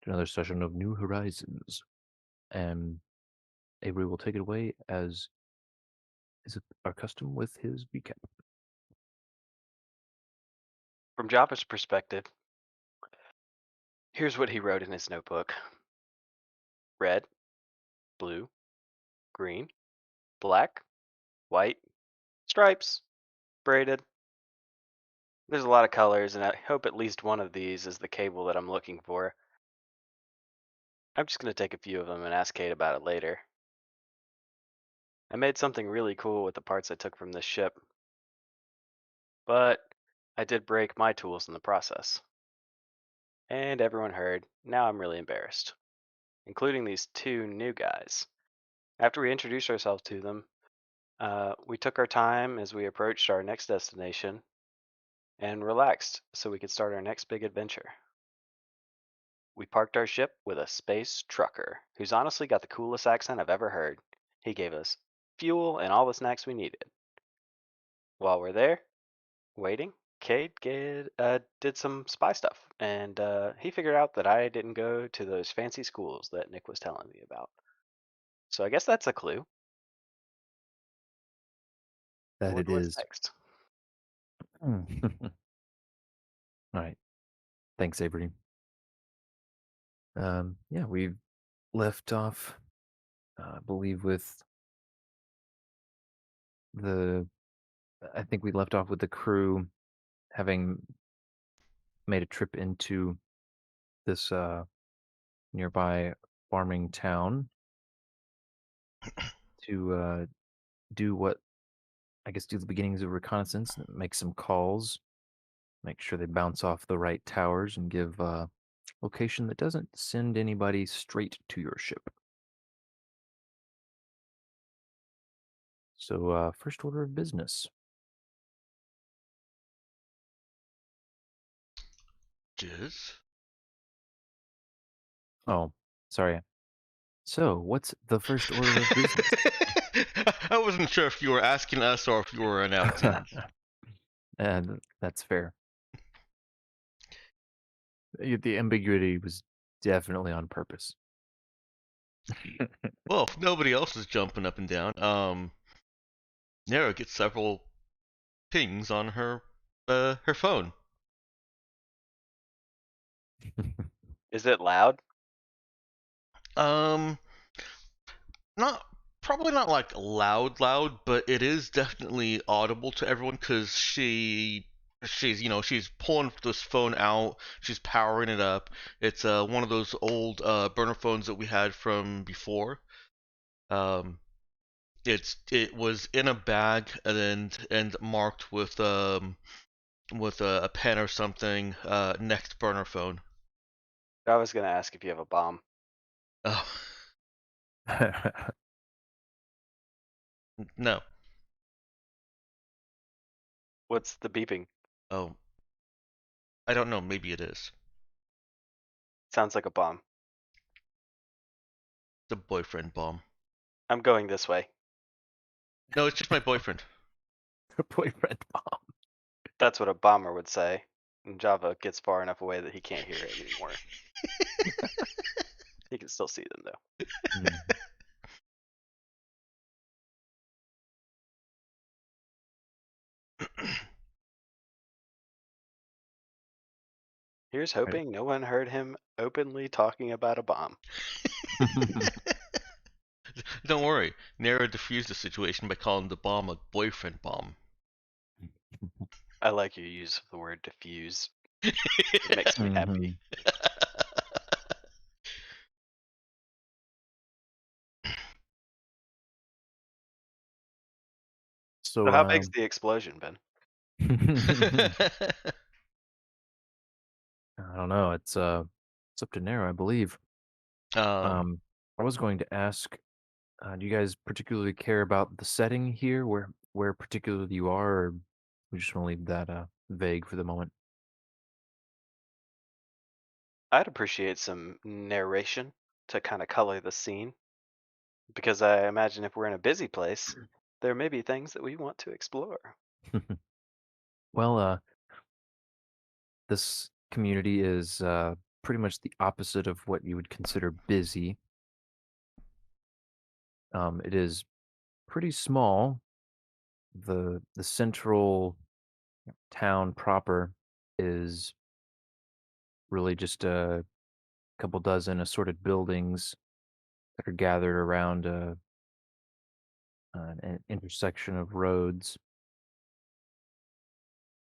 to another session of New Horizons. And Avery will take it away as is it our custom with his recap. From Java's perspective, here's what he wrote in his notebook: red, blue, green, black, white, stripes, braided. There's a lot of colors, and I hope at least one of these is the cable that I'm looking for. I'm just going to take a few of them and ask Kate about it later. I made something really cool with the parts I took from this ship, but I did break my tools in the process. And everyone heard. Now I'm really embarrassed, including these two new guys. After we introduced ourselves to them, we took our time as we approached our next destination and relaxed so we could start our next big adventure. We parked our ship with a space trucker who's honestly got the coolest accent I've ever heard. He gave us fuel and all the snacks we needed. While we're there, waiting, did some spy stuff, and he figured out that I didn't go to those fancy schools that Nick was telling me about. So I guess that's a clue. I That it wonder what's is. next. All right. Thanks, Avery. Yeah, we left off, I believe, with the. I think we left off with the crew having made a trip into this nearby farming town to do what I guess do the beginnings of reconnaissance, make some calls, make sure they bounce off the right towers, and give location that doesn't send anybody straight to your ship. So, first order of business. Jizz? Oh, sorry. So, what's the first order of business? I wasn't sure if you were asking us or if you were announcing. And that's fair. The ambiguity was definitely on purpose. Well, if nobody else is jumping up and down, Nero gets several pings on her phone. Is it loud? Um, not probably not like loud, but it is definitely audible to everyone because she's pulling this phone out, she's powering it up. It's one of those old burner phones that we had from before. Um, it was in a bag and marked with a pen or something. Next burner phone. I was going to ask if you have a bomb. Oh no. What's the beeping? Oh, I don't know. Maybe it is Sounds like a bomb. the boyfriend bomb. I'm going this way. No, it's just my boyfriend. The boyfriend bomb. That's what a bomber would say. And Java gets far enough away that he can't hear it anymore. He can still see them though. Mm. Here's Right. hoping no one heard him openly talking about a bomb. Don't worry. Nero diffused the situation by calling the bomb a boyfriend bomb. I like your use of the word diffuse. It makes me happy. Mhm. So So, how big's the explosion, Ben? I don't know. It's up to Nero, I believe. um, Um, I was going to ask, do you guys particularly care about the setting here, where particularly you are, or we just want to leave that vague for the moment? I'd appreciate some narration to kind of color the scene, because I imagine if we're in a busy place, there may be things that we want to explore. Well, this community is pretty much the opposite of what you would consider busy. It is pretty small. The central town proper is really just a couple dozen assorted buildings that are gathered around an intersection of roads,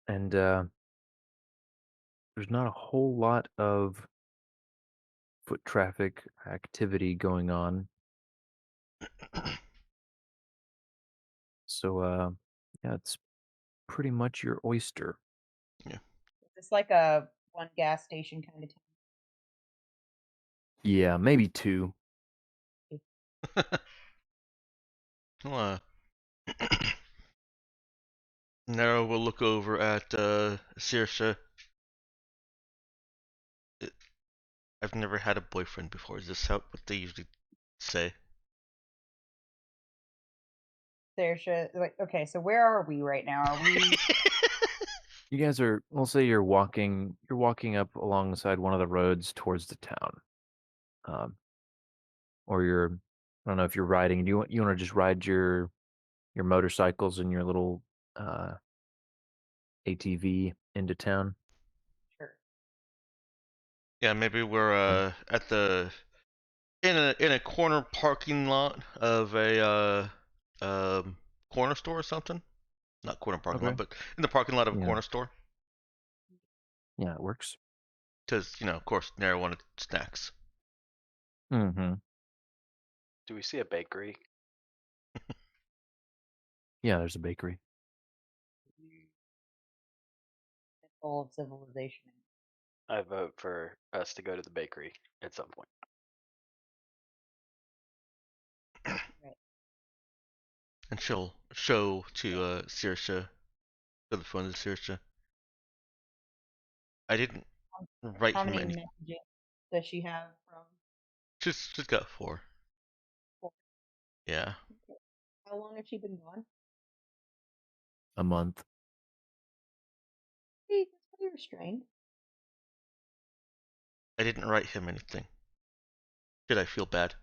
and there's not a whole lot of foot traffic activity going on. So, yeah, it's pretty much your oyster. Yeah. Is this like a one gas station kind of Yeah, maybe two. Well, Nero will look over at Saoirse. I've never had a boyfriend before. Is this what they usually say? town? Like, okay, so where are we right now? Are we You guys are, we'll say you're walking up alongside one of the roads towards the town. Um, or you're, I don't know if you're riding. Do you want to just ride your motorcycles and your little uh ATV into town? sure? Yeah, maybe we're Okay. at the in a corner parking lot of a corner store or something. Not corner parking lot, Okay. but in the parking lot of a Yeah. corner store. Yeah, it works. Because of course, Nero wanted snacks. Mm-hmm. Do we see a bakery? Yeah, there's a bakery. All of civilization. I vote for us to go to the bakery at some point. Right. And she'll show to Saoirse, to the phone to Saoirse. I didn't write How him many any. messages does she have from? Just got 4. Yeah, How long has she been gone? A month. Hey, that's pretty restrained. I didn't write him anything. Should I feel bad?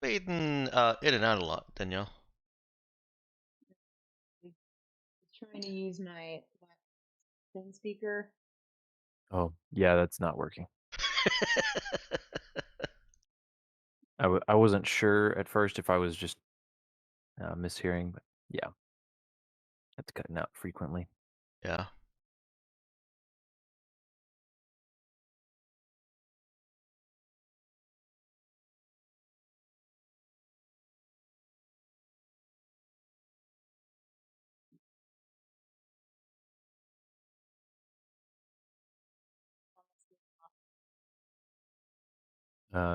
Fading in and out a lot, Danielle. I'm trying to use my phone speaker. Oh, yeah, that's not working. I wasn't sure at first if I was just mishearing, but yeah, that's cutting out frequently. Yeah.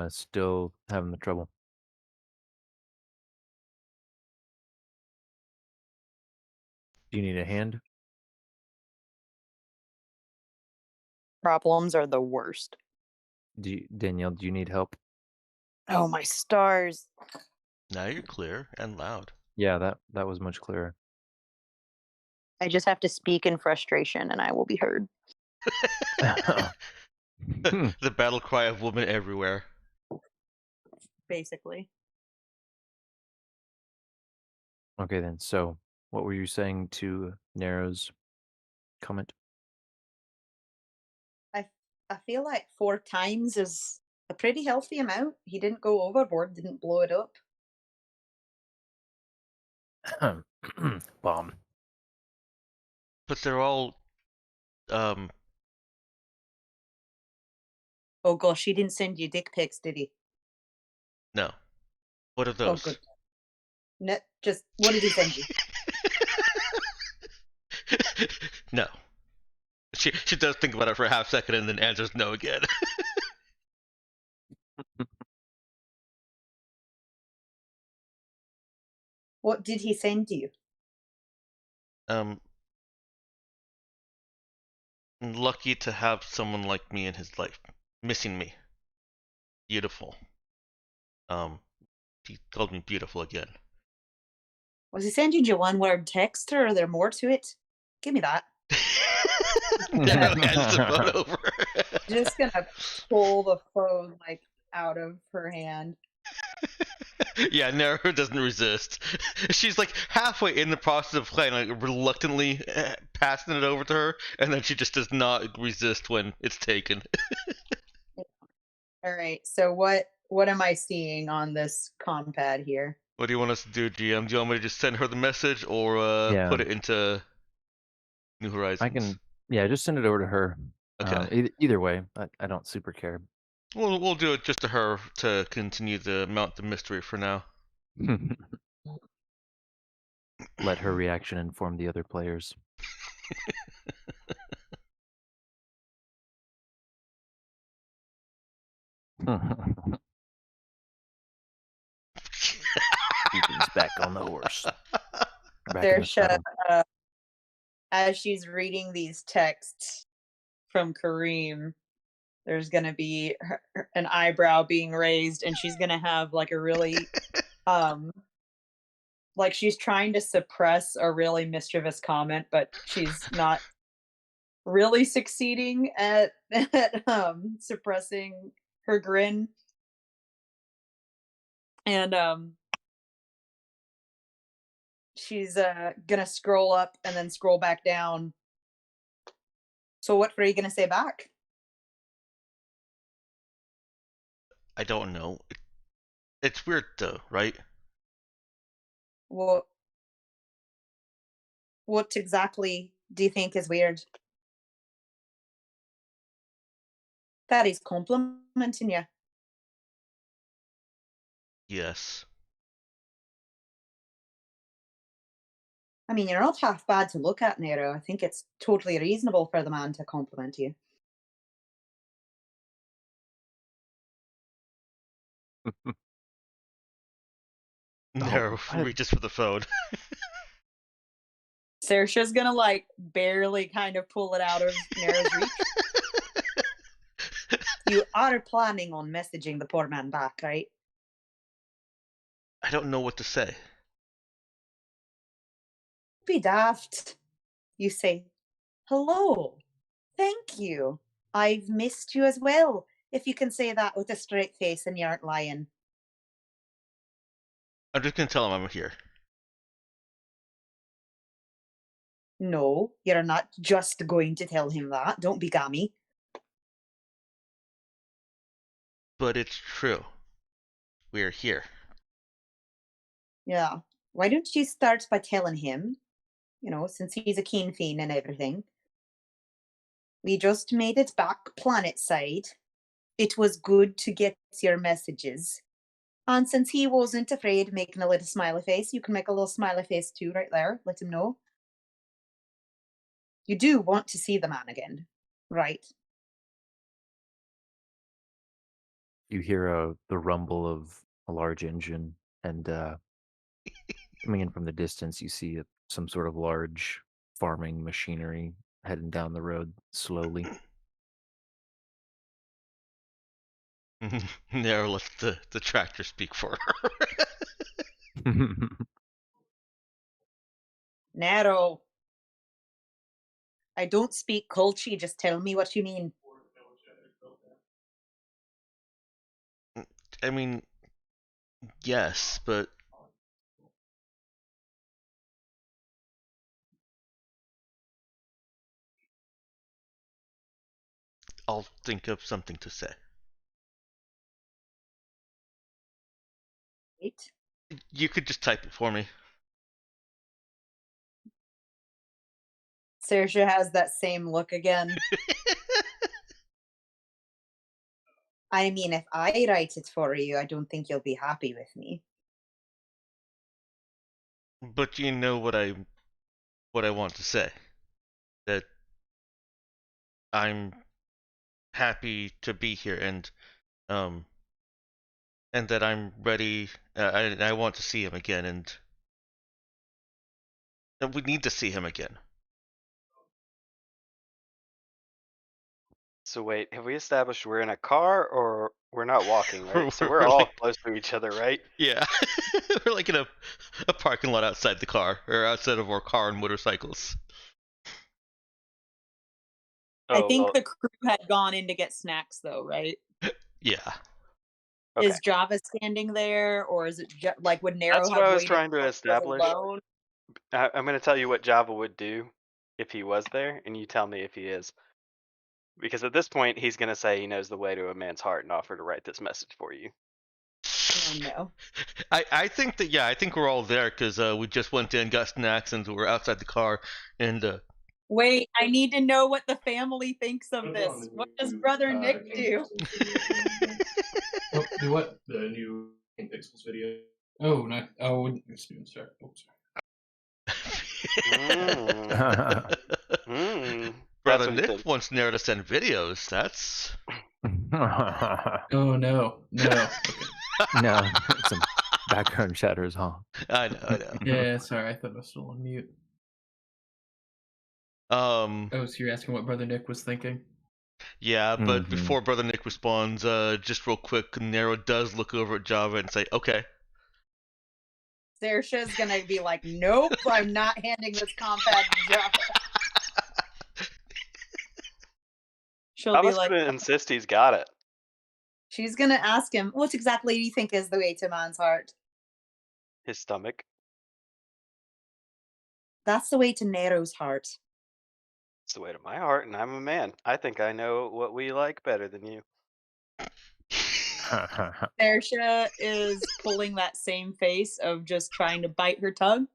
Still having the trouble. Do you need a hand? Problems are the worst. Danielle, do you need help? Oh my stars. Now you're clear and loud. Yeah, that was much clearer. I just have to speak in frustration and I will be heard. Hmm. The battle cry of woman everywhere. Basically. Okay then. So, what were you saying to Nero's comment? I I feel like 4 times is a pretty healthy amount. He didn't go overboard, didn't blow it up. Bomb. But they're all um Oh gosh, he didn't send you dick pics, did he? no. What are Oh those? good. No, just what did he send you? No. She does think about it for a half second and then answers no again. What did he send you? um Lucky to have someone like me in his life. Missing me. Beautiful. Um he called me beautiful again. Was he sending you one word text or are there more to it? Give me that. Nero hands the phone over. Just gonna pull the phone like out of her hand. Yeah, Nero doesn't resist. She's like halfway in the process of playing, like reluctantly passing it over to her, and then she just does not resist when it's taken. All right. So what am I seeing on this compad here? What do you want us to do, GM? Do you want me to just send her the message or Yeah, put it into New I Horizons? can. Yeah, just send it over to her. Okay. Either way, I don't super care. We'll do it just to her to continue the mount the mystery for now. Let her reaction inform the other players. Ethan's back on the horse. Back in the Saoirse, saddle. as she's reading these texts from Kareem, there's gonna be an eyebrow being raised, and she's gonna have like a really um like she's trying to suppress a really mischievous comment, but she's not really succeeding at suppressing her grin. And she's gonna scroll up and then scroll back down. So what were you gonna say back? I don't know. It's weird though, right? What what exactly do you think is weird? That is complimenting you. Yes. I mean, you're not half bad to look at, Nero. I think it's totally reasonable for the man to compliment you. Oh, Nero what? reaches for the phone. Saoirse's gonna like barely kind of pull it out of Nero's reach. You are planning on messaging the poor man back, right? I don't know what to say. Be daft. You say, hello, thank you. I've missed you as well. If you can say that with a straight face and you aren't lying. I'm just gonna tell him I'm here. No, you're not just going to tell him that. Don't be gammy. But it's true. We're here. Yeah. Why don't you start by telling him, since he's a keen fiend and everything, we just made it back planet side. It was good to get your messages. And since he wasn't afraid making a little smiley face, you can make a little smiley face too right there. Let him know. You do want to see the man again, right? You hear the rumble of a large engine, and coming in from the distance, you see some sort of large farming machinery heading down the road slowly. Nero lets the tractor speak for her. Nero, I don't speak Colchi, just tell me what you mean. I mean, yes, but I'll think of something to say. Right? You could just type it for me. Saoirse has that same look again. I mean, if I write it for you, I don't think you'll be happy with me. But you know what I want to say. That I'm happy to be here um and that I'm ready. I want to see him again, and we need to see him again. So wait, have we established we're in a car or we're not walking, right? So we're We're all like, close to each other, right? yeah, we're like in a parking lot outside the car, or outside of our car and motorcycles. I Oh, think well, the crew had gone in to get snacks, though, right? Yeah. okay. Is Java standing there, or is it like would Nero That's what have I was waited trying to till he was establish. alone? I'm going to tell you what Java would do if he was there, and you tell me if he is. Because at this point, he's going to say he knows the way to a man's heart and offer to write this message for you. Oh no. I think that, yeah, I think we're all there because we just went in, got snacks, and we're outside the car, and Wait, I need to know what the family thinks of this. What does brother Nick do? Oh, do what? The new Pixels video. Oh, not. Oh, it's doing start. Oh, Mm. Mm. That's Brother what he Nick thinks. wants Nero to send videos. That's Oh no, no. Okay. No, some background chatter is huh? I know. Yeah, sorry. I thought I was still on mute. Um, Oh, so you're asking what brother Nick was thinking? yeah, but Mhm. before Brother Nick responds, just real quick, Nero does look over at Java and say, "Okay." Saoirse's gonna be like, nope, I'm not handing this compad to Java. She'll be Java's like, going to insist he's got it. she's gonna ask him, what exactly do you think is the way to man's heart? His stomach. That's the way to Nero's heart. It's the way to my heart, and I'm a man. I think I know what we like better than you. Saoirse is pulling that same face of just trying to bite her tongue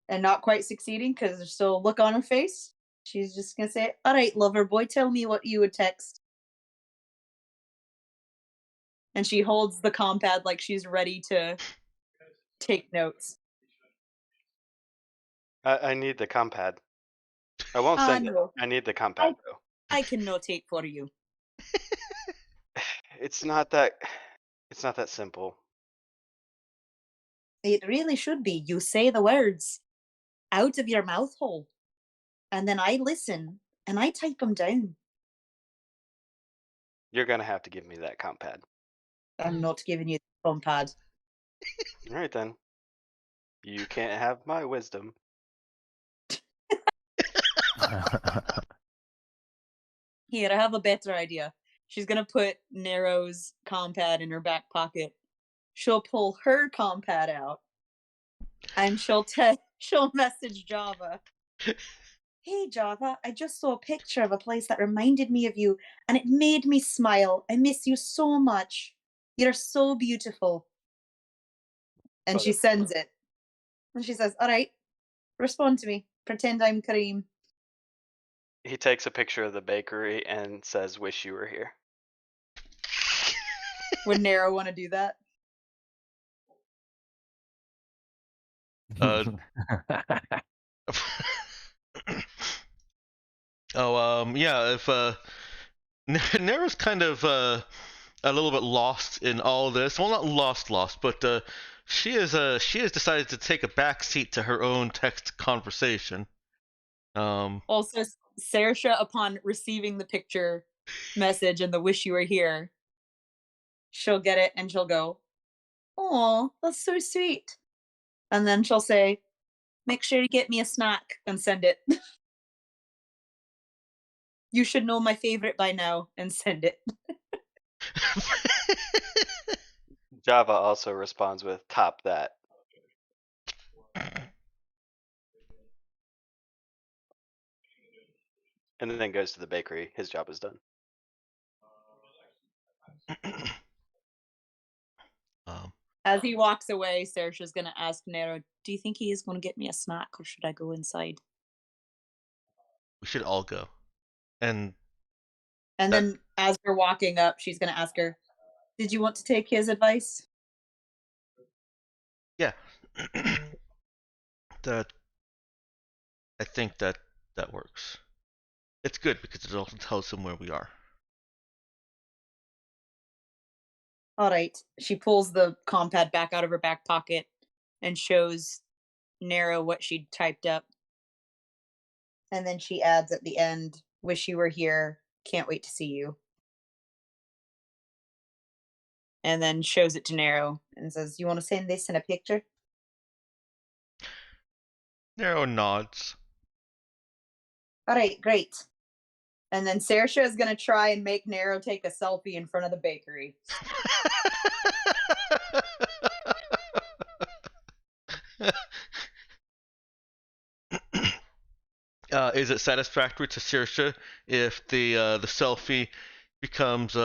and not quite succeeding because there's still a look on her face. She's just gonna say, all right, lover boy, tell me what you would text. And she holds the compad like she's ready to take notes. I need the compad. I won't send it. No, I need the compad, though. I can notate for you. It's not that. It's not that simple. It really should be. You say the words out of your mouth hole, and then I listen and I type them down. You're gonna have to give me that compad. I'm not giving you the compad. All right then. You can't have my wisdom. Here, I have a better idea. She's gonna put Nero's compad in her back pocket. She'll pull her compad out, and she'll message Java. Hey Java, I just saw a picture of a place that reminded me of you, and it made me smile. I miss you so much. You're so beautiful. And she sends it. And she says, all right, respond to me. Pretend I'm Kareem. He takes a picture of the bakery and says, "Wish you were here." Would Nero want to do that? Uh, yeah. If Nero's kind of a little bit lost in all this. Well, not lost, but she has decided to take a back seat to her own text conversation. Also, Saoirse, upon receiving the picture message and the wish you were here, she'll get it and she'll go, oh, that's so sweet. And then she'll say, make sure you get me a snack and send it. You should know my favorite by now and send it. Java also responds with "Top that," and then goes to the bakery. His job is done. um, As he walks away, Saoirse's going to ask Nero, do you think he is going to get me a snack or should I go inside? we should all go, and And that, then as we're walking up, she's going to ask her, did you want to take his advice? yeah, that I think that works. It's good because it also tells him where we are. All right. She pulls the compad back out of her back pocket and shows Nero what she'd typed up. And then she adds at the end, Wish you were here. Can't wait to see you. And then shows it to Nero and says, "You want to send this in a picture?" Nero nods. All right, great. And then Saoirse is going to try and make Nero take a selfie in front of the bakery. Is it satisfactory to Saoirse if the selfie becomes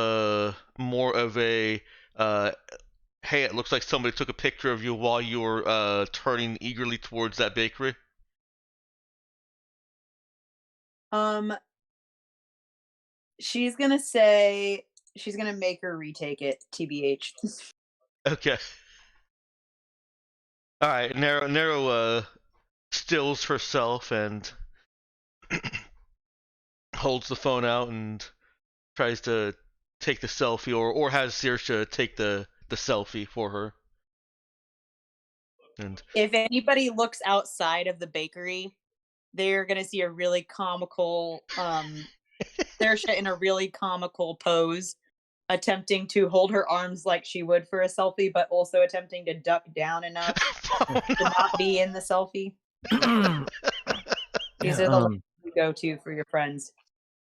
more of a hey, it looks like somebody took a picture of you while you were turning eagerly towards that bakery? Um, she's gonna say she's gonna make her retake it, TBH. Okay. All right. Nero stills herself and holds the phone out and tries to take the selfie, or has Saoirse take the selfie for her. And If anybody looks outside of the bakery, they're gonna see a really comical Saoirse in a really comical pose, attempting to hold her arms like she would for a selfie, but also attempting to duck down enough oh to not be in the selfie. These Yeah, are the looks you go to for your friends.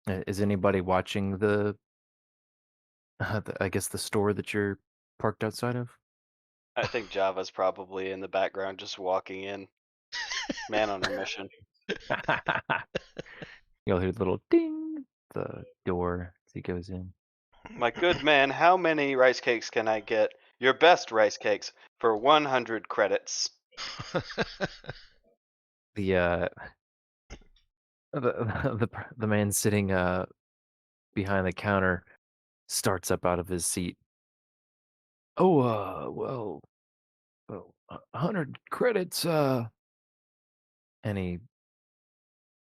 is anybody watching I guess the store that you're parked outside of? I think Java's probably in the background just walking in. Man on a mission. You'll hear the little ding, the door as he goes in. My good man, how many rice cakes can I get? Your best rice cakes for 100 credits. The the man sitting behind the counter starts up out of his seat. Oh, well, 100 credits. And he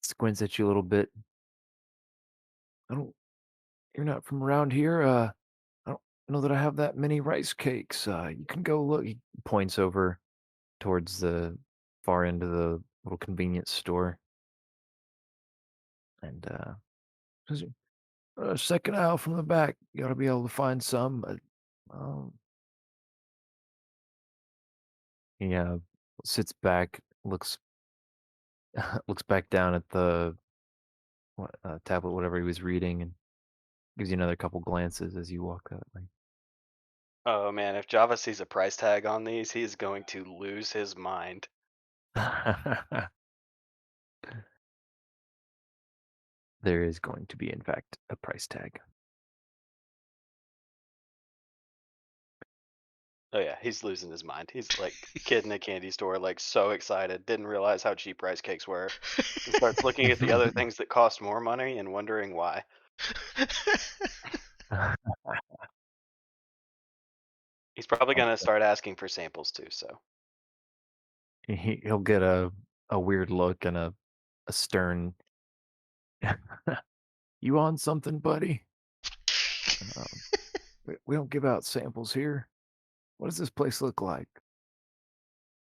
squints at you a little bit. I don't. You're not from around here. I don't know that I have that many rice cakes. You can go look. He points over towards the far end of the little convenience store, and says, second aisle from the back. You ought to be able to find some. Um, he sits back, looks looks back down at the tablet, whatever he was reading, and gives you another couple glances as you walk that way. Oh man, if Java sees a price tag on these, he's going to lose his mind. There is going to be, in fact, a price tag. Oh yeah, he's losing his mind. He's like a kid in a candy store, like so excited, didn't realize how cheap rice cakes were. And starts looking at the other things that cost more money and wondering why. He's probably gonna start asking for samples too, so He'll get a weird look and a stern. You on something, buddy? Um, we don't give out samples here. What does this place look like?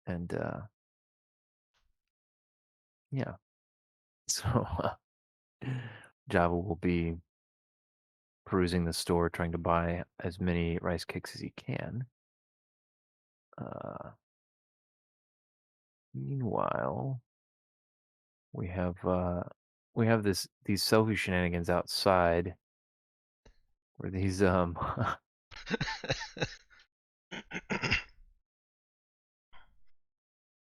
And yeah, so Java will be perusing the store, trying to buy as many rice cakes as he can. Uh, Meanwhile, we have these selfie shenanigans outside, where these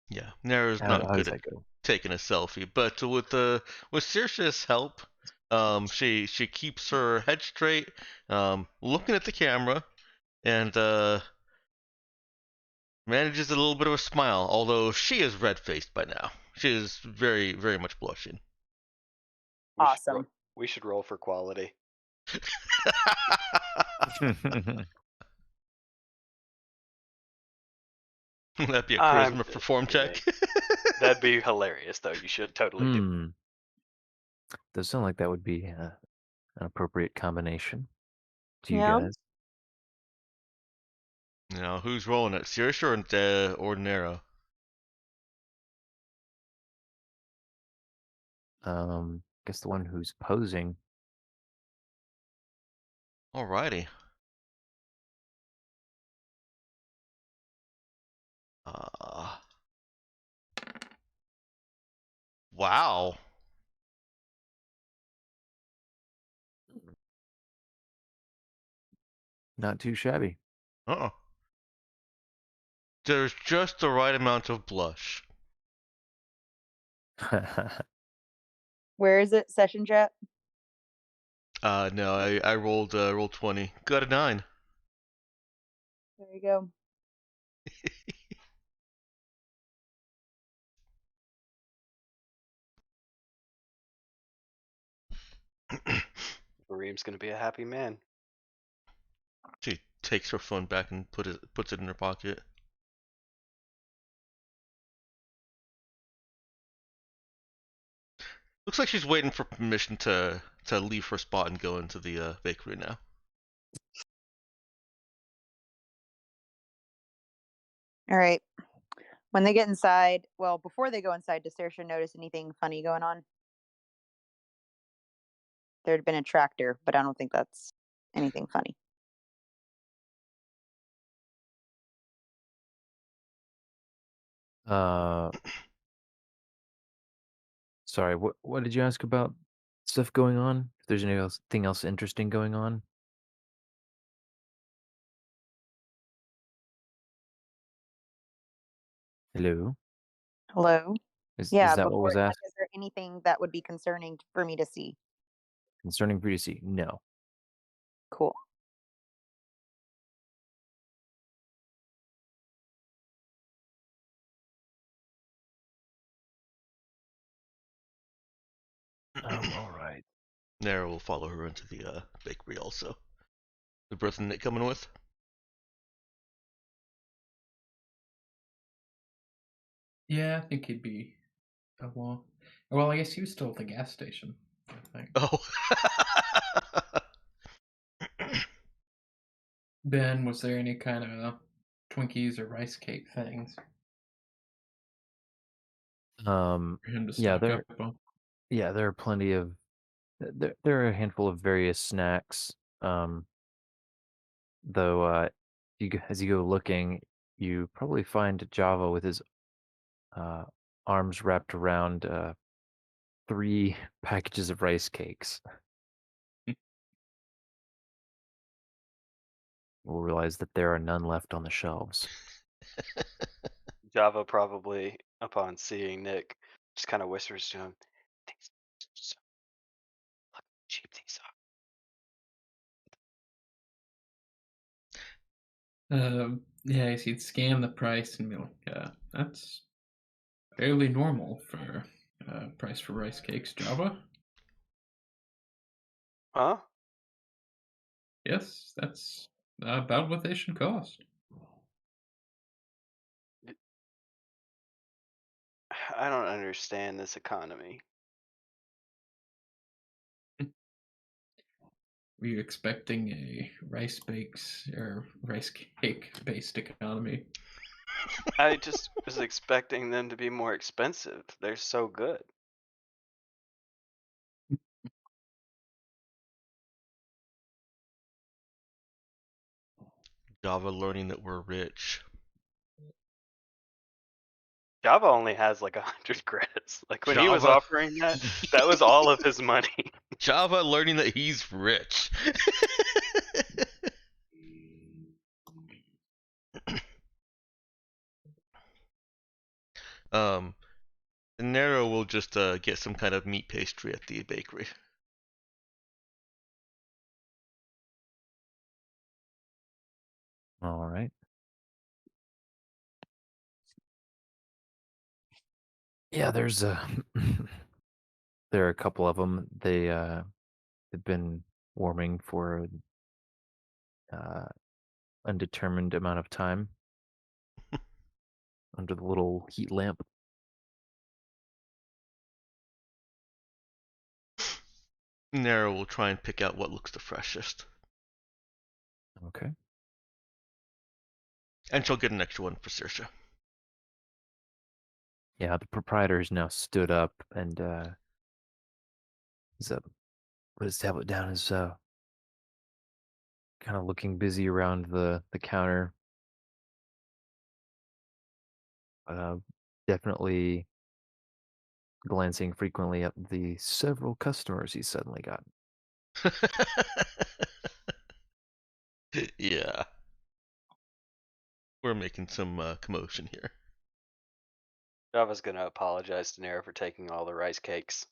yeah, Nero's not how does good at that go? taking a selfie, but with Saoirse's help, she keeps her head straight, looking at the camera, and manages a little bit of a smile. Although she is red faced by now, she is very very much blushing. we should Awesome. we should roll for quality. That'd be a I'm charisma just perform check. kidding. That'd be hilarious though. You should totally do. Hmm. Does sound like that would be an appropriate combination to you Yeah. guys. You know, who's rolling it, Saoirse or Nero? Um, guess the one who's posing. Alrighty. Uh, wow. Not too shabby. Uh-uh. There's just the right amount of blush. Where is it? Session chat? No, I rolled 20. Got a 9. There you go. Kareem's gonna be a happy man. She takes her phone back and puts it in her pocket. Looks like she's waiting for permission to leave her spot and go into the bakery now. All right. When they get inside, well, before they go inside, does Saoirse notice anything funny going on? There had been a tractor, but I don't think that's anything funny. uh, sorry. What did you ask about stuff going on? If there's anything else interesting going on? Hello. Hello? Is Yeah, that what before, was like, asked? is there anything that would be concerning for me to see? Concerning for you to see? No. Cool. All right. Nara will follow her into the bakery also. The brother Nick coming with? Yeah, I think he'd be. Well, I guess he was still at the gas station. I think. Oh. Ben, was there any kind of Twinkies or rice cake things Um, for him to yeah, stock there, up on? yeah, there are plenty of there are a handful of various snacks. Um, though, as you go looking, you probably find Java with his uh arms wrapped around 3 packages of rice cakes. We'll realize that there are none left on the shelves. Java probably, upon seeing Nick, just kind of whispers to him, "These are so look how cheap these Yeah, I see. He'd scan the price and be like, "That's fairly normal for price for rice cakes, Java." are." Huh? Yes, that's about what they should cost. I don't understand this economy. Were you expecting a rice cake based economy? I just was expecting them to be more expensive. They're so good. Java learning that we're rich. Java only has like 100 credits. Like when he was Java offering that, that was all of his money. Java learning that he's rich. um Nero will just get some kind of meat pastry at the bakery. All right. Yeah, there's a there are a couple of them. They've been warming for an undetermined amount of time under the little heat lamp. Nero will try and pick out what looks the freshest. Okay. And she'll get an extra one for Saoirse. Yeah, the proprietor has now stood up and He's put his tablet down. Is kind of looking busy around the counter. Uh, Definitely glancing frequently at the several customers he's suddenly gotten. Yeah, we're making some commotion here. Java's gonna apologize to Nara for taking all the rice cakes.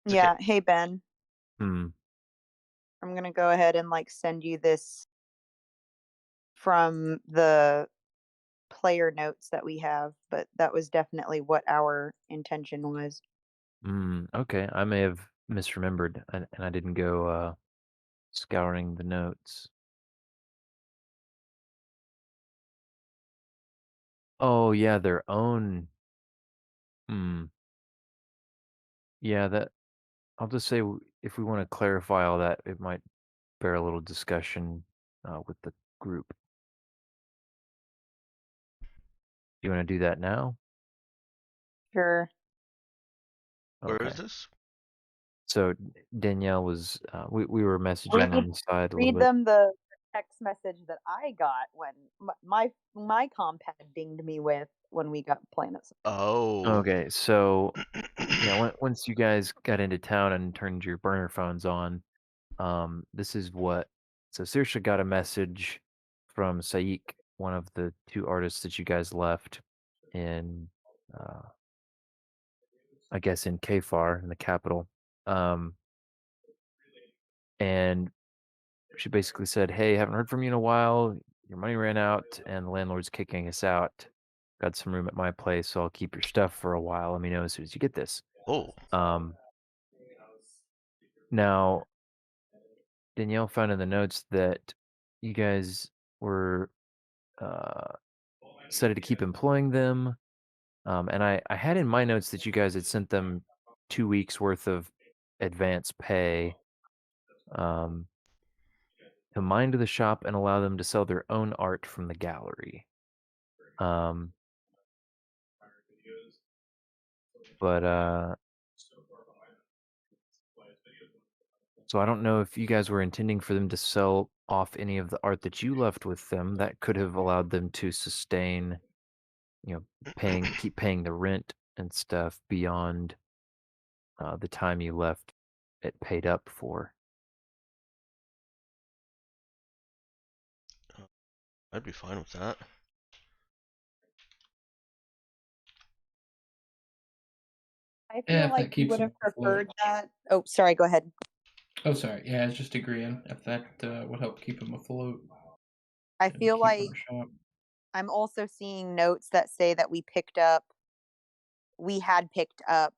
Yeah. Hey Ben, Hmm. I'm gonna go ahead and like send you this from the player notes that we have, but that was definitely what our intention was. Okay, I may have misremembered, and I didn't go scouring the notes. Oh yeah, their own. Hmm. Yeah, that I'll just say if we want to clarify all that, it might bear a little discussion with the group. You want to do that now? Sure. Where is Okay. this? So Danielle was we were messaging Read on the side a little read bit. them the text message that I got when my compad dinged me with when we got planets. Oh. Okay, so yeah, once you guys got into town and turned your burner phones on, this is what. So Saoirse got a message from Saik, one of the two artists that you guys left in, uh, I guess in Kfar, in the capital. Um, and she basically said, "Hey, haven't heard from you in a while. Your money ran out, and the landlord's kicking us out. Got some room at my place, so I'll keep your stuff for a while. Let me know as soon as you get this." Oh. Um, Now Danielle found in the notes that you guys were uh, decided to keep employing them. And I had in my notes that you guys had sent them 2 weeks worth of advance pay um, to mind the shop and allow them to sell their own art from the gallery. Um, but so I don't know if you guys were intending for them to sell off any of the art that you left with them that could have allowed them to sustain, keep paying the rent and stuff beyond the time you left it paid up for. I'd be fine with that. I Yeah, feel if like that we keeps would them have afloat. preferred that. Oh, sorry, go ahead. Oh, sorry. Yeah, I was just agreeing if that would help keep them afloat I and feel keep our like shop. I'm also seeing notes that say that we had picked up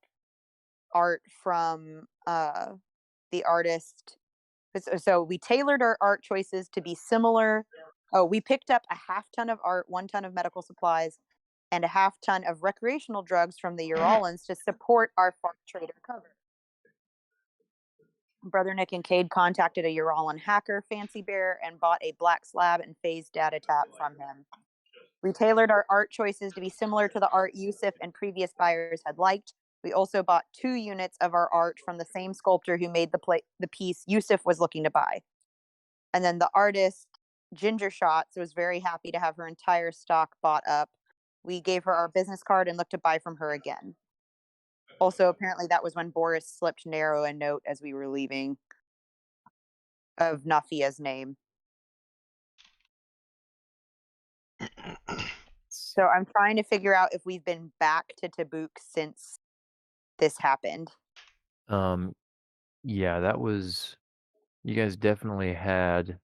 art from the artist. So we tailored our art choices to be similar. Oh, we picked up a half ton of art, 1 ton of medical supplies, and a half ton of recreational drugs from the Uralans to support our farm trader cover. Brother Nick and Cade contacted a Uralan hacker, Fancy Bear, and bought a black slab and phased data tap from him. We tailored our art choices to be similar to the art Yusuf and previous buyers had liked. We also bought 2 units of our art from the same sculptor who made the piece Yusuf was looking to buy. And then the artist, Ginger Shots, was very happy to have her entire stock bought up. We gave her our business card and looked to buy from her again. Also, apparently, that was when Boris slipped Narrow a note as we were leaving of Nafia's name. So I'm trying to figure out if we've been back to Tabuk since this happened. Yeah, that was you guys definitely had.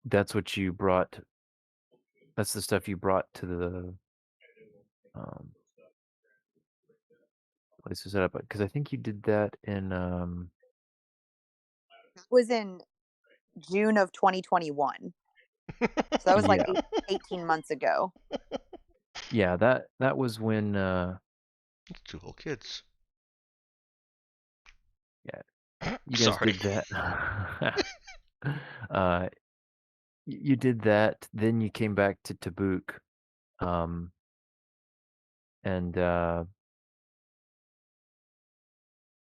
That's what you brought. That's the stuff you brought to the um, place to set up because I think you did that in. That was in June of 2021. So that was like Yeah, 18 months ago. yeah. That was when. It's two whole kids. Yeah, you guys Sorry. did that. uh, you did that. Then you came back to Tabuk. Um, and it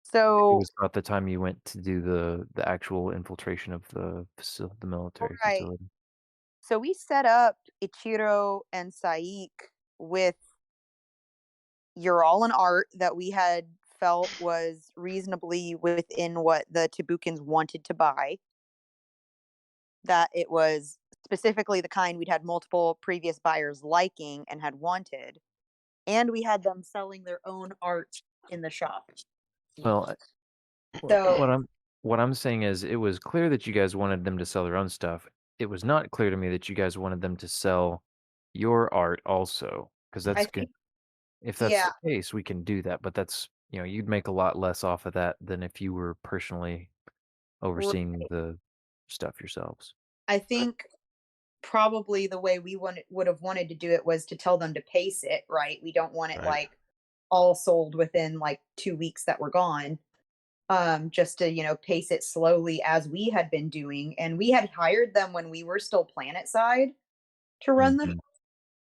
So was about the time you went to do the actual infiltration of the military right. facility. So we set up Ichiro and Saik with your all in art that we had felt was reasonably within what the Tabukans wanted to buy. That it was specifically the kind we'd had multiple previous buyers liking and had wanted. And we had them selling their own art in the shop. Well, So what I'm saying is it was clear that you guys wanted them to sell their own stuff. It was not clear to me that you guys wanted them to sell your art also, because I that's good. think, If that's yeah, the case, we can do that, but that's, you'd make a lot less off of that than if you were personally overseeing right. the stuff yourselves. I think probably the way we would have wanted to do it was to tell them to pace it, right? We don't want it Right. like all sold within like 2 weeks that we're gone. Just to, pace it slowly as we had been doing. And we had hired them when we were still planet side to run the Mhm.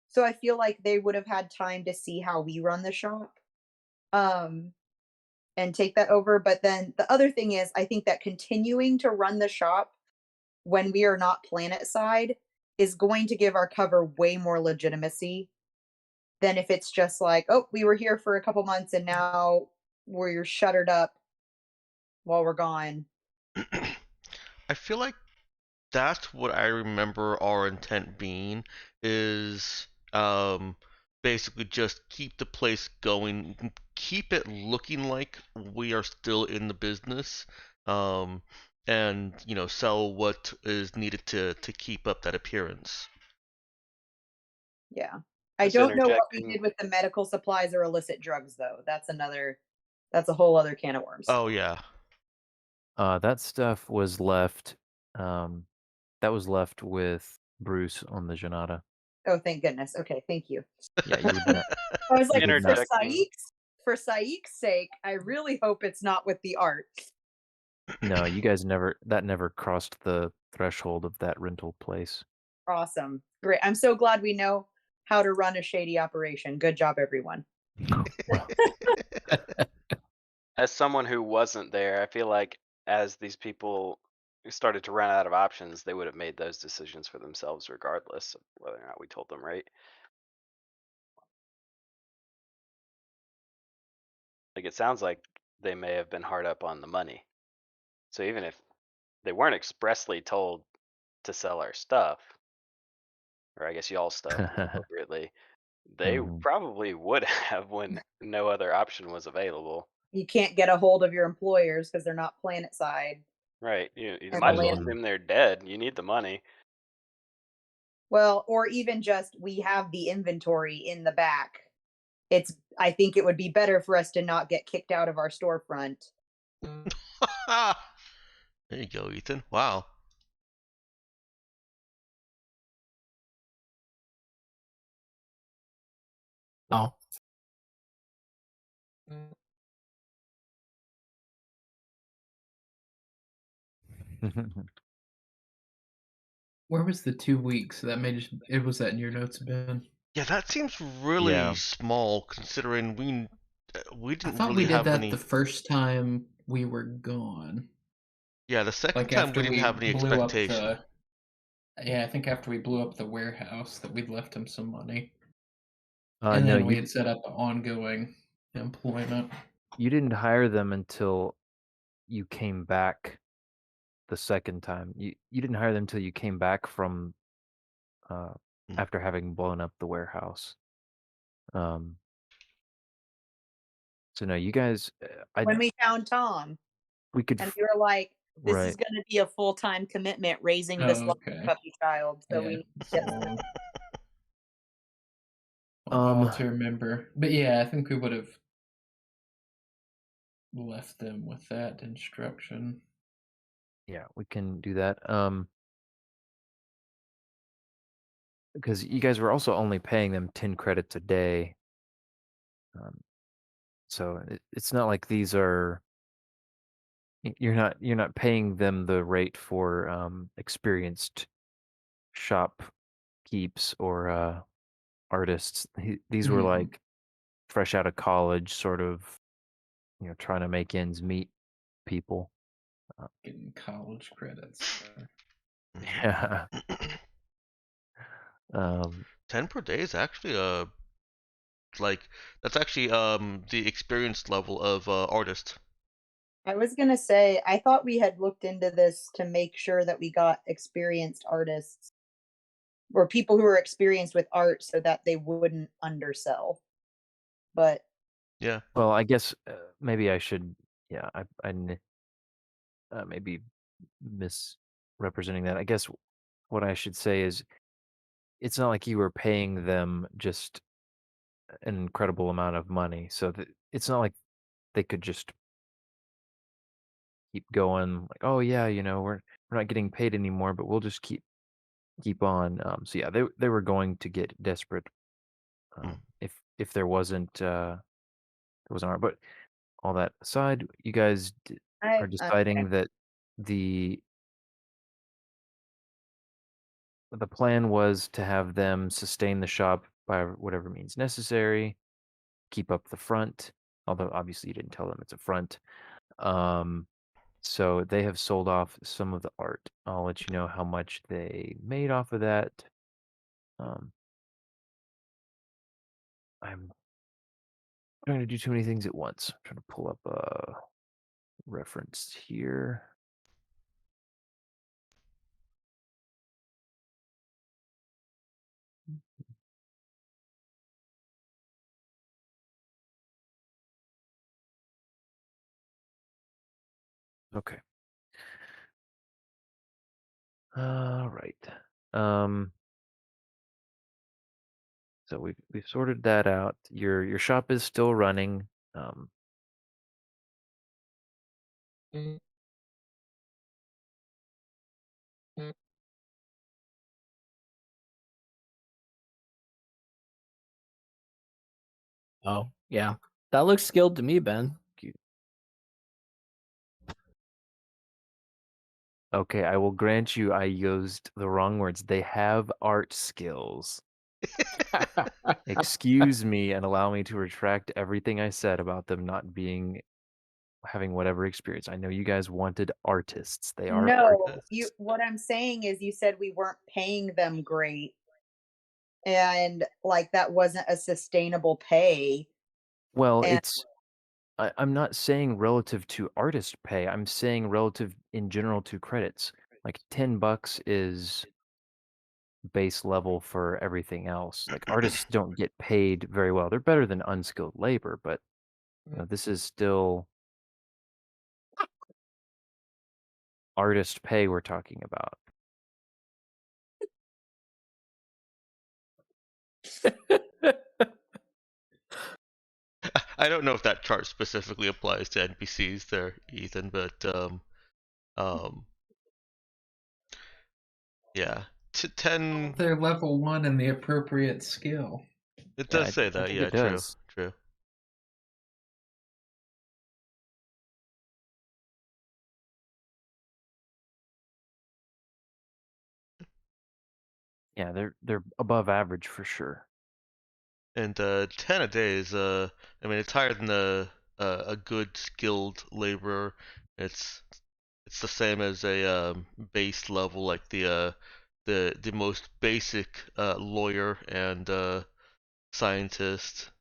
so I feel like they would have had time to see how we run the shop. Um, and take that over. But then the other thing is I think that continuing to run the shop when we are not planet side is going to give our cover way more legitimacy than if it's just like, oh, we were here for a couple months and now we're shuttered up while we're gone. I feel like that's what I remember our intent being is basically just keep the place going, keep it looking like we are still in the business, um, and sell what is needed to keep up that appearance. Yeah. I Just don't know what we interjecting. did with the medical supplies or illicit drugs though. That's a whole other can of worms. Oh yeah. That stuff was left. Um, that was left with Bruce on the Janata. Oh, thank goodness. Okay, thank you. Yeah, you did not. I was You like, did for not. Interjecting. Saik's sake, I really hope it's not with the art. No, you guys never. That never crossed the threshold of that rental place. Awesome. Great. I'm so glad we know how to run a shady operation. Good job, everyone. Well, As someone who wasn't there, I feel like as these people started to run out of options, they would have made those decisions for themselves regardless of whether or not we told them, right? Like it sounds like they may have been hard up on the money. So even if they weren't expressly told to sell our stuff, or I guess y'all stuff appropriately, they Mhm. probably would have when no other option was available. You can't get a hold of your employers because they're not planet side. Right. You And might the as well land Mhm. assume they're dead. You need the money. well, or even just we have the inventory in the back. I think it would be better for us to not get kicked out of our storefront. There you go, Ethan. Wow. Oh, where was the 2 weeks? That may just it was that in your notes, Ben. Yeah, that seems really Yeah. small considering we I didn't thought we really did have that the any. first time we were gone. Yeah, the second Like time we after didn't have we any blew up expectation. the yeah, I think after we blew up the warehouse that we'd left him some money. And No, then we had set up ongoing employment. you didn't hire them until you came back the second time. You didn't hire them until you came back from uh, Mm. after having blown up the warehouse. Um, so no, you guys, When we found Tom we could and we were like, this is right. going to be a full-time commitment raising this Oh, lovely okay. puppy child. So we Yeah. need to get So Um, all to remember. But yeah, I think we would have left them with that instruction. yeah, we can do that. Because you guys were also only paying them 10 credits a day. Um, so it's not like these are you're not paying them the rate for experienced shop keeps or artists. These were Mhm. like fresh out of college, sort of, trying to make ends meet people. Getting college credits. Yeah. 10 per day is actually like that's actually the experience level of artist. I was gonna say, I thought we had looked into this to make sure that we got experienced artists or people who are experienced with art so that they wouldn't undersell. But Yeah. Well, I guess maybe I should. Yeah, maybe misrepresenting that. I guess what I should say is it's not like you were paying them just an incredible amount of money, so that it's not like they could just keep going. Like, oh yeah, we're not getting paid anymore, but we'll just keep on. So yeah, they were going to get desperate Mm. if there wasn't art. But all that aside, you guys are okay. deciding that the the plan was to have them sustain the shop by whatever means necessary, keep up the front, although obviously you didn't tell them it's a front. Um, so they have sold off some of the art. I'll let you know how much they made off of that. Um, I'm trying to do too many things at once. I'm trying to pull up a reference here. Okay. All right. Um, so we've sorted that out. Your shop is still running. Um, Oh, yeah. That looks skilled to me, Ben. Okay, I will grant you I used the wrong words. They have art skills. Excuse me and allow me to retract everything I said about them not having whatever experience. I know you guys wanted artists. They are No, you artists. what I'm saying is you said we weren't paying them great and like that wasn't a sustainable pay. Well, And I'm not saying relative to artist pay. I'm saying relative in general to credits. Like $10 is base level for everything else. Like artists don't get paid very well. They're better than unskilled labor, but this is still artist pay we're talking about. I don't know if that chart specifically applies to NPCs there, Ethan, but um, yeah, 10. They're level 1 and the appropriate skill. It Yeah, does say I that. think Yeah, it true, does. true. Yeah, they're above average for sure. And 10 a day is I mean, it's higher than a good skilled laborer. It's it's the same as a base level, like the most basic lawyer and scientist.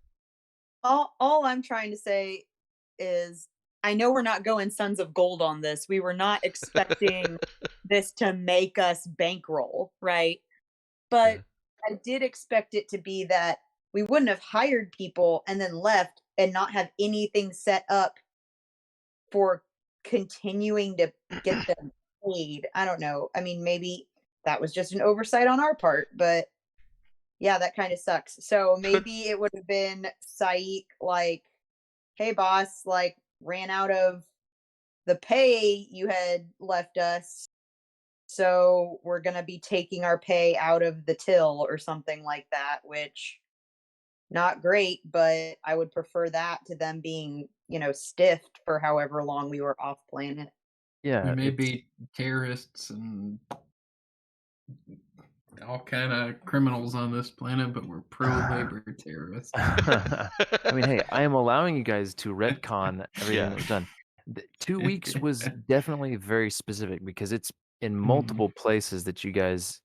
all I'm trying to say is I know we're not going Sons of Gold on this. We were not expecting this to make us bankroll, right? Yeah. But I did expect it to be that we wouldn't have hired people and then left and not have anything set up for continuing to get them paid. I don't know. I mean, maybe that was just an oversight on our part, but yeah, that kind of sucks. So maybe it would have been Saik like, hey boss, like ran out of the pay you had left us. So we're gonna be taking our pay out of the till or something like that, which not great, but I would prefer that to them being, stiffed for however long we were off planet. We Yeah, may it's be terrorists and all kind of criminals on this planet, but we're pro-labor terrorists. I mean, hey, I am allowing you guys to retcon everything Yeah. that was done. 2 weeks was definitely very specific because it's in Mhm. multiple places that you guys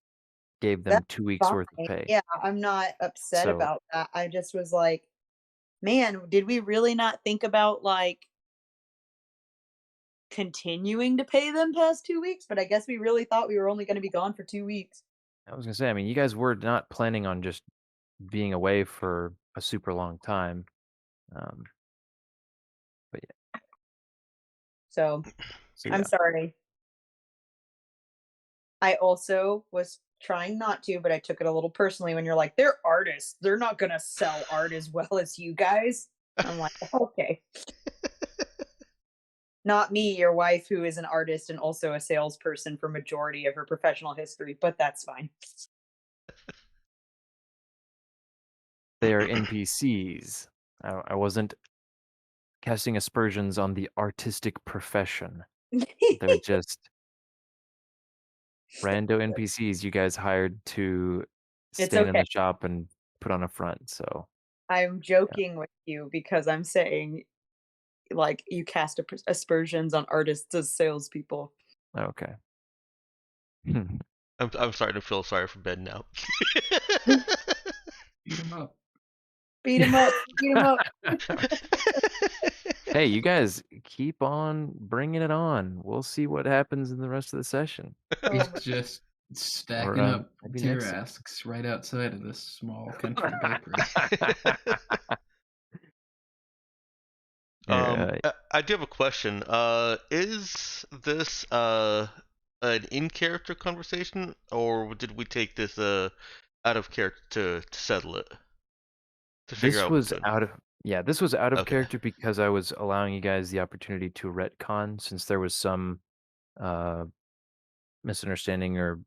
gave them That's 2 weeks fine. worth of pay. Yeah, I'm not upset So about that. I just was like, man, did we really not think about like continuing to pay them past 2 weeks? But I guess we really thought we were only going to be gone for 2 weeks. I was gonna say, I mean, you guys were not planning on just being away for a super long time. Um, but yeah, So so I'm yeah. sorry. I also was trying not to, but I took it a little personally when you're like, they're artists. They're not going to sell art as well as you guys. I'm like, okay. Not me, your wife, who is an artist and also a salesperson for majority of her professional history, but that's fine. They are NPCs. I wasn't casting aspersions on the artistic profession. They're just rando NPCs you guys hired to It's stand in okay. the shop and put on a front. So I'm joking with you because I'm saying like you cast aspersions on artists as salespeople. okay. I'm starting to feel sorry for Ben now. Beat 'em up. Beat him up, beat him up. Hey, you guys keep on bringing it on. We'll see what happens in the rest of the session. Oh He's my just Or stacking up maybe tear next. asks right outside of this small country bakery. Here, I do have a question. Is this an in-character conversation, or did we take this out of character to settle it? To figure this out what was we're doing. out of this was out of Okay. character because I was allowing you guys the opportunity to retcon since there was some uh misunderstanding or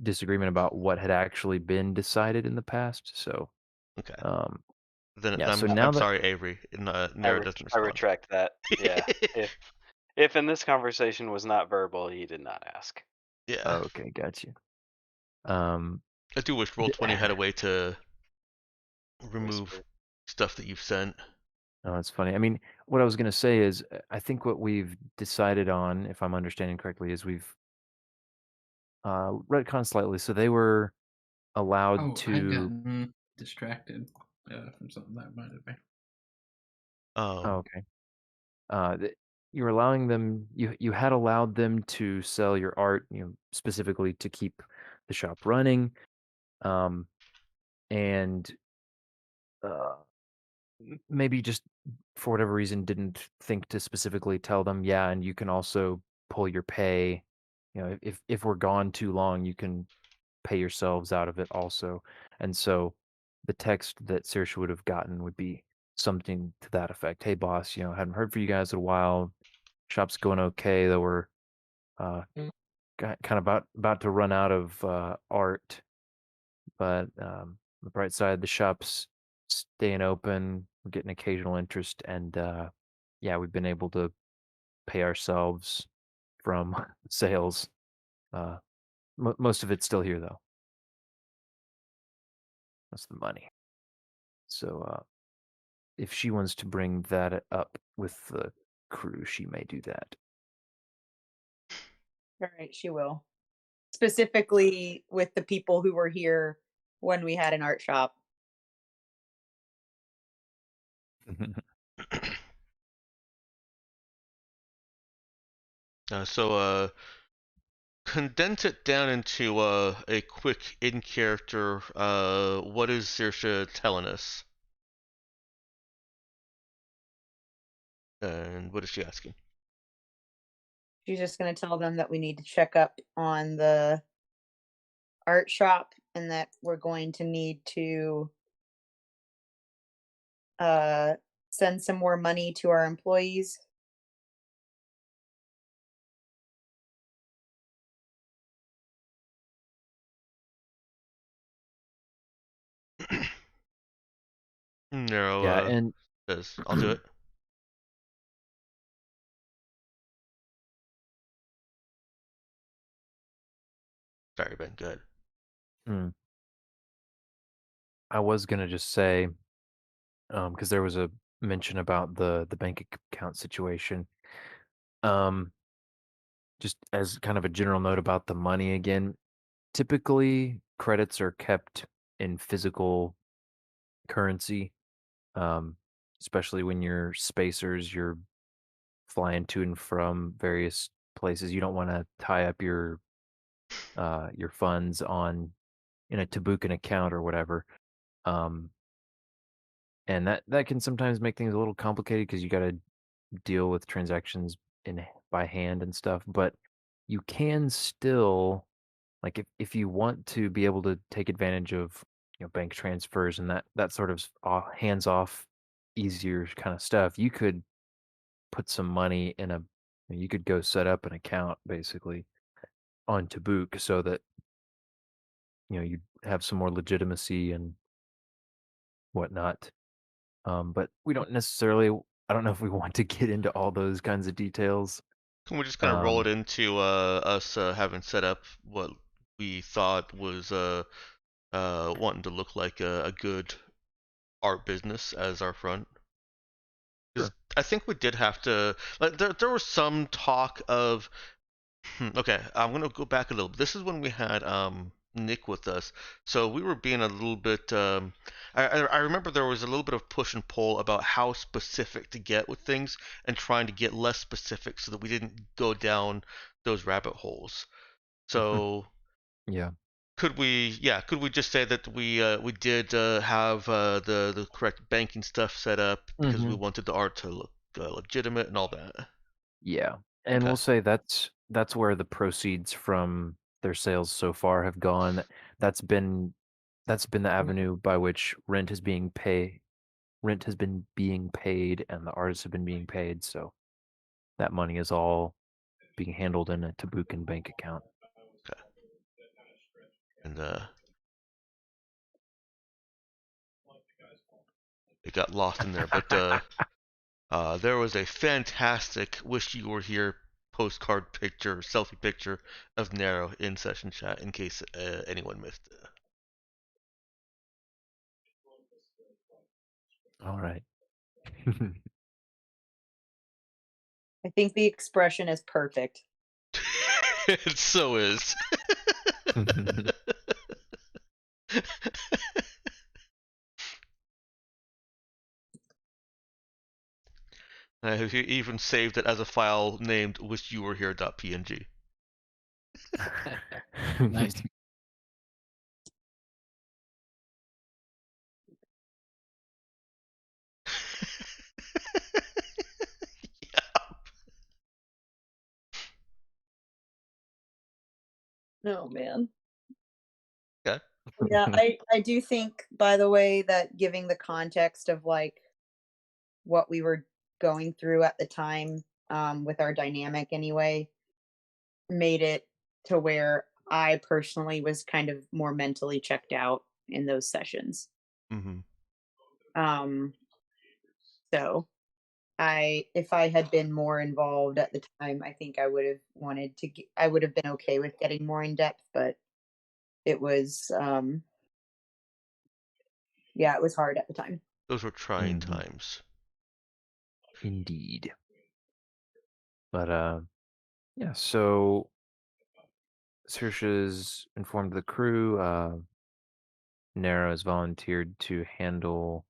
disagreement about what had actually been decided in the past. So, Okay. um, Then yeah. So I'm now that sorry, Avery. Nara doesn't I respond. retract that. Yeah. If in this conversation was not verbal, he did not ask. Yeah. okay, got you. Um, I do wish th- Roll20 had a way to remove Whisper. stuff that you've sent. oh, that's funny. I mean, what I was gonna say is, I think what we've decided on, if I'm understanding correctly, is we've retcon slightly. So they were allowed Oh, I'd to. gotten distracted from something that might have been. Oh, Um, okay. You're allowing them. You had allowed them to sell your art, specifically to keep the shop running, um, and uh, maybe just for whatever reason didn't think to specifically tell them. Yeah, and you can also pull your pay. If we're gone too long, you can pay yourselves out of it also. And so, the text that Saoirse would have gotten would be something to that effect. Hey, boss, hadn't heard from you guys in a while. Shop's going okay, though we're uh, kind of about to run out of art, but the bright side, the shop's staying open. We're getting occasional interest, and yeah, we've been able to pay ourselves from sales. Uh, most of it's still here, though. That's the money. So if she wants to bring that up with the crew, she may do that. All right, she will. Specifically with the people who were here when we had an art shop. so condense it down into a quick in character. What is Saoirse telling us? And what is she asking? She's just going to tell them that we need to check up on the art shop and that we're going to need to uh, send some more money to our employees. Nero Yeah, and says, "I'll do it." Sorry, Ben. Good. Hmm. I was gonna just say, because there was a mention about the bank account situation. Um, just as kind of a general note about the money again, typically credits are kept in physical currency, um, especially when you're spacers, you're flying to and from various places. You don't want to tie up your funds on in a Tabukan account or whatever. Um, and that can sometimes make things a little complicated because you got to deal with transactions in by hand and stuff. But you can still like if you want to be able to take advantage of bank transfers and that sort of hands off, easier kind of stuff, you could put some money in a you could go set up an account basically on Tabuk so that you have some more legitimacy and whatnot. But we don't necessarily. I don't know if we want to get into all those kinds of details. Can we just kind of roll it Um, into us having set up what we thought was wanting to look like a good art business as our front? Because sure. I think we did have to. Like, there was some talk of. Okay, I'm gonna go back a little. This is when we had Nick with us, so we were being a little bit. I remember there was a little bit of push and pull about how specific to get with things, and trying to get less specific so that we didn't go down those rabbit holes. So Yeah. could we just say that we did have the correct banking stuff set up because we Hmm. wanted the art to look legitimate and all that? Yeah. And Okay. we'll say that's where the proceeds from their sales so far have gone. That's been that's been the avenue by which rent has been being paid and the artists have been being paid. So that money is all being handled in a Tabukan bank account. Okay. And it got lost in there, but there was a fantastic "Wish You Were Here" postcard picture, selfie picture of Nero in session chat. In case anyone missed it. All right. I think the expression is perfect. It so is. I have even saved it as a file named "wishyouwerehere.png." Nice. Oh man. Okay. Yeah, I do think, by the way, that giving the context of like what we were going through at the time, with our dynamic anyway, made it to where I personally was kind of more mentally checked out in those sessions. Mm-hmm. Um, so if I had been more involved at the time, I think I would have I would have been okay with getting more in depth, but it was, yeah, it was hard at the time. Those were trying Mhm. times. Indeed. But yeah, so Saoirse's informed the crew. Nero has volunteered to handle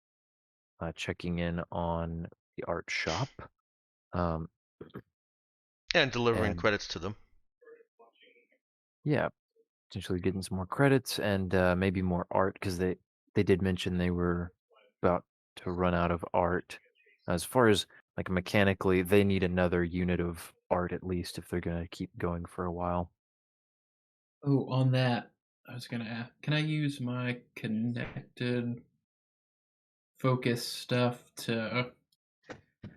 checking in on the art shop. Um, And delivering and credits to them. yeah, potentially getting some more credits and maybe more art because they did mention they were about to run out of art. As far as like mechanically, they need another unit of art at least if they're gonna keep going for a while. Oh, on that, I was gonna ask, can I use my connected focus stuff to,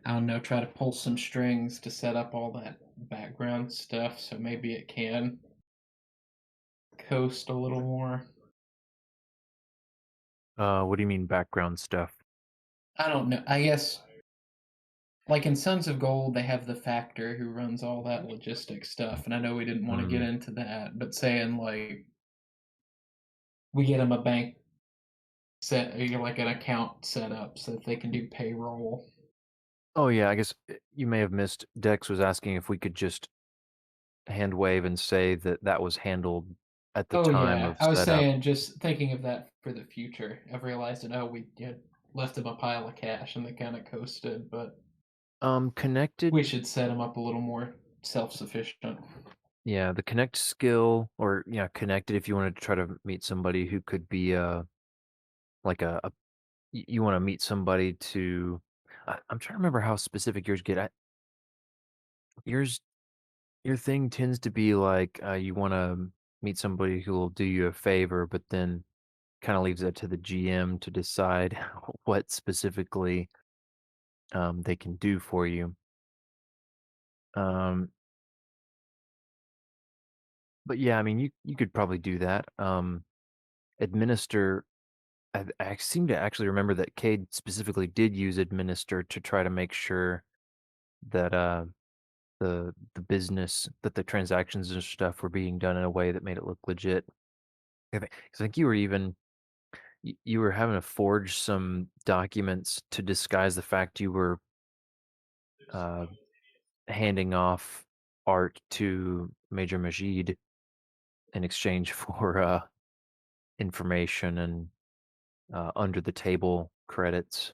I don't know, try to pull some strings to set up all that background stuff so maybe it can coast a little more? What do you mean background stuff? I don't know. I guess, like in Sons of Gold, they have the factor who runs all that logistic stuff, and I know we didn't want to get Mm, into that, but saying like we get them a bank like an account set up so that they can do payroll. Oh yeah, I guess you may have missed. Dex was asking if we could just hand wave and say that that was handled at the Oh time yeah, of I was setup. saying just thinking of that for the future. I've realized that we had left them a pile of cash and they kind of coasted, but Connected. we should set them up a little more self-sufficient. Yeah, the connect skill, or yeah, connected. If you wanted to try to meet somebody who could be like you want to meet somebody to. I'm trying to remember how specific yours get. Yours your thing tends to be like you want to meet somebody who will do you a favor, but then kind of leaves that to the GM to decide what specifically they can do for you. Um, but yeah, I mean, you could probably do that. Administer. I seem to actually remember that Cade specifically did use administer to try to make sure that the business that the transactions and stuff were being done in a way that made it look legit. 'Cause I think you were even you were having to forge some documents to disguise the fact you were uh, handing off art to Major Majid in exchange for information and under the table credits.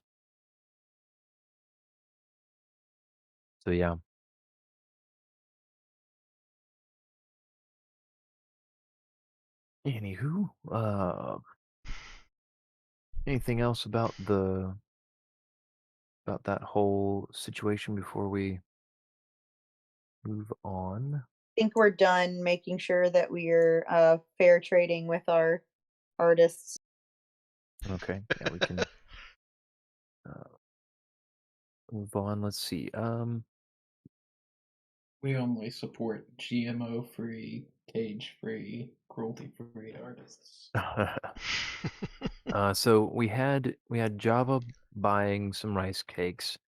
So yeah. Anywho, anything else about that whole situation before we move on? Think we're done making sure that we're fair trading with our artists. Okay, yeah, we can uh, move on. Let's see. We only support GMO-free, cage-free, cruelty-free artists. So we had Java buying some rice cakes.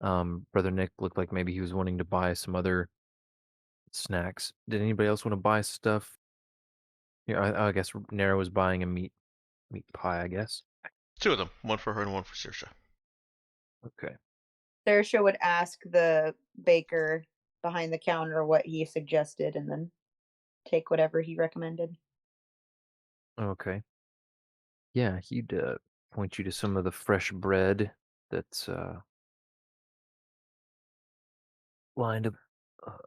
Brother Nick looked like maybe he was wanting to buy some other snacks. Did anybody else want to buy stuff? Yeah, I guess Nara was buying a meat pie, I guess. Two of them, one for her and one for Saoirse. Okay. Saoirse would ask the baker behind the counter what he suggested and then take whatever he recommended. Okay. Yeah, he'd point you to some of the fresh bread that's lined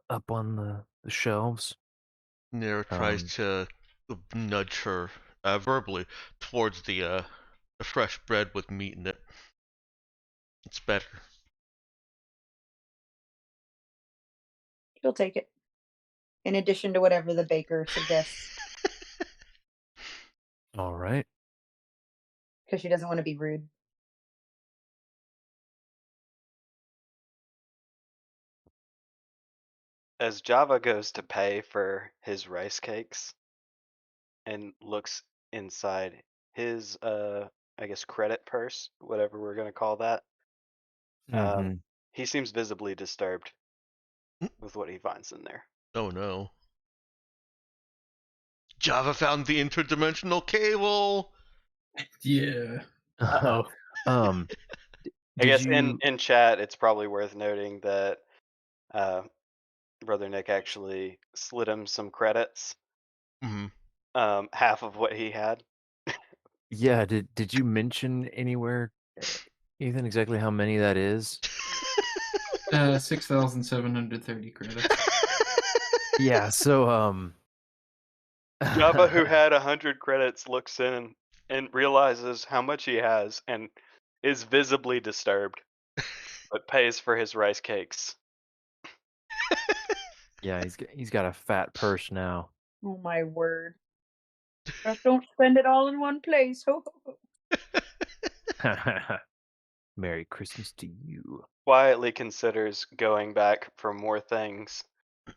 up on the shelves. Nero tries Um, to nudge her verbally towards the fresh bread with meat in it. It's better. She'll take it. In addition to whatever the baker suggests, all right. because she doesn't want to be rude. As Java goes to pay for his rice cakes and looks inside his I guess credit purse, whatever we're gonna call that, Mm-hmm. he seems visibly disturbed with what he finds in there. Oh no. Java found the interdimensional cable! Yeah. Oh, Um, I did guess in you? in chat, it's probably worth noting that uh, Brother Nick actually slid him some credits, Mm-hmm. half of what he had. Yeah, did you mention anywhere, Ethan, exactly how many that is? 6,730 credits. Yeah. So Java, who had 100 credits, looks in and realizes how much he has and is visibly disturbed, but pays for his rice cakes. yeah, he's got a fat purse now. Oh my word. Just don't spend it all in one place. Merry Christmas to you. Quietly considers going back for more things,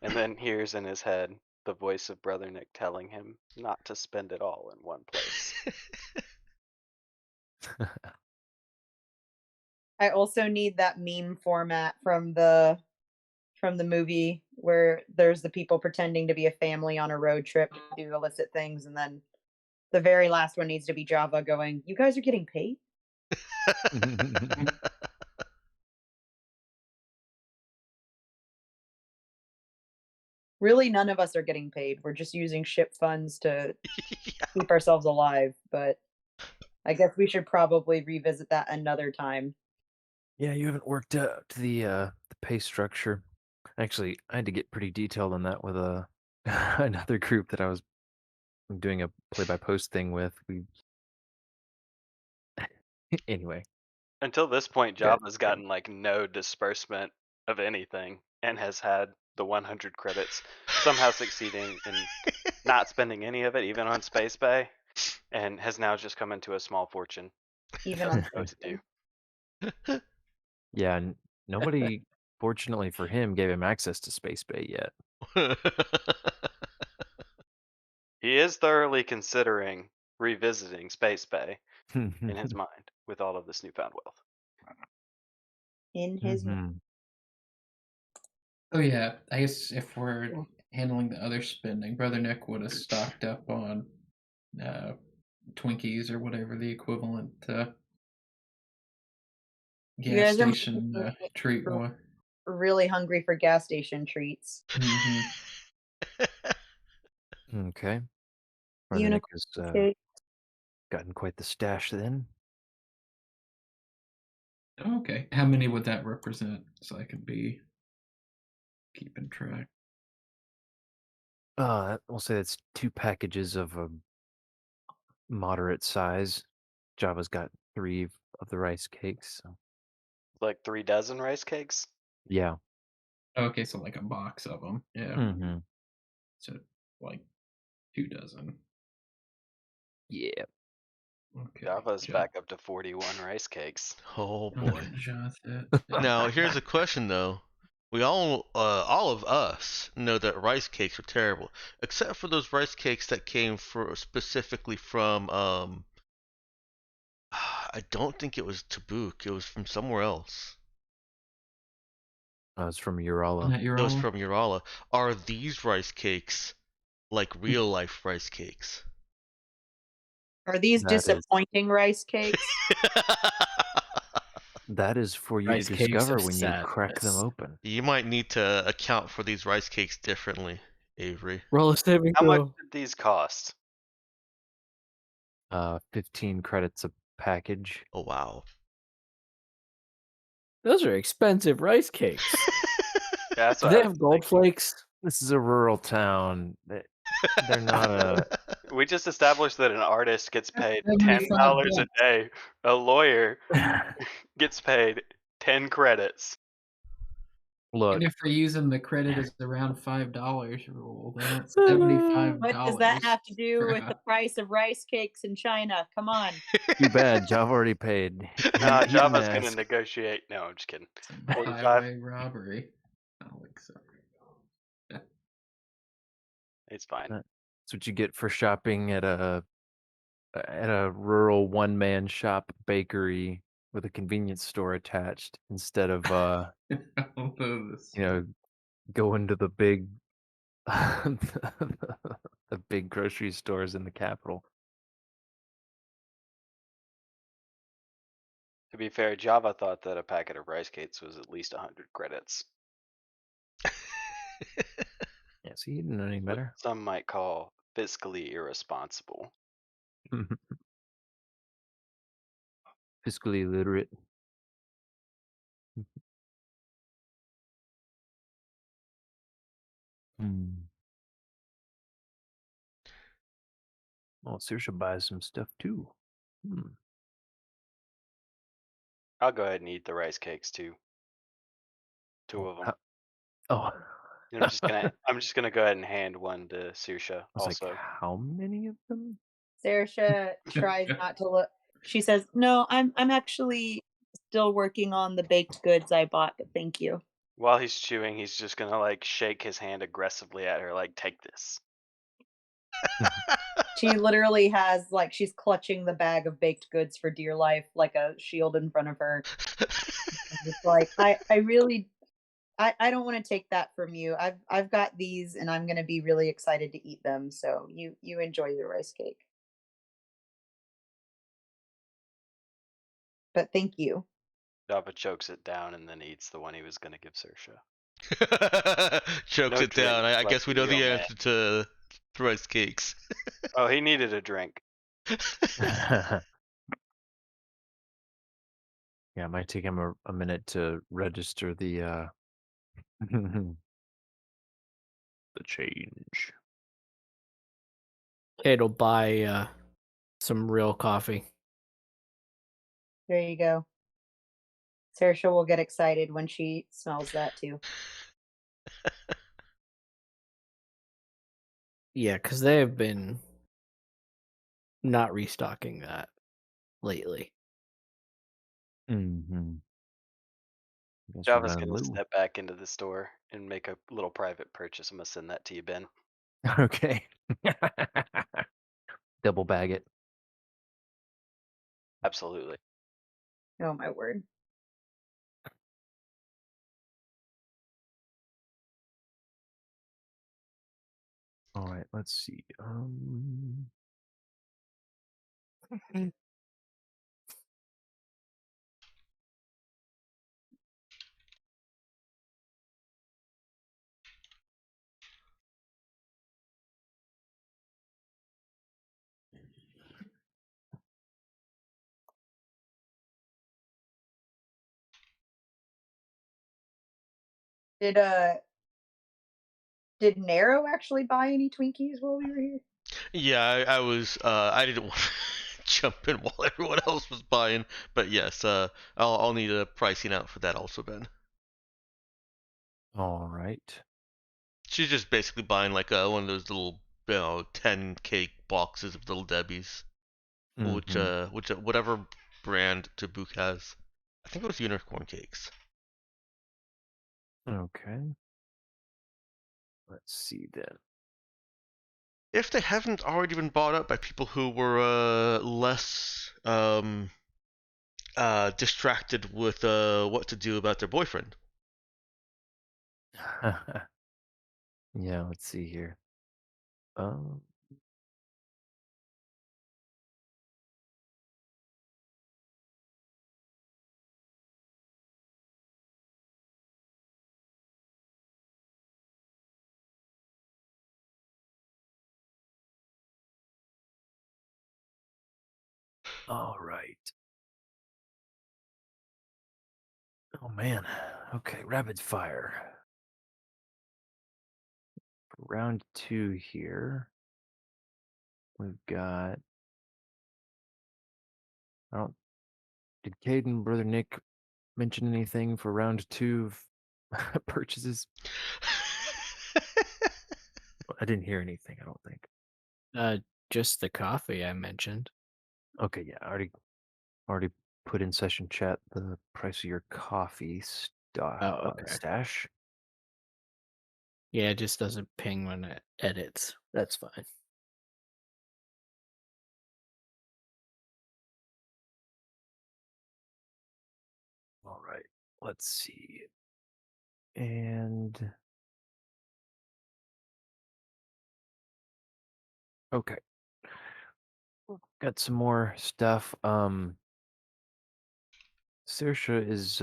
and then hears in his head the voice of Brother Nick telling him not to spend it all in one place. I also need that meme format from the movie where there's the people pretending to be a family on a road trip to do illicit things and then The very last one needs to be Java going, "You guys are getting paid?" Really, none of us are getting paid. We're just using ship funds to Yeah. keep ourselves alive, but I guess we should probably revisit that another time. Yeah, you haven't worked out the pay structure. Actually, I had to get pretty detailed on that with another group that I was doing a play-by-post thing with. We anyway, Until this point, good. Java's gotten like no disbursement of anything and has had the 100 credits, somehow succeeding in not spending any of it, even on Space Bay, and has now just come into a small fortune. Even Doesn't on know what to do. Yeah, nobody, fortunately for him, gave him access to Space Bay yet. He is thoroughly considering revisiting Space Bay in his mind with all of this newfound wealth. in his Mhm. Oh yeah, I guess if we're handling the other spending, Brother Nick would have stocked up on uh, Twinkies or whatever the equivalent You gas guys are station treat r- was. really hungry for gas station treats. Hmm. Okay. Brother Nick Unicorn has cake. gotten quite the stash then. Okay, how many would that represent? So I can be keeping track. We'll say that's 2 packages of a moderate size. Java's got 3 of the rice cakes. So. Like 3 dozen rice cakes. Yeah. Okay, so like a box of them. Yeah. Mm-hmm. So like 2 dozen. Yeah. Okay. Java's back up to 41 rice cakes. Oh I'm boy. gonna jot that. Now here's a question though. We all of us know that rice cakes are terrible, except for those rice cakes that came specifically from I don't think it was Tabuk. It was from somewhere else. It's from Urala. Not your It was own. from Urala. Are these rice cakes like real life rice cakes? Are these That is disappointing rice cakes? that is for you to Rice cakes discover of when you crack them sadness. open. You might need to account for these rice cakes differently, Avery. Roll a saving How much throw. did these cost? 15 credits a package. Oh wow. Those are expensive rice cakes. Yeah, that's Do what they I was have gold thinking. flakes? This is a rural town. They're not a We just established that an artist gets paid $10 a $75. day. A lawyer gets paid 10 credits. And look. if we're using the credit as around $5 rule, then that's $75 What does that have to do for with the price of rice cakes in China? Come on. Too bad. Java already paid. He didn't Java's gonna ask. negotiate. No, I'm just kidding. some 45. highway robbery. Alex, sorry. It's fine. That's what you get for shopping at a rural one-man shop bakery with a convenience store attached instead of Although this, going to the big the big grocery stores in the capital. To be fair, Java thought that a packet of rice cakes was at least 100 credits. Yeah, so you didn't know any What better. some might call fiscally irresponsible. Fiscally illiterate. Hmm. Well, Saoirse buys some stuff too. Hmm. I'll go ahead and eat the rice cakes too. Two Oh, of them. oh. And I'm just gonna go ahead and hand one to Saoirse I was like, also. how many of them? Saoirse tries not to look. She says, "No, I'm actually still working on the baked goods I bought, but thank you." While he's chewing, he's just gonna like shake his hand aggressively at her, like, take this. She literally has like she's clutching the bag of baked goods for dear life, like a shield in front of her. It's like I really I don't want to take that from you. I've got these and I'm gonna be really excited to eat them. So you enjoy your rice cake. but thank you. Java chokes it down and then eats the one he was going to give Sersha. Chokes No it down. drinks I like guess we a know real the man. answer to rice cakes. Oh, he needed a drink. Yeah, it might take him a minute to register the the change. It'll buy some real coffee. There you go. Saoirse will get excited when she smells that too. Yeah, because they have been not restocking that lately. Mm-hmm. Guess we're Java's running going to low. step back into the store and make a little private purchase. I'm going to send that to you, Ben. Okay. Double bag it. Absolutely. Oh my word. All right, let's see. Did uh did Nero actually buy any Twinkies while we were here? Yeah, I was. I didn't want to jump in while everyone else was buying, but yes, I'll need a pricing out for that also, Ben. All right. She's just basically buying like one of those little, 10 cake boxes of Little Debbie's, Mm-hmm. which whatever brand Tabuk has. I think it was unicorn cakes. Okay. Let's see then. If they haven't already been bought up by people who were less distracted with what to do about their boyfriend. Yeah, let's see here. Um, all right. Oh man. Okay, rapid fire. For round 2 here, we've got. I don't. Did Caden, brother Nick, mention anything for round 2 of purchases? I didn't hear anything. I don't think. Just the coffee I mentioned. Okay, yeah, I already put in session chat the price of your coffee Oh, okay. stash. Yeah, it just doesn't ping when it edits. That's fine. All right. Let's see. And okay, got some more stuff. Saoirse is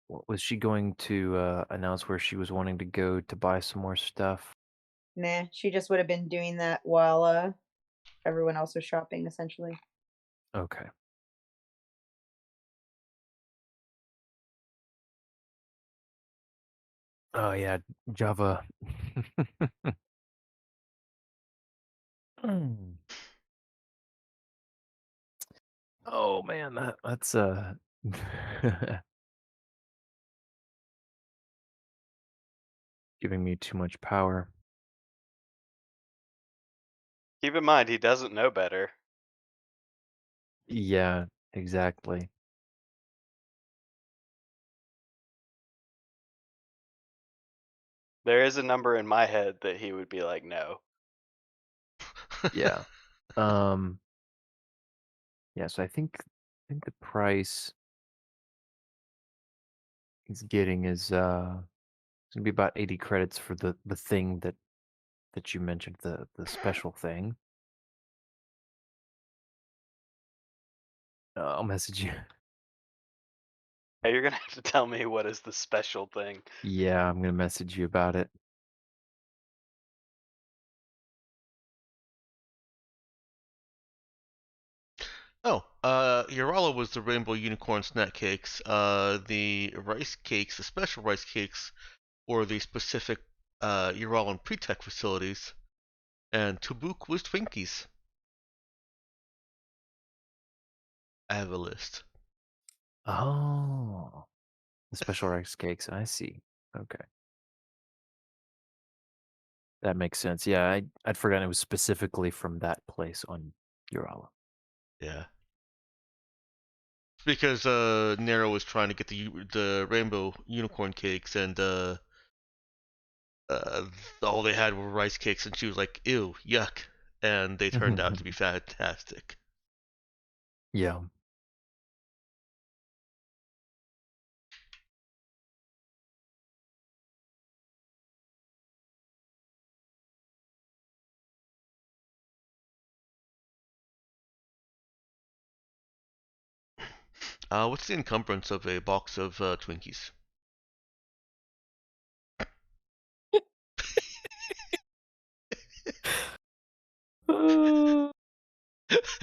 was she going to announce where she was wanting to go to buy some more stuff? Nah, she just would have been doing that while everyone else was shopping essentially. Okay. Oh yeah, Java. Hmm. Oh man, that's giving me too much power. Keep in mind, he doesn't know better. Yeah, exactly. There is a number in my head that he would be like, no. Yeah. Um yeah, so I think the price he's getting is it's gonna be about 80 credits for the thing that you mentioned, the special thing. I'll message you. Hey, you're gonna have to tell me what is the special thing. Yeah, I'm gonna message you about it. Oh, Urala was the rainbow unicorn snack cakes. The rice cakes, the special rice cakes, were the specific Uralan pre-tech facilities, and Tubuk was Twinkies. I have a list. Oh, the special rice cakes. I see. Okay, that makes sense. Yeah, I'd forgotten it was specifically from that place on Urala. Yeah. Because Nero was trying to get the rainbow unicorn cakes, and uh, all they had were rice cakes, and she was like, "Ew, yuck," and they turned out to be fantastic. Yeah. What's the encumbrance of a box of Twinkies?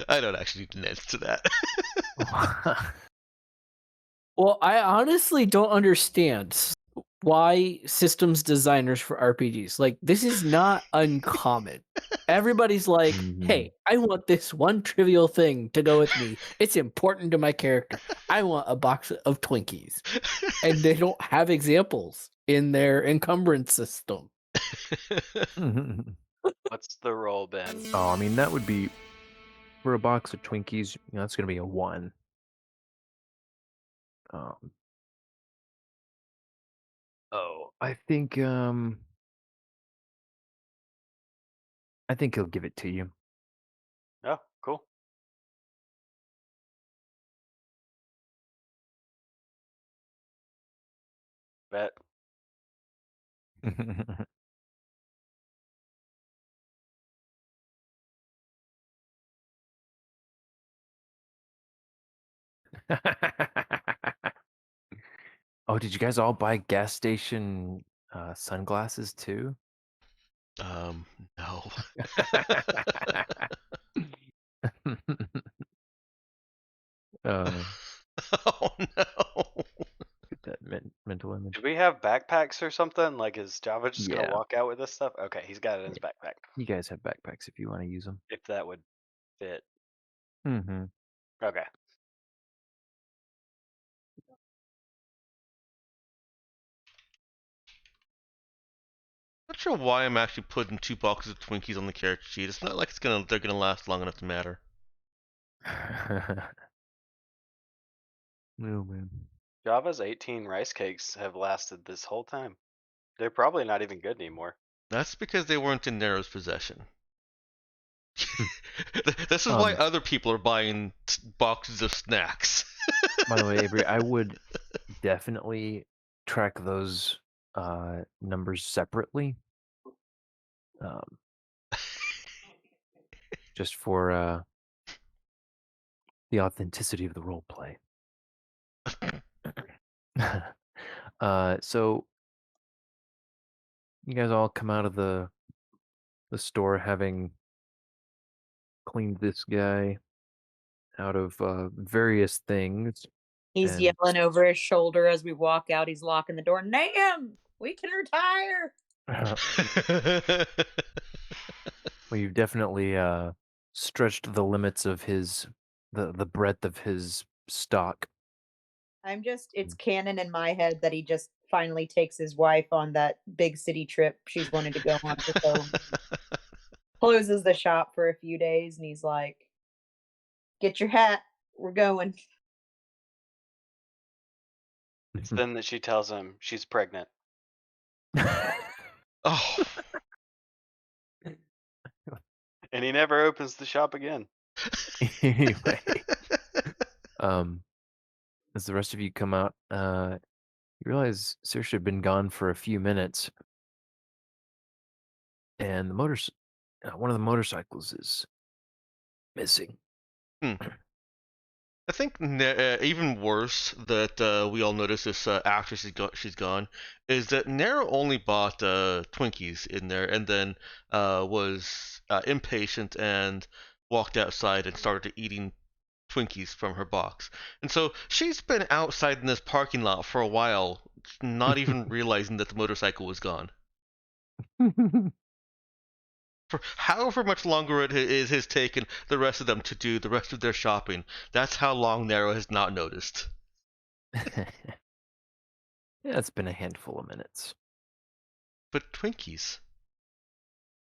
I don't actually need an answer to that. Well, I honestly don't understand why systems designers for RPGs, like, this is not uncommon. Everybody's like, Mhm. hey, I want this one trivial thing to go with me. It's important to my character. I want a box of Twinkies. And they don't have examples in their encumbrance system. What's the roll, Ben? Oh, I mean that would be for a box of Twinkies. That's gonna be a 1. Um, I think he'll give it to you. Oh, cool. Bet. Oh, did you guys all buy gas station sunglasses too? No. uh, Oh no. get that mental Do image. we have backpacks or something? Like, is Java just gonna Yeah, walk out with this stuff? Okay, he's got it in his backpack. you guys have backpacks if you want to use them. If that would fit. Mm-hmm. Okay. Not sure why I'm actually putting 2 boxes of Twinkies on the character sheet. It's not like they're gonna last long enough to matter. Oh man. Java's 18 rice cakes have lasted this whole time. They're probably not even good anymore. That's because they weren't in Nero's possession. This is why Um, other people are buying boxes of snacks. by the way, Avery, I would definitely track those numbers separately. Just for the authenticity of the role play. So you guys all come out of the store having cleaned this guy out of various things, He's and yelling over his shoulder as we walk out. He's locking the door. Nahum, we can retire. well, you've definitely stretched the limits of the breadth of his stock. It's canon in my head that he just finally takes his wife on that big city trip she's wanted to go on for so long. Closes the shop for a few days and he's like, get your hat. We're going. It's then that she tells him she's pregnant. Oh. And he never opens the shop again. Anyway, as the rest of you come out, you realize Saoirse had been gone for a few minutes, and one of the motorcycles is missing. Hmm. I think even worse that we all notice this after she's gone is that Nero only bought Twinkies in there and then was impatient and walked outside and started eating Twinkies from her box. And so she's been outside in this parking lot for a while, not even realizing that the motorcycle was gone. For however much longer it has taken the rest of them to do the rest of their shopping, that's how long Nero has not noticed. Yeah, it's been a handful of minutes. But Twinkies.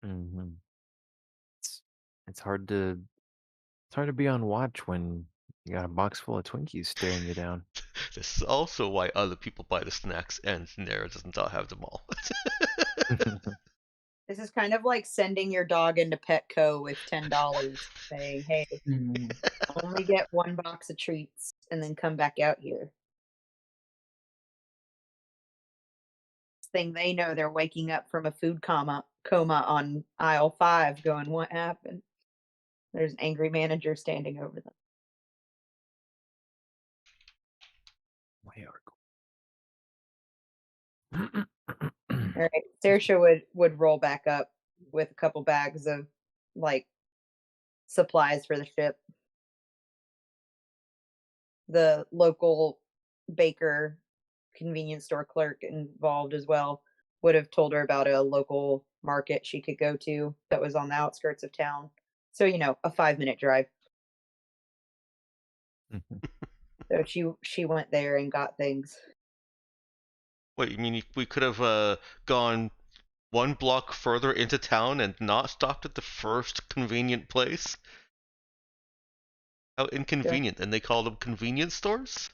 Mm-hmm. It's hard to be on watch when you got a box full of Twinkies staring you down. This is also why other people buy the snacks and Nero doesn't have them all. This is kind of like sending your dog into Petco with $10, saying, "Hey, Mm. only get one box of treats and then come back out here." Thing they know, they're waking up from a food coma on aisle 5 going, "What happened?" There's an angry manager standing over them. Way All right, Saoirse would roll back up with a couple bags of like supplies for the ship. The local baker, convenience store clerk involved as well would have told her about a local market she could go to that was on the outskirts of town. So, a 5-minute drive. So she went there and got things. Wait, you mean we could have gone one block further into town and not stopped at the first convenient place? How Sure. inconvenient. And they call them convenience stores?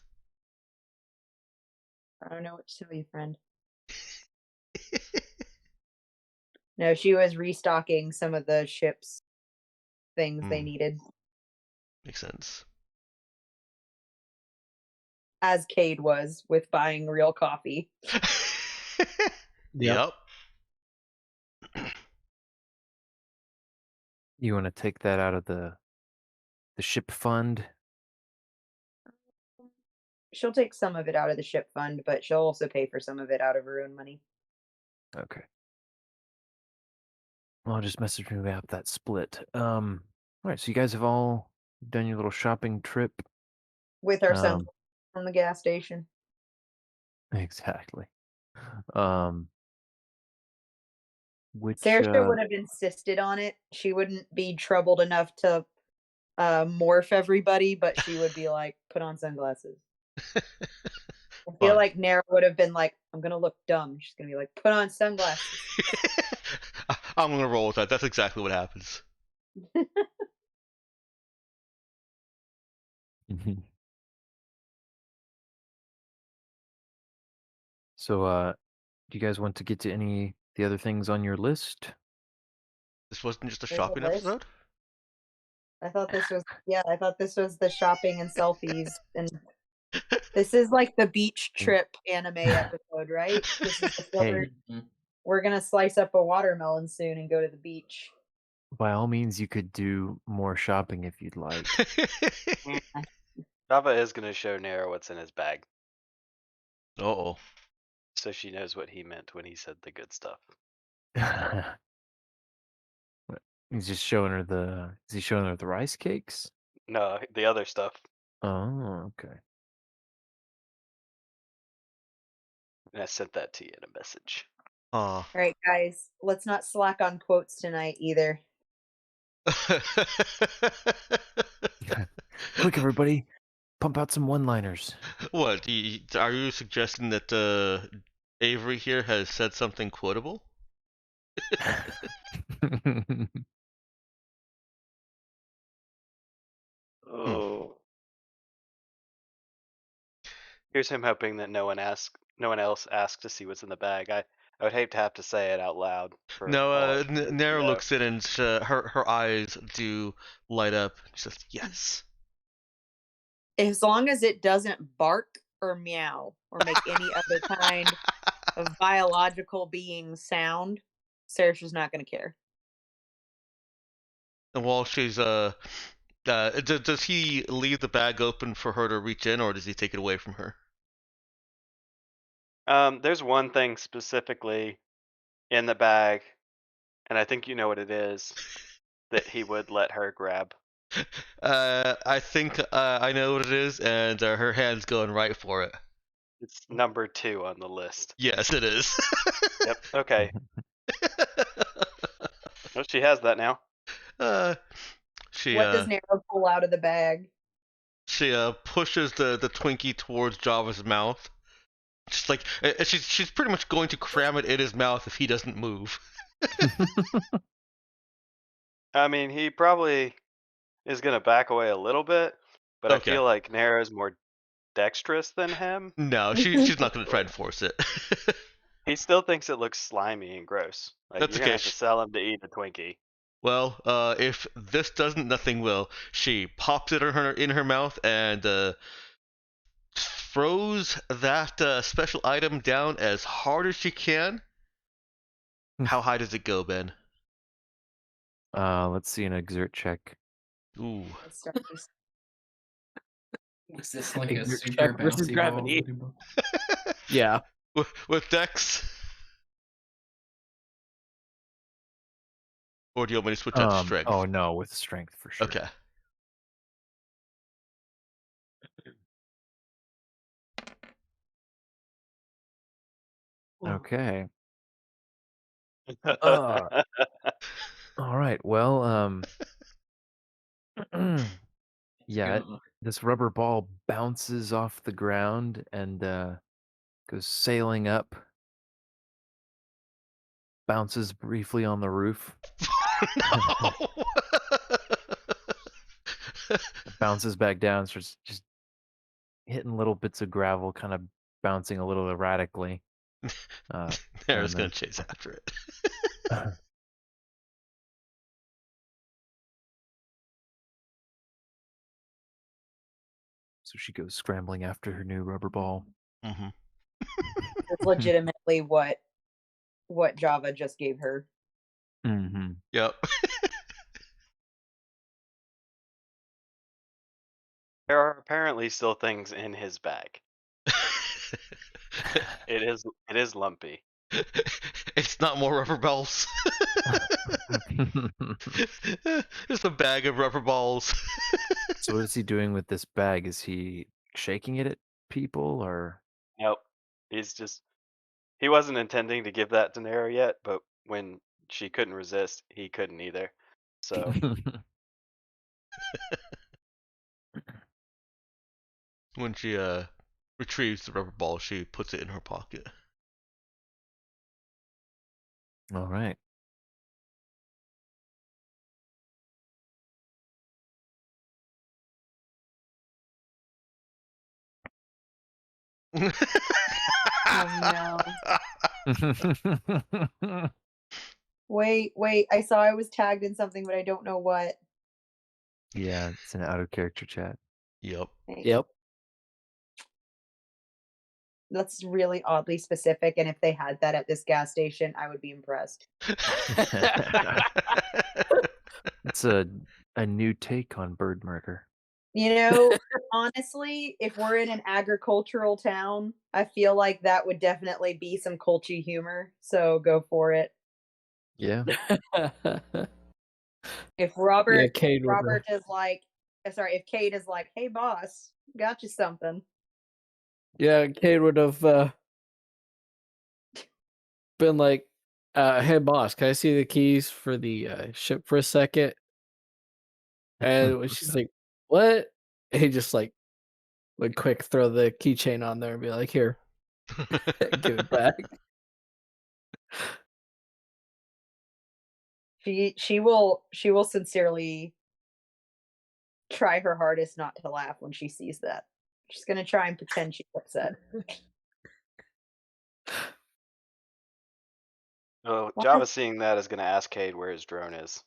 I don't know what to tell you, friend. No, she was restocking some of the ship's things they needed, Makes sense. as Cade was with buying real coffee. Yep. You want to take that out of the ship fund? She'll take some of it out of the ship fund, but she'll also pay for some of it out of her own money. Okay. Well, I'll just message me about that split. All right, so you guys have all done your little shopping trip. With our son from the gas station. Exactly. Um, which Saoirse would have insisted on it. She wouldn't be troubled enough to morph everybody, but she would be like, "Put on sunglasses." I feel Fine. like Nara would have been like, "I'm gonna look dumb." She's gonna be like, "Put on sunglasses." I'm gonna roll with that. That's exactly what happens. So, do you guys want to get to the other things on your list? This wasn't just a There's a shopping list. episode? I thought this was the shopping and selfies, and this is like the beach trip anime episode, right? This is Hey, we're gonna slice up a watermelon soon and go to the beach. by all means, you could do more shopping if you'd like. Java is going to show Nero what's in his bag, Uh-oh. so she knows what he meant when he said the good stuff. He's just showing her the. Is he showing her the rice cakes? No, the other stuff. Oh, okay. And I sent that to you in a message. Aw. All right, guys, let's not slack on quotes tonight either. Quick, everybody, pump out some one-liners. What? Are you suggesting that Avery here has said something quotable? Oh. Here's him hoping that no one else asks to see what's in the bag. I would hate to have to say it out loud for No, all our viewers to Nara know. looks in and her eyes do light up. She says, "Yes." As long as it doesn't bark or meow or make any other kind of biological being sound, Saoirse's not going to care. And while she's Does he leave the bag open for her to reach in, or does he take it away from her? There's one thing specifically in the bag, and I think you know what it is, that he would let her grab. I think I know what it is, and her hand's going right for it. It's number 2 on the list. Yes, it is. Yep. Okay. Well, she has that now. She What does Nero pull out of the bag? she pushes the Twinkie towards Java's mouth. Just like she's pretty much going to cram it in his mouth if he doesn't move. I mean, he probably is gonna back away a little bit, but I Okay. feel like Nero's more dexterous than him. No, she's not going to try and force it. He still thinks it looks slimy and gross. Like That's you're gonna okay. have to sell him to eat a Twinkie. Well, if this doesn't, nothing will. She pops it in her mouth and throws that special item down as hard as she can. How high does it go, Ben? Let's see an exert check. Ooh. Let's start this. Was this like a Exert super check versus bouncy gravity. ball? Yeah. With Dex? Or do you want me to switch out to strength? Oh no, with strength for sure. Okay. Okay. All right. Well, yeah, this rubber ball bounces off the ground and goes sailing up, bounces briefly on the roof, No! bounces back down, starts just hitting little bits of gravel, kind of bouncing a little erratically. Nara's gonna chase after it. So she goes scrambling after her new rubber ball. Mm-hmm. It's legitimately what Java just gave her. Mm-hmm. Yep. There are apparently still things in his bag. It is lumpy. It's not more rubber balls. Just a bag of rubber balls. So what is he doing with this bag? Is he shaking it at people or? Nope. He wasn't intending to give that to Nero yet, but when she couldn't resist, he couldn't either. So When she retrieves the rubber ball, she puts it in her pocket. All right. Oh no. Wait, I saw I was tagged in something, but I don't know what. Yeah, it's an out of character chat. Yep. Yep. That's really oddly specific, and if they had that at this gas station, I would be impressed. It's a new take on bird murder. You know, honestly, if we're in an agricultural town, I feel like that would definitely be some culty humor. So go for it. Yeah. If Robert Yeah, Cade would, Robert is like, if Kate is like, "Hey boss, got you something." Yeah, Cade would have been like, "Hey boss, can I see the keys for the ship for a second?" And when she's like, "What?" He just like would quick throw the keychain on there and be like, "Here, give it back." She will sincerely try her hardest not to laugh when she sees that. She's gonna try and pretend she's upset. oh, Why? Java seeing that is gonna ask Cade where his drone is.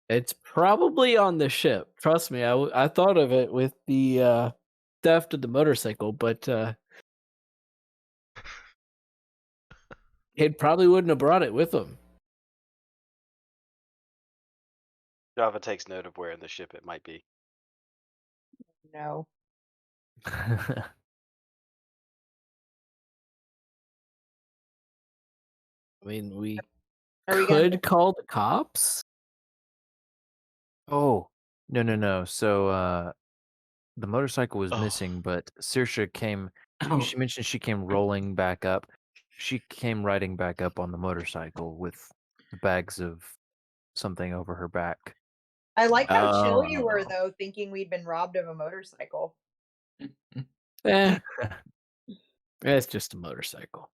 It's probably on the ship. Trust me, I thought of it with the theft of the motorcycle, but he probably wouldn't have brought it with him. Java takes note of where in the ship it might be. No. I mean, we Are we gonna could call the cops. Oh, no. So, the motorcycle was Oh. missing, but Saoirse came. Oh. She mentioned she came rolling back up. She came riding back up on the motorcycle with the bags of something over her back. I like how chill you were Oh. though, thinking we'd been robbed of a motorcycle. Eh, it's just a motorcycle.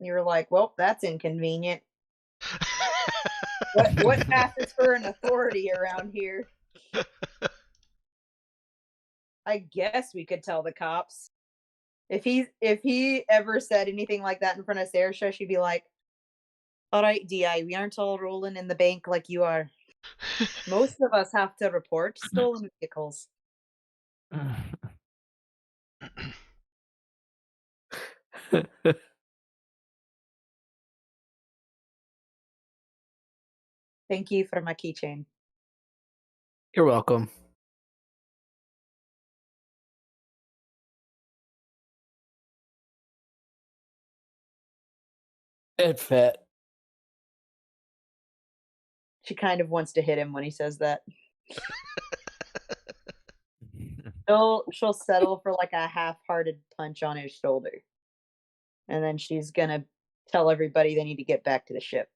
You were like, "Well, that's inconvenient." What passes for an authority around here? I guess we could tell the cops. If he ever said anything like that in front of Saoirse, she'd be like, "All right, Di, we aren't all rolling in the bank like you are. Most of us have to report stolen vehicles." Thank you for my keychain. You're welcome. It fit. She kind of wants to hit him when he says that. She'll settle for like a half-hearted punch on his shoulder. And then she's gonna tell everybody they need to get back to the ship.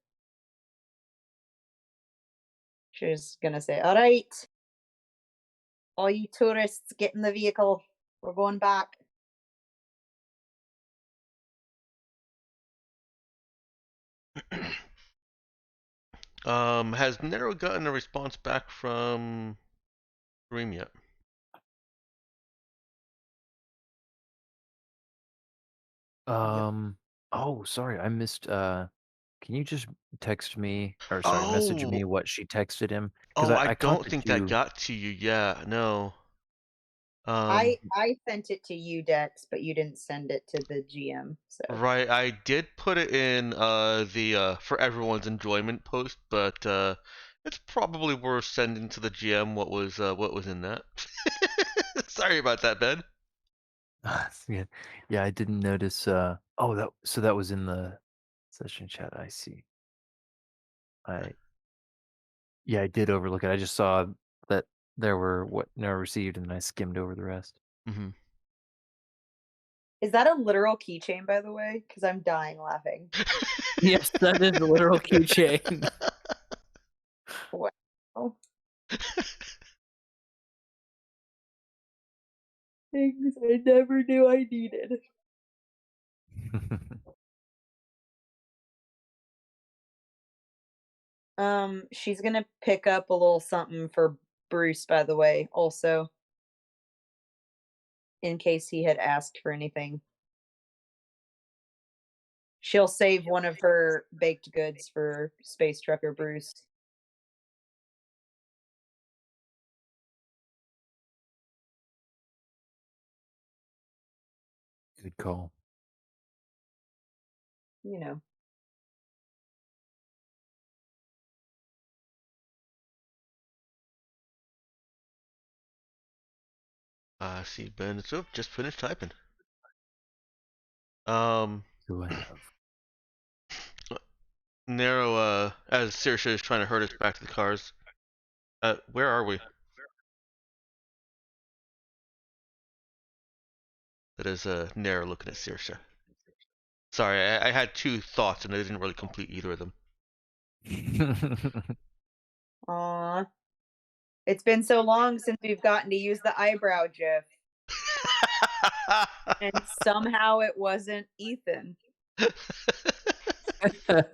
She's gonna say, "All right, all you tourists, get in the vehicle. We're going back." Has Nero gotten a response back from Dream yet? Oh, sorry, I missed. Can you just text me or sorry, message me Oh, what she texted him? Because oh, I I don't contacted think that you. got to you. Yeah, no. I sent it to you, Dex, but you didn't send it to the GM. So Right, I did put it in the for everyone's enjoyment post, but it's probably worth sending to the GM what was in that. Sorry about that, Ben. Yeah, yeah, I didn't notice. Oh, that was in the session chat. I see. I Yeah, I did overlook it. I just saw that there were what never received, and I skimmed over the rest. Hmm. is that a literal keychain, by the way? Because I'm dying laughing. Yes, that is a literal keychain. Wow. Things I never knew I needed. She's gonna pick up a little something for Bruce, by the way, also, in case he had asked for anything. She'll save one of her baked goods for Space Trucker Bruce. Good call. You know. I see Ben. So just finished typing. Um, Who I have? Nero, as Saoirse is trying to herd us back to the cars. Where are we? That is Nero looking at Saoirse. Sorry, I had two thoughts and I didn't really complete either of them. Aw. It's been so long since we've gotten to use the eyebrow gif. And somehow it wasn't Ethan. I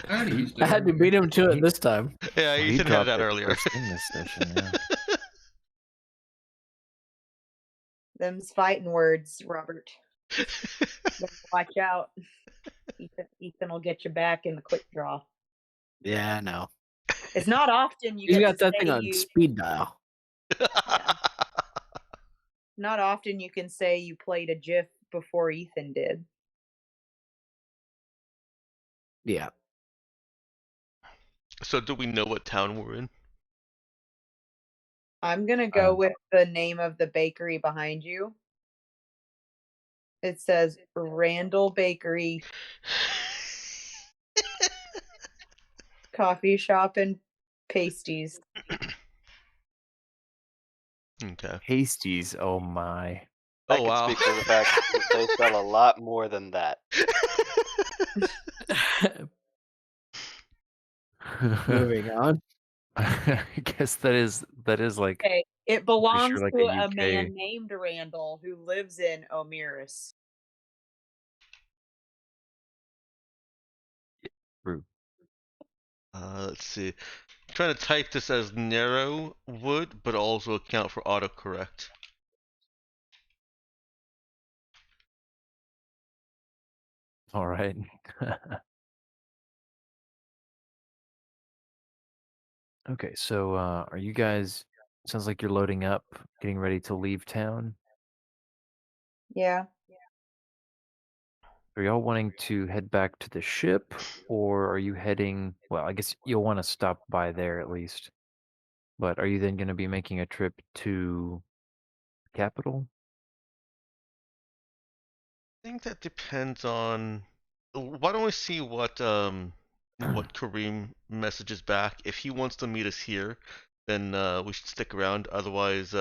already used it. I had to earlier. beat him to it this time. Yeah, Well, he Ethan had it dropped out it earlier. first thing this session. Yeah. Them's fighting words, Robert. Watch out. Ethan will get you back in the quick draw. Yeah, I know. It's not often you He's get to got that say thing on you speed dial. not often you can say you played a GIF before Ethan did. Yeah. So do we know what town we're in? I'm gonna go Um, with the name of the bakery behind you. It says Randall Bakery Coffee Shop and Pasties. Okay. pasties. Oh my. I Oh can wow. speak to the fact that they sell a lot more than that. Moving on. I guess that is like Okay, it I'm pretty sure belongs like a to a UK man named Randall who lives in Omiris. brew. Let's see. I'm trying to type this as narrow wood, but also account for autocorrect. All right. Okay, so are you guys sounds like you're loading up, getting ready to leave town. Yeah. Are y'all wanting to head back to the ship or are you heading, well, I guess you'll want to stop by there at least. But are you then going to be making a trip to the capital? I think that depends on. Why don't we see what Kareem messages back? If he wants to meet us here, then we should stick around. Otherwise,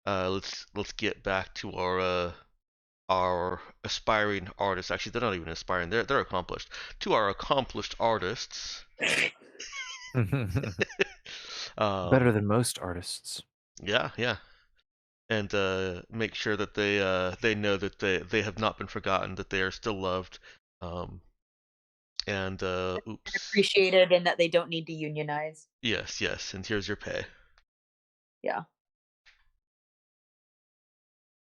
let's get back to our aspiring artists. Actually, they're not even aspiring. They're accomplished. To our accomplished artists. Better um, than most artists. yeah, yeah, and make sure that they know that they have not been forgotten, that they are still loved. Um, and oops, Appreciated and that they don't need to unionize. yes, yes, and here's your pay. Yeah.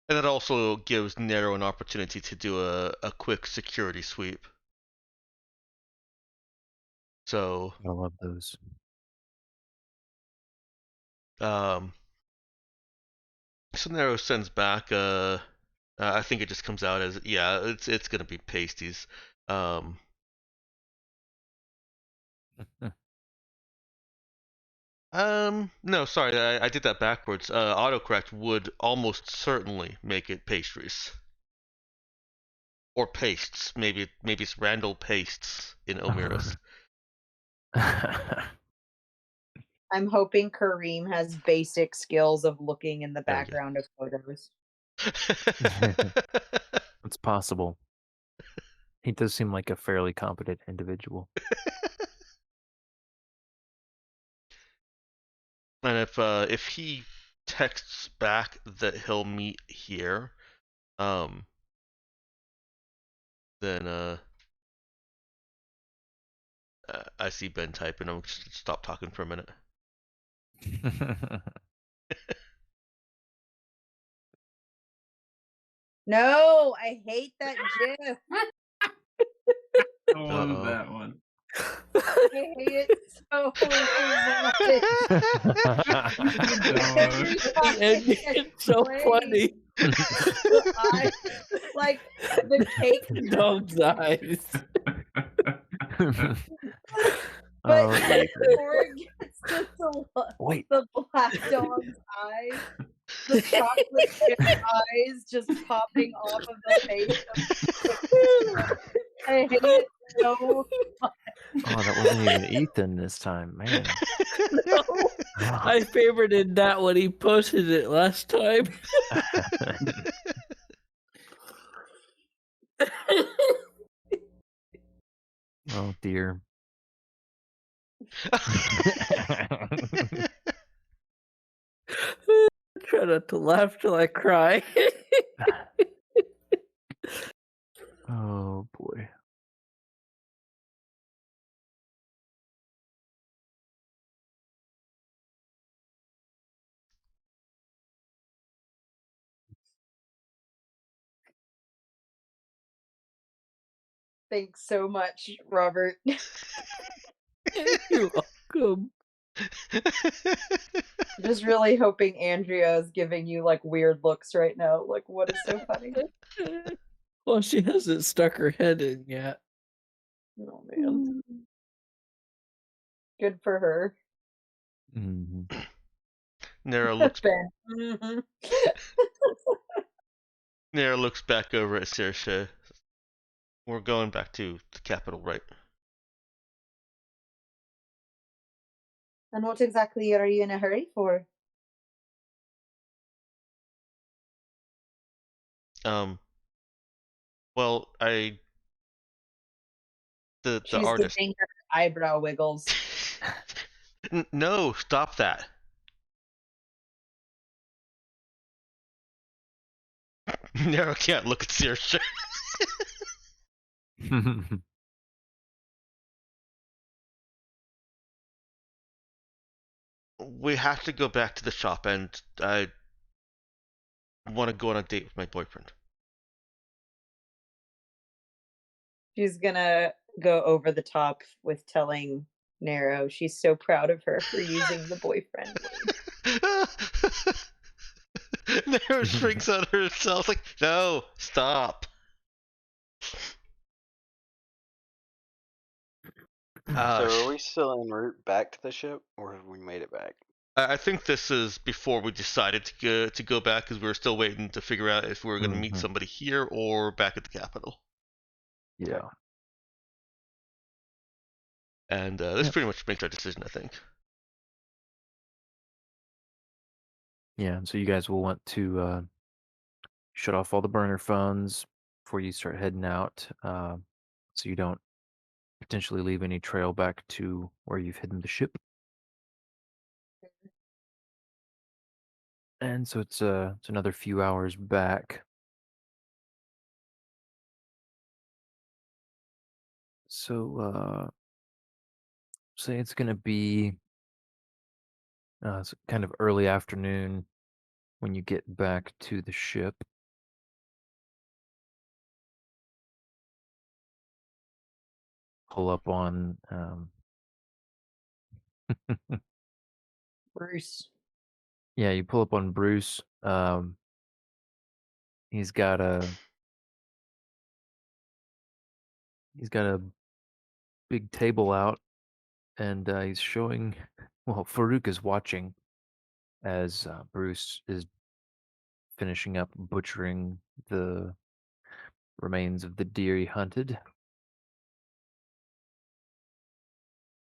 And it also gives Nero an opportunity to do a quick security sweep. So, I love those. um, so Nero sends back. I think it just comes out as yeah, it's gonna be pasties. Um, no, sorry, I did that backwards. Autocorrect would almost certainly make it pastries or pastes. Maybe it's Randall pastes in Omiris. I'm hoping Kareem has basic skills of looking in the There we go. background of photos. It's possible. He does seem like a fairly competent individual. And if he texts back that he'll meet here, um, then I see Ben typing. I'm just stop talking for a minute. No, I hate that GIF. I Uh wanted oh. that one. I hate it so much. Every time And it it's so plays, funny. the eye, like the cake, Dog's eyes. but Oh, Ethan. before it gets to Wait. the black dog's eyes, the chocolate chip eyes just popping off of the face. I hate it so much. Oh, that wasn't even Ethan this time, man. No, I favorited that when he posted it last time. Oh dear. Try not to laugh till I cry. Oh boy. Thanks so much, Robert. You're welcome. Just really hoping Andrea is giving you like weird looks right now. Like, what is so funny? Well, she hasn't stuck her head in yet. Oh man, good for her. Mhm. Nera looks Ben. Mhm. Nera looks back over at Saoirse. We're going back to the capital, right? And what exactly are you in a hurry for? Um. Well, the She's artist. giving her eyebrow wiggles. No, stop that. Nero can't look at Saoirse. We have to go back to the shop, and I want to go on a date with my boyfriend. She's gonna go over the top with telling Nero she's so proud of her for using the boyfriend word. Nero shrinks on herself like, no, stop. So are we still en route back to the ship, or have we made it back? I think this is before we decided to go back because we were still waiting to figure out if we were going to meet Mhm. somebody here or back at the capital. Yeah. And this Yep. pretty much makes our decision, I think. Yeah. And so you guys will want to shut off all the burner phones before you start heading out, so you don't potentially leave any trail back to where you've hidden the ship. And so it's another few hours back. So say it's gonna be kind of early afternoon when you get back to the ship. Pull up on Bruce. yeah, you pull up on Bruce. He's got a he's got a big table out, and he's showing. Well, Farouk is watching as Bruce is finishing up butchering the remains of the deer he hunted,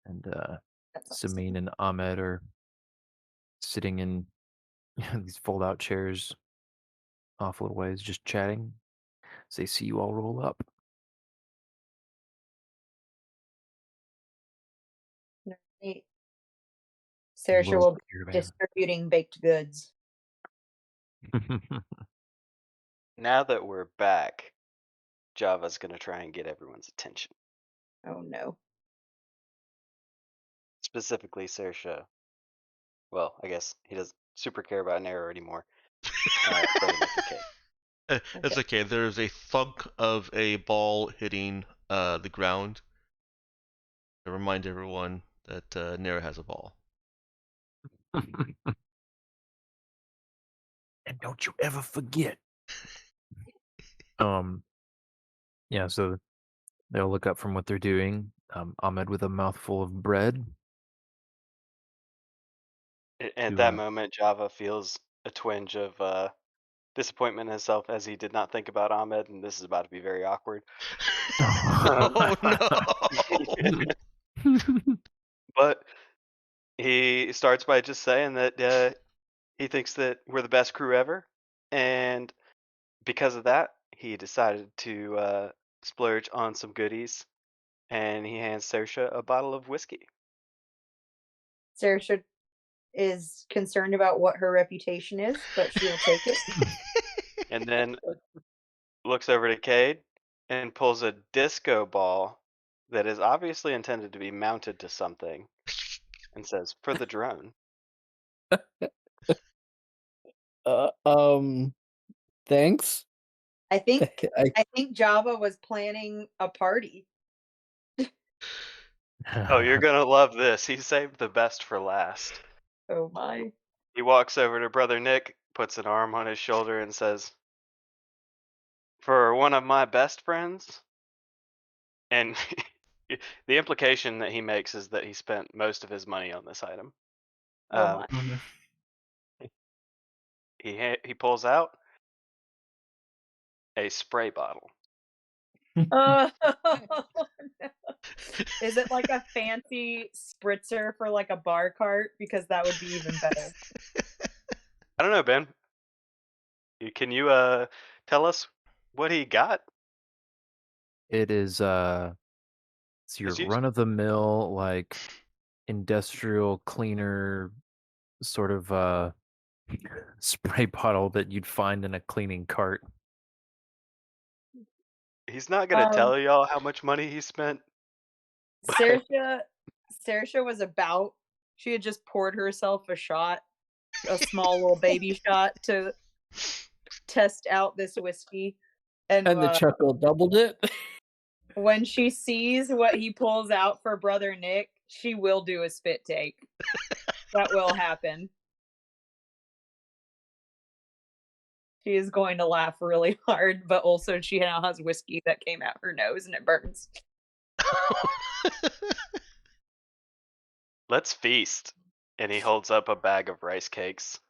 and That sounds Samin and Ahmed are sitting in these fold-out chairs off a little ways, just chatting. As they see you all roll up. neat. A Saoirse little will be caravan. distributing baked goods. Now that we're back, Java's gonna try and get everyone's attention. Oh no. Specifically Saoirse. Well, I guess he doesn't super care about Nero anymore. Brother Nick and Kate. It's okay. There's a thunk of a ball hitting the ground to remind everyone that Nero has a ball. And don't you ever forget. Um, yeah, so they'll look up from what they're doing. Ahmed with a mouthful of bread. At To, that moment, Java feels a twinge of disappointment in himself as he did not think about Ahmed, and this is about to be very awkward. Oh no! But he starts by just saying that he thinks that we're the best crew ever, and because of that, he decided to splurge on some goodies, and he hands Saoirse a bottle of whiskey. Saoirse is concerned about what her reputation is, but she'll take it. And then looks over to Cade and pulls a disco ball that is obviously intended to be mounted to something and says, "For the drone." Uh, um, thanks. I think I, I think Java was planning a party. Oh, you're gonna love this. He saved the best for last. Oh my. He walks over to Brother Nick, puts an arm on his shoulder, and says, "For one of my best friends." And the implication that he makes is that he spent most of his money on this item. Oh Um, my. Oh no. He pulls out a spray bottle. Oh, no. Is it like a fancy spritzer for like a bar cart? Because that would be even better. I don't know, Ben. Can you tell us what he got? It is it's your Cause you, run of the mill like industrial cleaner sort of spray bottle that you'd find in a cleaning cart. he's not gonna Um, tell y'all how much money he spent. Saoirse Saoirse was about she had just poured herself a shot, a small little baby shot to test out this whiskey, and, And the chuckle doubled it. when she sees what he pulls out for brother Nick, she will do a spit take. That will happen. She is going to laugh really hard, but also she now has whiskey that came out her nose and it burns. Let's feast. And he holds up a bag of rice cakes.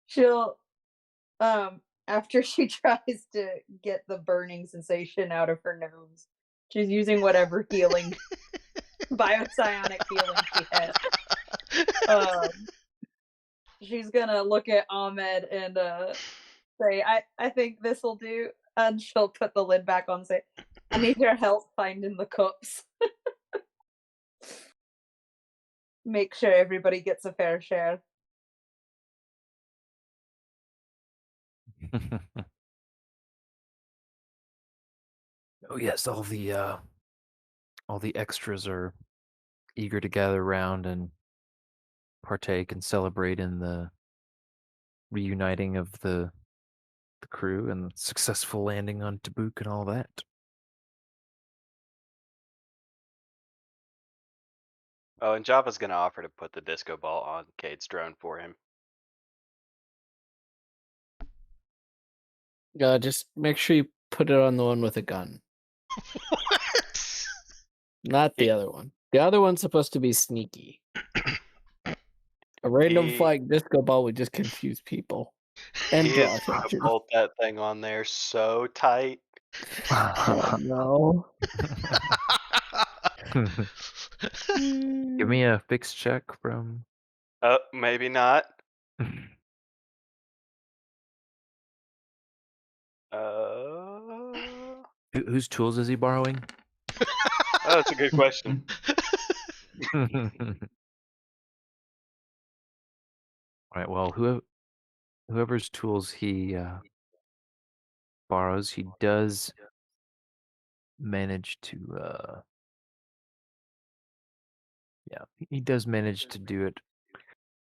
She'll after she tries to get the burning sensation out of her nose, she's using whatever healing biopsionic healing she has. She's gonna look at Ahmed and say, I think this'll do. And she'll put the lid back on and say, I need your help finding the cups. Make sure everybody gets a fair share. Oh yes, all the extras are eager to gather around and partake and celebrate in the reuniting of the crew and the successful landing on Tabuk and all that. Oh, and Java's gonna offer to put the disco ball on Cade's drone for him. Just make sure you put it on the one with a gun, What? not the other one. The other one's supposed to be sneaky. A random He, flying disco ball would just confuse people and he draw is gonna attention. bolt that thing on there so tight. Oh no! Give me a fixed check from. Maybe not. Whose tools is he borrowing? Oh, that's a good question. All right. Well, whoever's tools he borrows, he does manage to. Yeah, he does manage to do it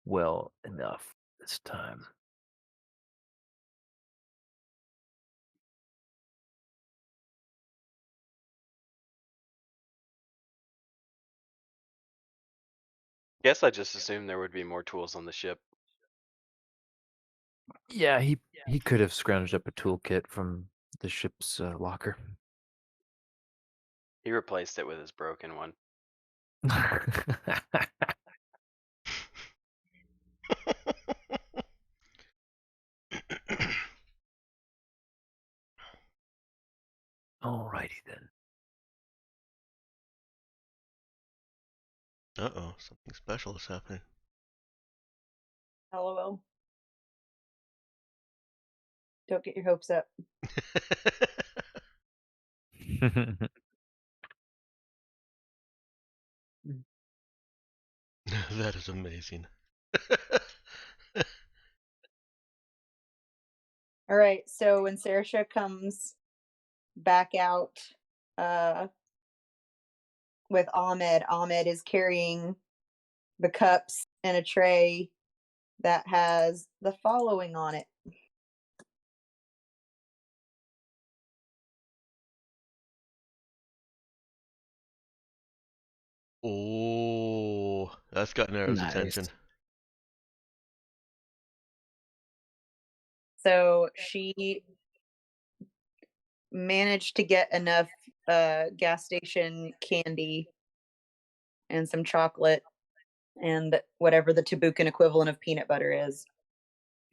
well enough this time. Guess I just assumed there would be more tools on the ship. Yeah, he could have scrounged up a toolkit from the ship's locker. He replaced it with his broken one. Alrighty then. Uh-oh, something special is happening. LOL. Don't get your hopes up. That is amazing. All right, so when Saoirse comes back out with Ahmed, Ahmed is carrying the cups and a tray that has the following on it. Oh, that's got Nero's Nice. attention. So she managed to get enough gas station candy and some chocolate and whatever the Tabucan equivalent of peanut butter is.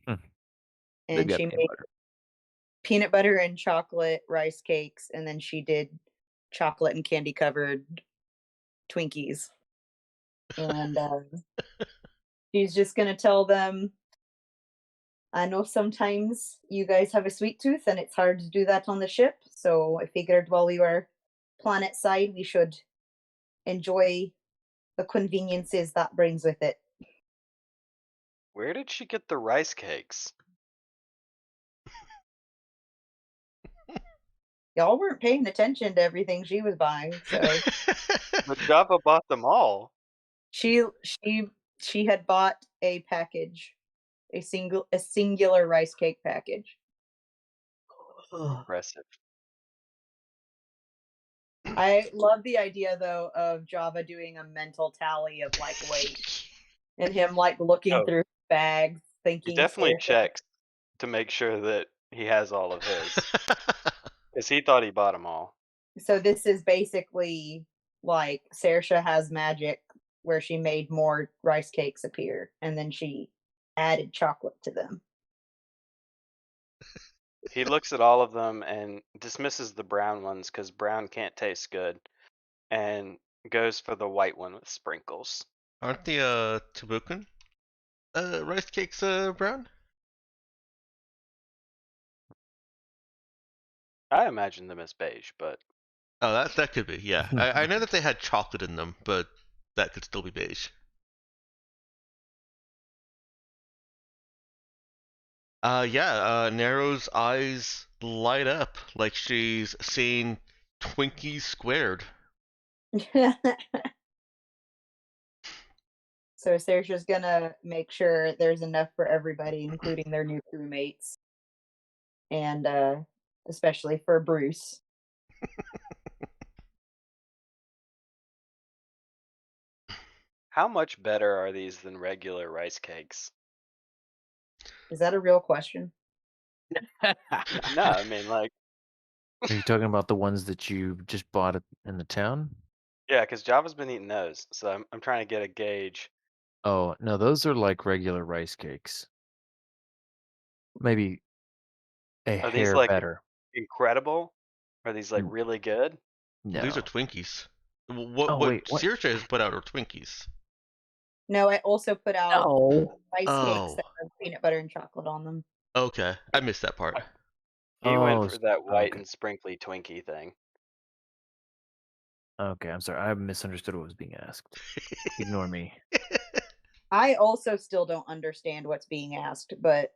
Hmm. They've And got she peanut made butter. peanut butter and chocolate rice cakes, and then she did chocolate and candy covered Twinkies. And she's just gonna tell them, I know sometimes you guys have a sweet tooth and it's hard to do that on the ship. So I figured while we were planet side, we should enjoy the conveniences that brings with it. Where did she get the rice cakes? Y'all weren't paying attention to everything she was buying, so But Java bought them all. she she she had bought a package, a singular rice cake package. Impressive. I love the idea though of Java doing a mental tally of like weight and him like looking Oh, through his bags, he thinking definitely Saoirse. checks to make sure that he has all of his. Because he thought he bought them all. So this is basically like Saoirse has magic where she made more rice cakes appear and then she added chocolate to them. He looks at all of them and dismisses the brown ones because brown can't taste good, and goes for the white one with sprinkles. Aren't the Tabukan rice cakes brown? I imagine them as beige, but Oh, that could be. Yeah, I know that they had chocolate in them, but that could still be beige. Yeah. Narrow's eyes light up like she's seeing Twinkies squared. So Saoirse's gonna make sure there's enough for everybody, including their new crewmates, and especially for Bruce. how much better are these than regular rice cakes? Is that a real question? No, I mean, like, Are you talking about the ones that you just bought in the town? yeah, because Java's been eating those, so I'm trying to get a gauge. Oh, no, those are like regular rice cakes. Maybe a Are these hair like better. incredible? Are these like N- really good? These are No. Twinkies. Oh, What wait, what? Saoirse has put out are Twinkies. No, I also put out No. rice cakes Oh, that have peanut butter and chocolate on them. okay. I missed that part. He went Oh, for that white okay. and sprinkly Twinkie thing. Okay, I'm sorry. I misunderstood what was being asked. Ignore me. I also still don't understand what's being asked, but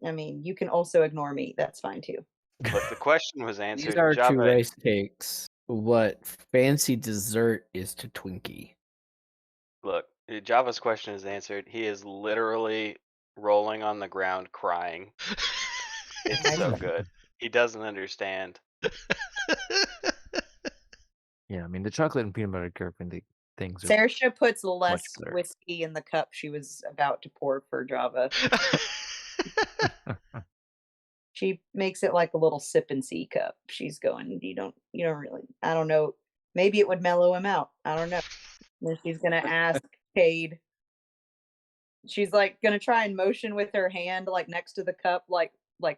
I mean, you can also ignore me. That's fine too. Look, the question was These answered. are to Java, rice cakes. What fancy dessert is to Twinkie? look, Java's question is answered. He is literally rolling on the ground crying. It's I so said, good. He doesn't understand. Yeah, I mean, the chocolate and peanut butter cured things are Saoirse puts much less better. whiskey in the cup she was about to pour for Java. She makes it like a little sip and see cup. She's going, you don't really, I don't know. Maybe it would mellow him out. I don't know. Then she's gonna ask Cade. She's like gonna try and motion with her hand like next to the cup, like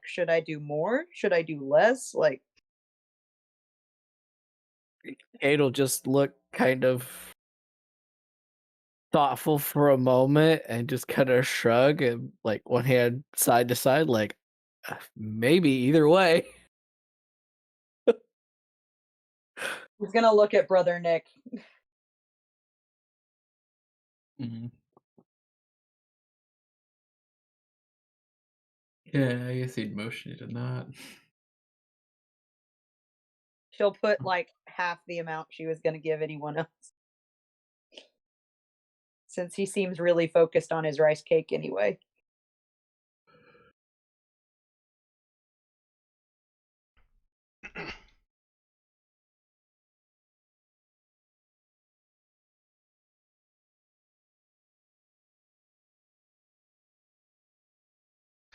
should I do more? Should I do less? Like Kate'll just look kind of thoughtful for a moment and just kind of shrug and like one hand side to side, like maybe either way. he's gonna look at brother Nick. Mhm. Yeah, I guess he'd motion you to not. She'll put like half the amount she was gonna give anyone else. Since he seems really focused on his rice cake anyway.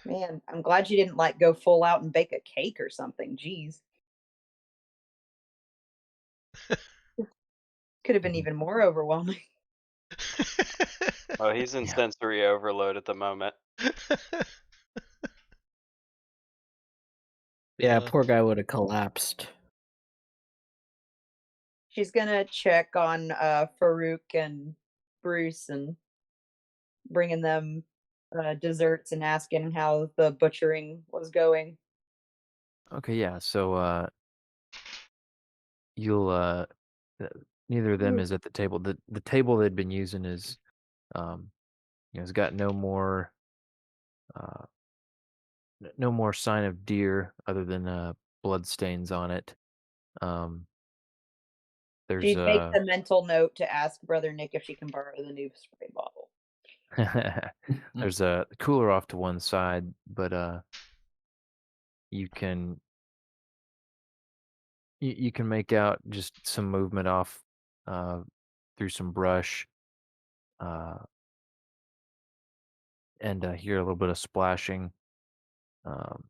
Man, I'm glad you didn't like go full out and bake a cake or something. Jeez. Could have been even more overwhelming. Oh, he's in Yeah. sensory overload at the moment. Yeah, Uh, poor guy would have collapsed. She's gonna check on Farouk and Bruce and bringing them desserts and asking how the butchering was going. Okay, yeah. So you'll th- neither of them Ooh. is at the table. The table they'd been using is it's got uh no more sign of deer other than blood stains on it. Um there's She makes a mental note to ask Brother Nick if she can borrow the new spray bottle. there's a cooler off to one side, but you can you can make out just some movement off uh through some brush, uh and hear a little bit of splashing um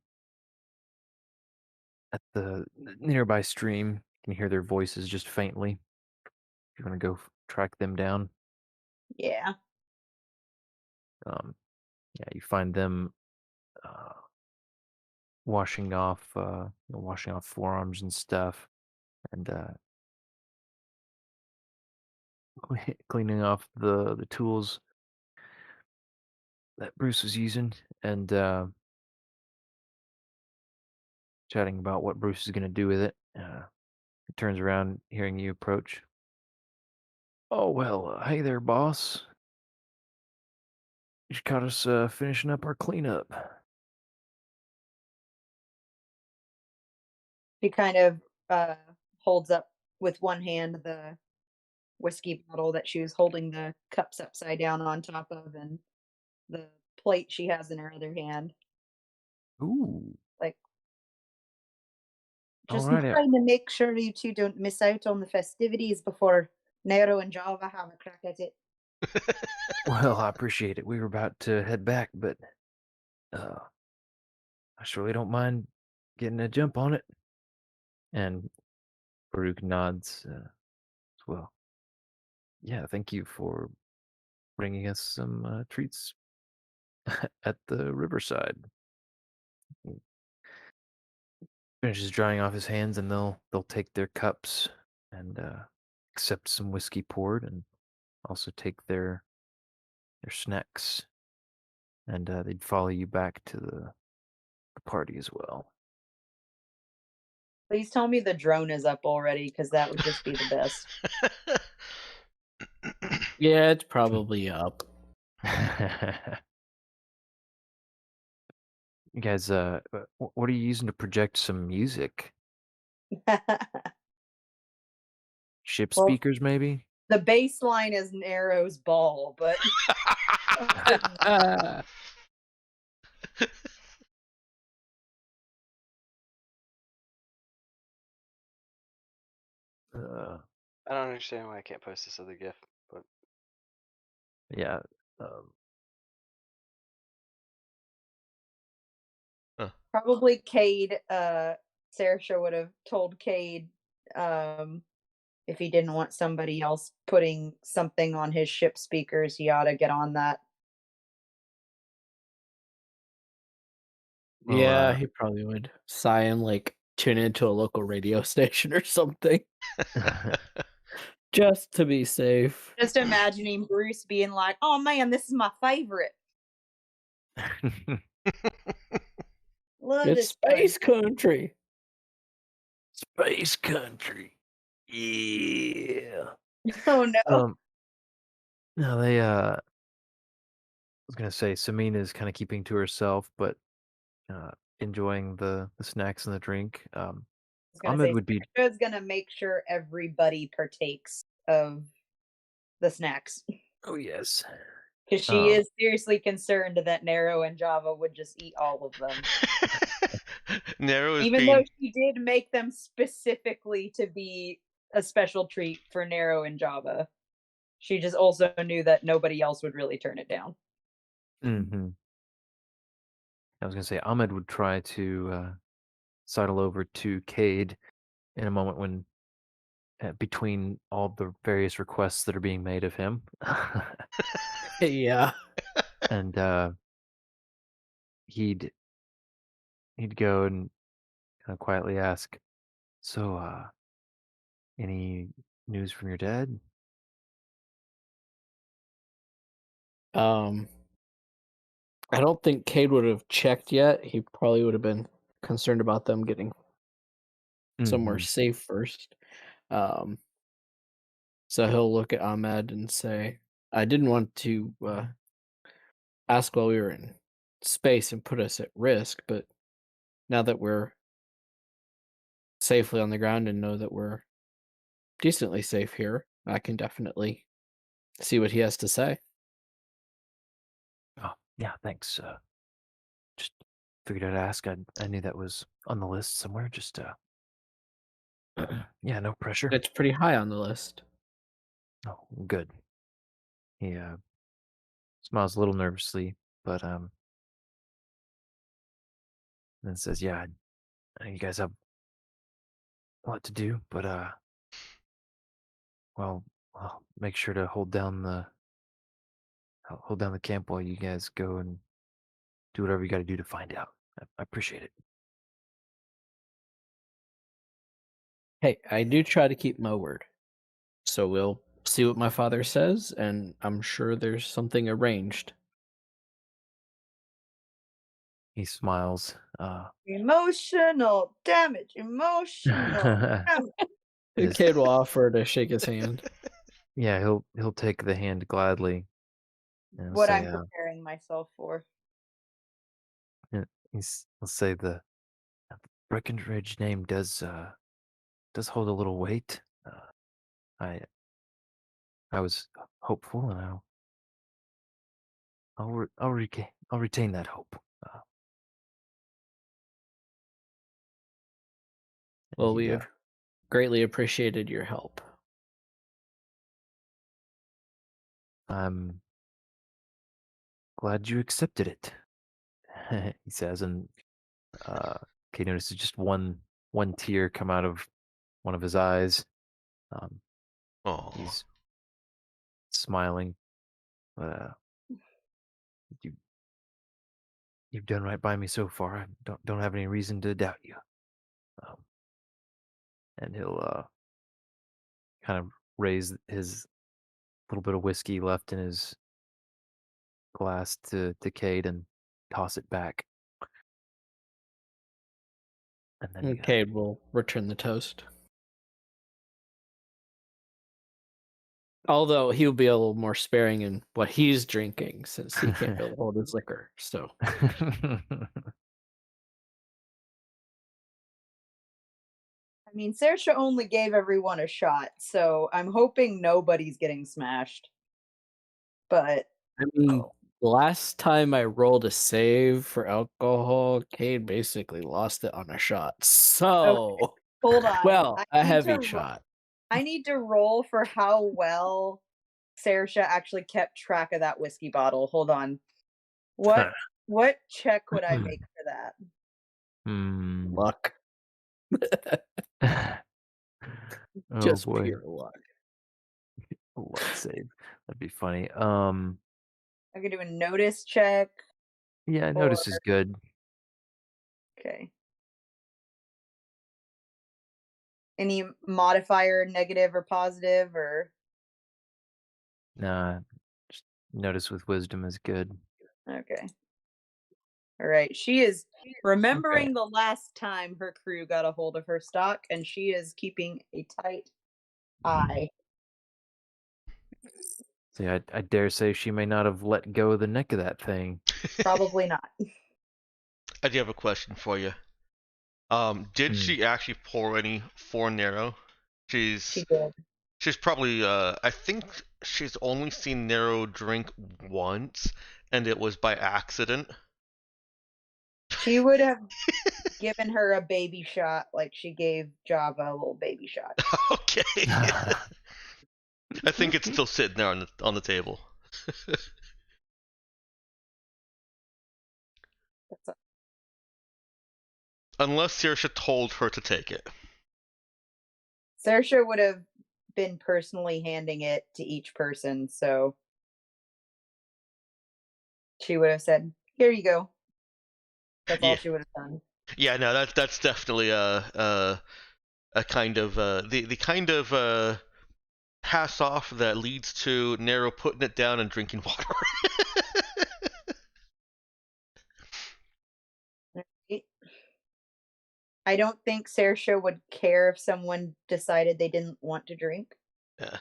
at the nearby stream. You can hear their voices just faintly. If you want to go track them down, Yeah. um yeah, you find them washing off forearms and stuff, and cleaning off the tools that Bruce was using, and chatting about what Bruce is going to do with it. He turns around, hearing you approach. Oh well, hey there, boss. You caught us finishing up our cleanup. She kind of uh holds up with one hand the whiskey bottle that she was holding the cups upside down on top of and the plate she has in her other hand. Ooh, Like, all just right. trying to make sure you two don't miss out on the festivities before Nero and Java have a crack at it. Well, I appreciate it. We were about to head back, but uh, I surely don't mind getting a jump on it. And Farouk nods as well. Yeah, thank you for bringing us some treats at the riverside. He finishes drying off his hands, and they'll take their cups and accept some whiskey poured, and also take their snacks, and they'd follow you back to the party as well. Please tell me the drone is up already, because that would just be the best. Yeah, it's probably up. You guys, what are you using to project some music? Ship Well, speakers, maybe? the baseline is Nero's ball, but other than Uh, I don't understand why I can't post this other GIF, but yeah. Um, huh. probably Cade, Saoirse would have told Cade, if he didn't want somebody else putting something on his ship speakers, he ought to get on that. well, Yeah, he probably would. Sigh and like tune into a local radio station or something. Just to be safe. Just imagining Bruce being like, "Oh man, this is my favorite. Love It's this one." space country. Space country. Yeah. Oh no. Um, no, they was gonna say Samina's kind of keeping to herself, but uh enjoying the snacks and the drink. I was gonna Ahmed say would be Saoirse's gonna make sure everybody partakes of the snacks. oh yes. Because she Um is seriously concerned that Nero and Java would just eat all of them. Nero is Even though being she did make them specifically to be a special treat for Nero and Java. She just also knew that nobody else would really turn it down. mhm. I was gonna say Ahmed would try to sidle over to Cade in a moment when between all the various requests that are being made of him. Yeah. and he'd go and kind of quietly ask, "So, any news from your dad?" Um, I don't think Cade would have checked yet. He probably would have been concerned about them getting somewhere Mm-hmm. safe first. Um, so he'll look at Ahmed and say, "I didn't want to ask while we were in space and put us at risk, but now that we're safely on the ground and know that we're decently safe here, I can definitely see what he has to say." Oh, yeah, thanks. Just figured I'd ask. I knew that was on the list somewhere. Just yeah, no pressure. It's pretty high on the list. Oh, good. He smiles a little nervously, but then says, "Yeah, I know you guys have a lot to do, but well, I'll make sure to hold down the camp while you guys go and do whatever you got to do to find out. I appreciate it." Hey, I do try to keep my word. So we'll see what my father says, and I'm sure there's something arranged. He smiles. Emotional damage. Emotional damage. The Is kid will offer to shake his hand. yeah, he'll take the hand gladly and he'll What say, I'm preparing myself for. he'll say the Breckenridge name does hold a little weight. I I was hopeful, and I'll retain that hope. And Well, we have greatly appreciated your help. I'm glad you accepted it. He says, and Kate notices just one tear come out of one of his eyes. Um, Oh, he's smiling, but you you've done right by me so far. I don't have any reason to doubt you. Um, and he'll kind of raise his little bit of whiskey left in his glass to Cade and toss it back. And then he Okay, we'll return the toast. Although he'll be a little more sparing in what he's drinking since he can't really hold his liquor. So I mean, Saoirse only gave everyone a shot, so I'm hoping nobody's getting smashed. But I mean, oh, the last time I rolled a save for alcohol, Cade basically lost it on a shot. okay, So, hold on. well, a heavy shot. I need to roll for how well Saoirse actually kept track of that whiskey bottle. Hold on. What what check would I make for that? Hmm. Luck. Oh Just boy, pure luck. a luck save. That'd be funny. I could do a notice check Yeah, or notice is good. okay. Any modifier, negative or positive or Nah, just notice with wisdom is good. okay. All right. She is Okay. remembering the last time her crew got a hold of her stock, and she is keeping a tight eye. See, I dare say she may not have let go of the neck of that thing. Probably not. I do have a question for you. Did Hmm. she actually pour any for Nero? She She's did. she's probably I think she's only seen Nero drink once, and it was by accident. She would have given her a baby shot like she gave Java a little baby shot. Okay. I think it's still sitting there on the table. That's a- Unless Saoirse told her to take it. Saoirse would have been personally handing it to each person, so She would have said, "Here you go." That's all Yeah, she would have done. yeah. No, that's definitely a kind of the kind of pass off that leads to Nero putting it down and drinking water. Right? I don't think Saoirse would care if someone decided they didn't want to drink. Yeah.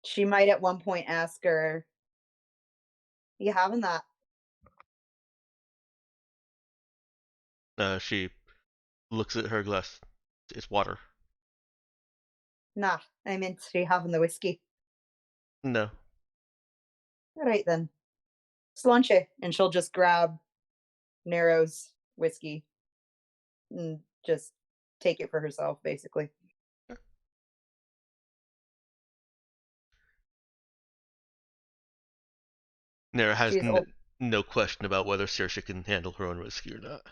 She might at one point ask her, "You having that?" She looks at her glass. It's water. Nah, I meant she having the whiskey. No. All right then. Sláinte. And she'll just grab Nero's whiskey and just take it for herself, basically. Nero has She's old. no question about whether Saoirse can handle her own whiskey or not.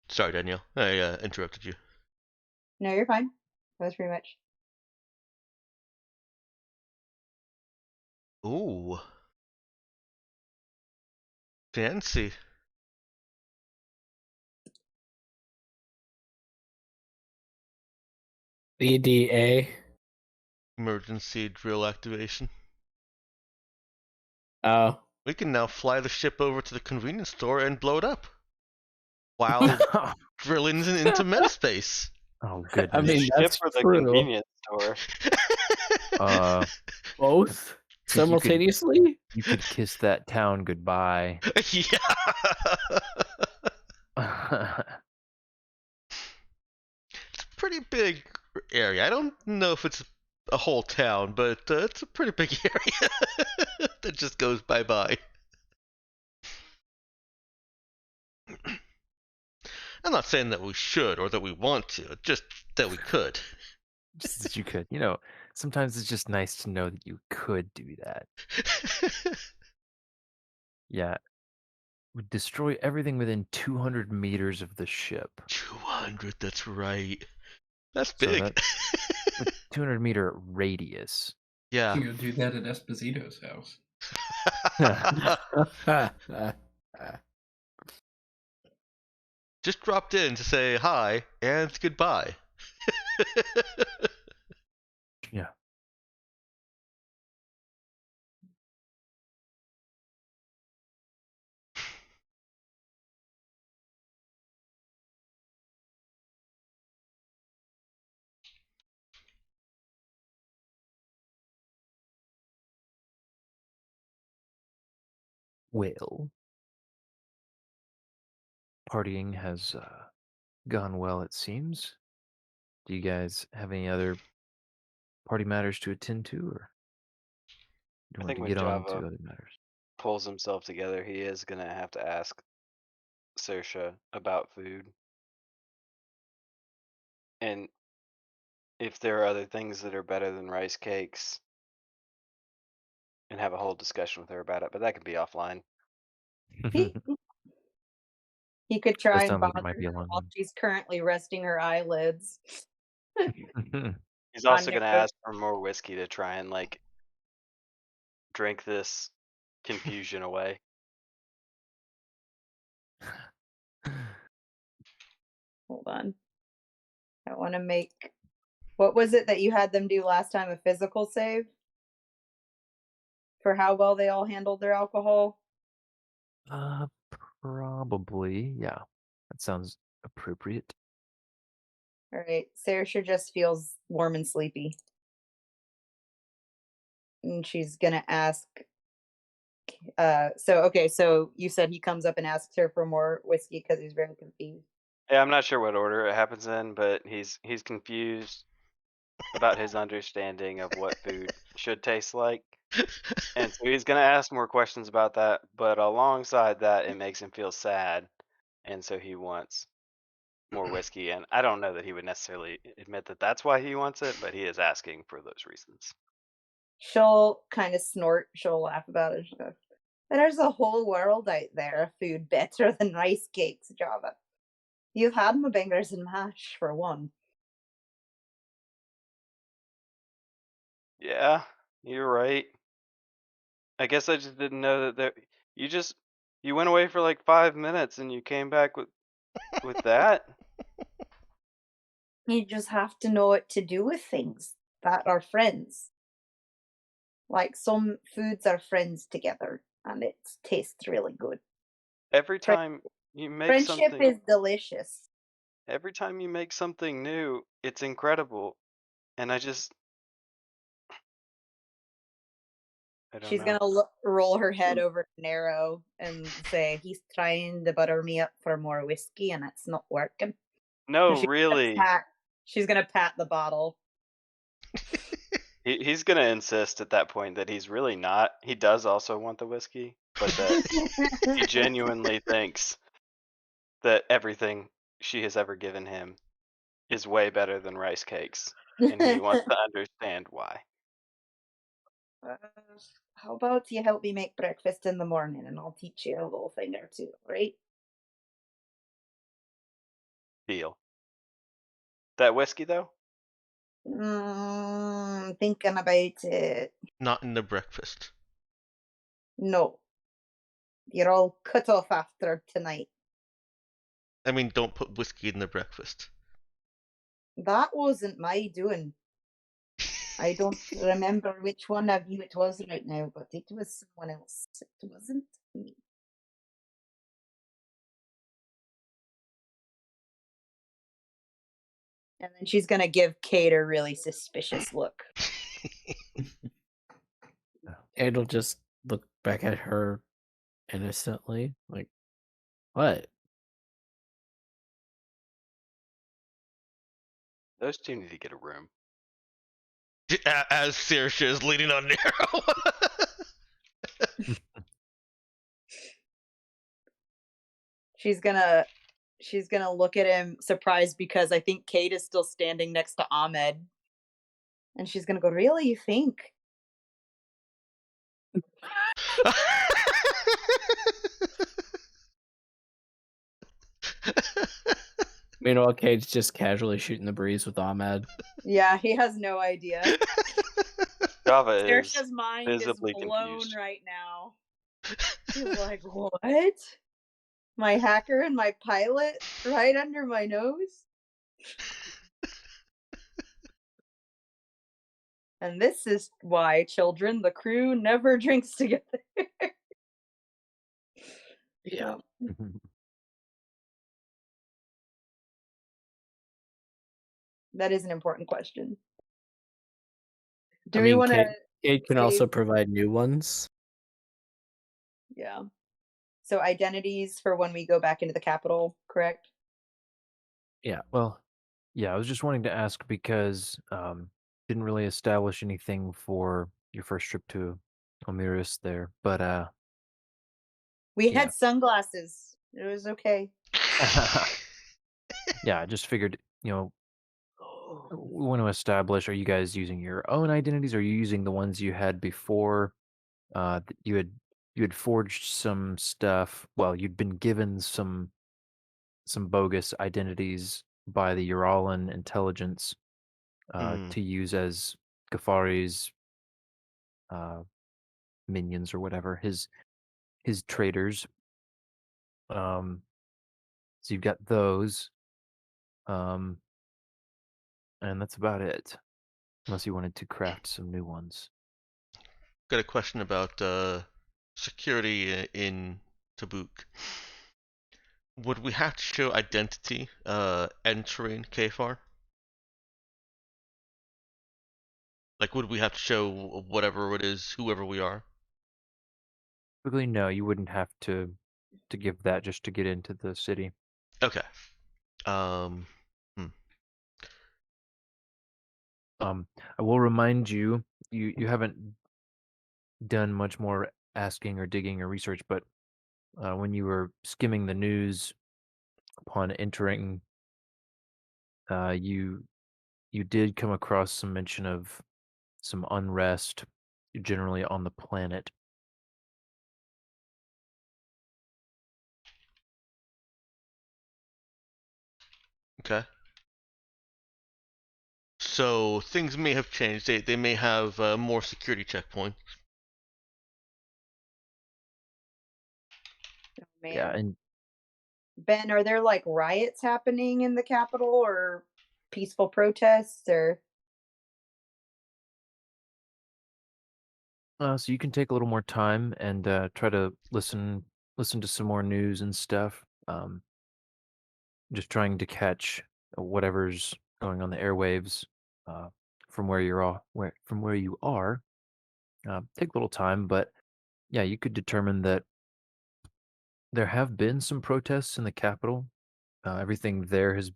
Sorry, Danielle. I interrupted you. No, you're fine. That was pretty much. Ooh. Fancy. EDA. Emergency drill activation. Oh. We can now fly the ship over to the convenience store and blow it up while drilling into metaspace. Oh I goodness. mean, Ship that's for the true. convenience store. Both think simultaneously? you could kiss that town goodbye. Yeah. It's a pretty big area. I don't know if it's a whole town, but it's a pretty big area that just goes bye-bye. I'm not saying that we should or that we want to, just that we could. Just that you could. Sometimes it's just nice to know that you could do that. Yeah. Would destroy everything within 200 meters of the ship. 200, that's right. That's So big. that's a 200-meter radius. Yeah. You go do that at Esposito's house. Just dropped in to say hi and goodbye. Yeah. Well, partying has gone well, it seems. Do you guys have any other party matters to attend to, or do you I want think to when get on Java to other matters? pulls himself together, he is gonna have to ask Saoirse about food and if there are other things that are better than rice cakes, and have a whole discussion with her about it. But that could be offline. He, he could try That and sounds like it bother might be a her long while one. she's currently resting her eyelids. He's On also gonna Nero's. ask for more whiskey to try and like drink this confusion away. Hold on. I want to make. What was it that you had them do last time? A physical save for how well they all handled their alcohol? uh, Probably, yeah. That sounds appropriate. All right. Saoirse just feels warm and sleepy. And she's going to ask. So you said he comes up and asks her for more whiskey because he's very confused. Yeah, I'm not sure what order it happens in, but he's confused about his understanding of what food should taste like. And so he's gonna ask more questions about that, but alongside that, it makes him feel sad, and so he wants more whiskey. And I don't know that he would necessarily admit that that's why he wants it, but he is asking for those reasons. She'll kind of snort. She'll laugh about it. She'll go, There's a whole world out there of food better than rice cakes, Java. You've had my fingers and mash for one. Yeah, you're right. I guess I just didn't know that there. You just you went away for like 5 minutes and you came back with that. You just have to know what to do with things that are friends. Like some foods are friends together, and it tastes really good. Every Fri time you make Friendship something, is delicious. every time you make something new, it's incredible. And I don't She's know. gonna roll her head over to Nero and say, "He's trying to butter me up for more whiskey, and it's not working." And No, really. she's gonna pat the bottle. He's gonna insist at that point that he's really not. He does also want the whiskey, but that he genuinely thinks that everything she has ever given him is way better than rice cakes, and he wants to understand why. Uh, how about you help me make breakfast in the morning, and I'll teach you a little thing or two, right? Deal. That whiskey though? Thinking about it. Not in the breakfast. No, you're all cut off after tonight. I mean, don't put whiskey in the breakfast. That wasn't my doing. I don't remember which one of you it was right now, but it was someone else. It wasn't me. And then she's gonna give Kate a really suspicious look. It'll just look back at her innocently, like, what? Those two need to get a room. As Saoirse is leaning on Nero. She's gonna look at him surprised because I think Kate is still standing next to Ahmed. And she's gonna go, "Really, you think?" Meanwhile, Kate's just casually shooting the breeze with Ahmed. Yeah, he has no idea. Java is Saoirse's mind is visibly blown confused. right now. She's like, "What? My hacker and my pilot right under my nose?" And this is why, children, the crew never drinks together. Yeah. That is an important question. I Do we mean, want to Kate can save? also provide new ones. Yeah. So identities for when we go back into the capital, correct? Yeah, well, yeah, I was just wanting to ask because didn't really establish anything for your first trip to Omiris there, but We yeah. had sunglasses. It was okay. Yeah, I just figured, we want to establish, are you guys using your own identities? Are you using the ones you had before? You had forged some stuff. Well, you'd been given some bogus identities by the Uralan intelligence Hmm. to use as Ghaffari's uh, minions or whatever, his traders. Um, so you've got those, um, and that's about it. Unless you wanted to craft some new ones. Got a question about security in Tabuk. Would we have to show identity entering KFAR? Like, would we have to show whatever it is, whoever we are? Typically, no, you wouldn't have to give that just to get into the city. Okay. Um. Hmm. I will remind you, you haven't done much more asking or digging or research, but when you were skimming the news upon entering, you did come across some mention of some unrest generally on the planet. Okay. So things may have changed. They may have more security checkpoints. Oh, Yeah, man. and Ben, are there like riots happening in the Capitol or peaceful protests or so you can take a little more time and try to listen to some more news and stuff. Just trying to catch whatever's going on the airwaves uh, from where you are. Take a little time, but yeah, you could determine that there have been some protests in the capital. Everything there has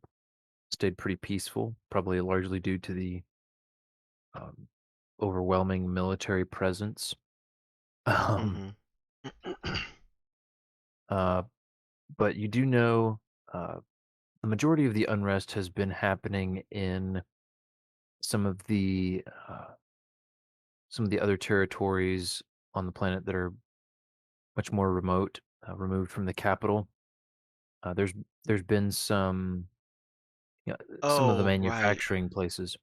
stayed pretty peaceful, probably largely due to the um, overwhelming military presence. Um, Mm-hmm. uh, but you do know uh, the majority of the unrest has been happening in some of the uh, some of the other territories on the planet that are much more remote, removed from the capital. Uh, there's there's been some of the Oh, right. manufacturing places.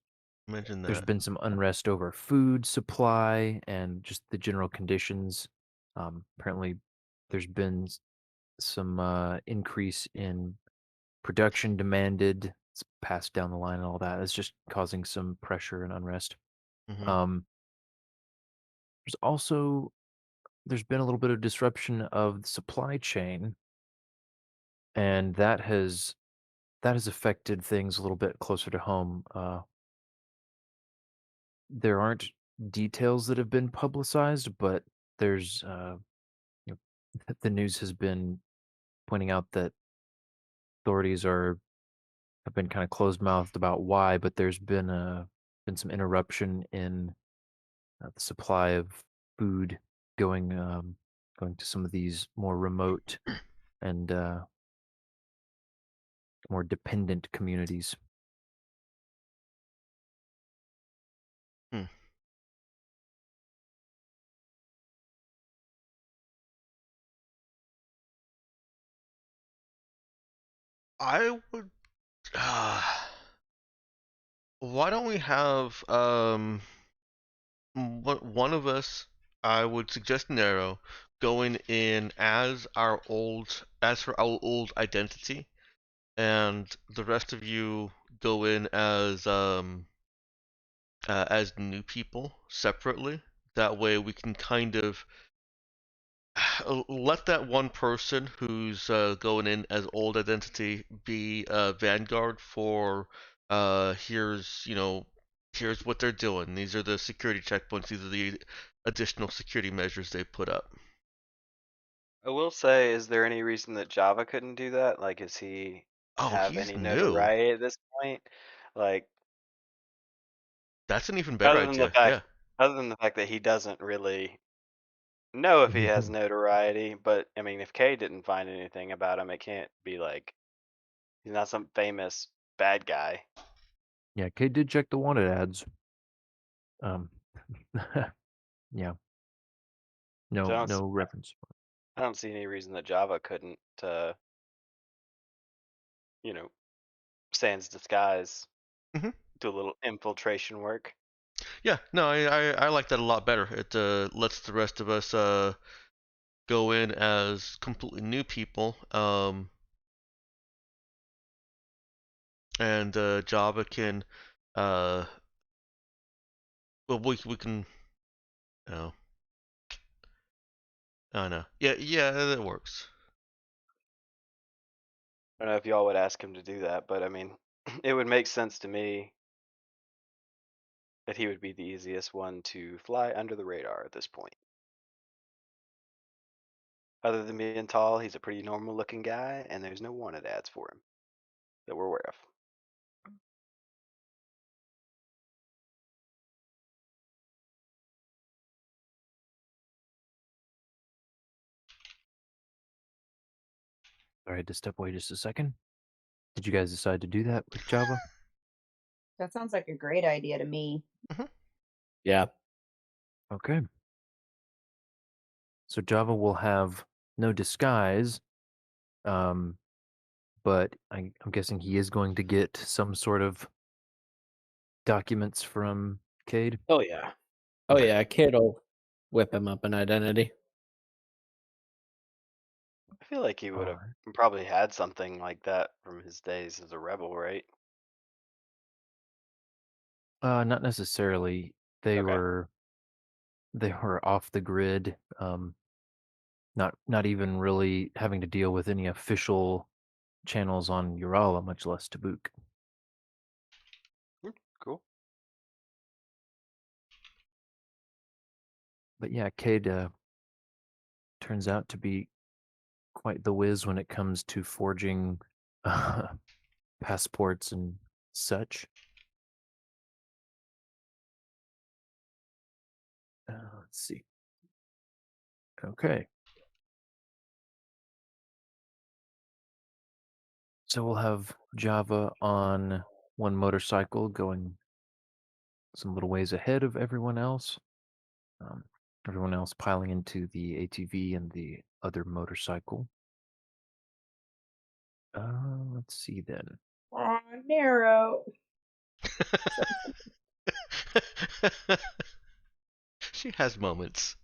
Mention There's that. been some unrest over food supply and just the general conditions. Apparently, there's been some increase in production demanded. It's passed down the line and all that. It's just causing some pressure and unrest. Mm-hmm. Um, there's also there's been a little bit of disruption of the supply chain, and that has affected things a little bit closer to home. There aren't details that have been publicized, but there's you know, the news has been pointing out that authorities have been kind of closed mouthed about why, but there's been some interruption in the supply of food going to some of these more remote and more dependent communities. Hmm. I would. Why don't we have one of us? I would suggest Nero going in as her old identity, and the rest of you go in as new people separately. That way, we can kind of let that one person who's going in as old identity be vanguard for here's what they're doing. These are the security checkpoints. These are the additional security measures they put up. I will say, is there any reason that Java couldn't do that? Like, is he Oh, have he's any new. notoriety at this point? Like, That's an even better other than the idea. fact, Yeah. other than the fact that he doesn't really know if he has notoriety, but I mean, if Kay didn't find anything about him, it can't be like he's not some famous bad guy. Yeah, Kate did check the wanted ads. Um, yeah, So no reference. I don't see any reason that Java couldn't, you know, sans disguise, Hmm. do a little infiltration work. Yeah. No, I like that a lot better. It lets the rest of us go in as completely new people. And Java can uh well we can oh I know. Yeah, that works. I don't know if y'all would ask him to do that, but I mean, it would make sense to me that he would be the easiest one to fly under the radar at this point. Other than being tall, he's a pretty normal looking guy, and there's no wanted ads for him that we're aware of. Sorry, I had to step away just a second. Did you guys decide to do that with Java? that sounds like a great idea to me. Hmm. Yeah. Okay. So Java will have no disguise. Um, but I'm guessing he is going to get some sort of documents from Cade. Oh yeah. Oh Okay. yeah, Kid will whip him up an identity. I feel like he All would have right. probably had something like that from his days as a rebel, right? Not necessarily. They Okay. were they were off the grid. Not even really having to deal with any official channels on Urala, much less Tabuk. Cool. But yeah, Cade turns out to be quite the whiz when it comes to forging uh, passports and such. Let's see. Okay. So we'll have Java on one motorcycle going some little ways ahead of everyone else. Um, Everyone else piling into the ATV and the other motorcycle. Let's see then. Aw, narrow. She has moments.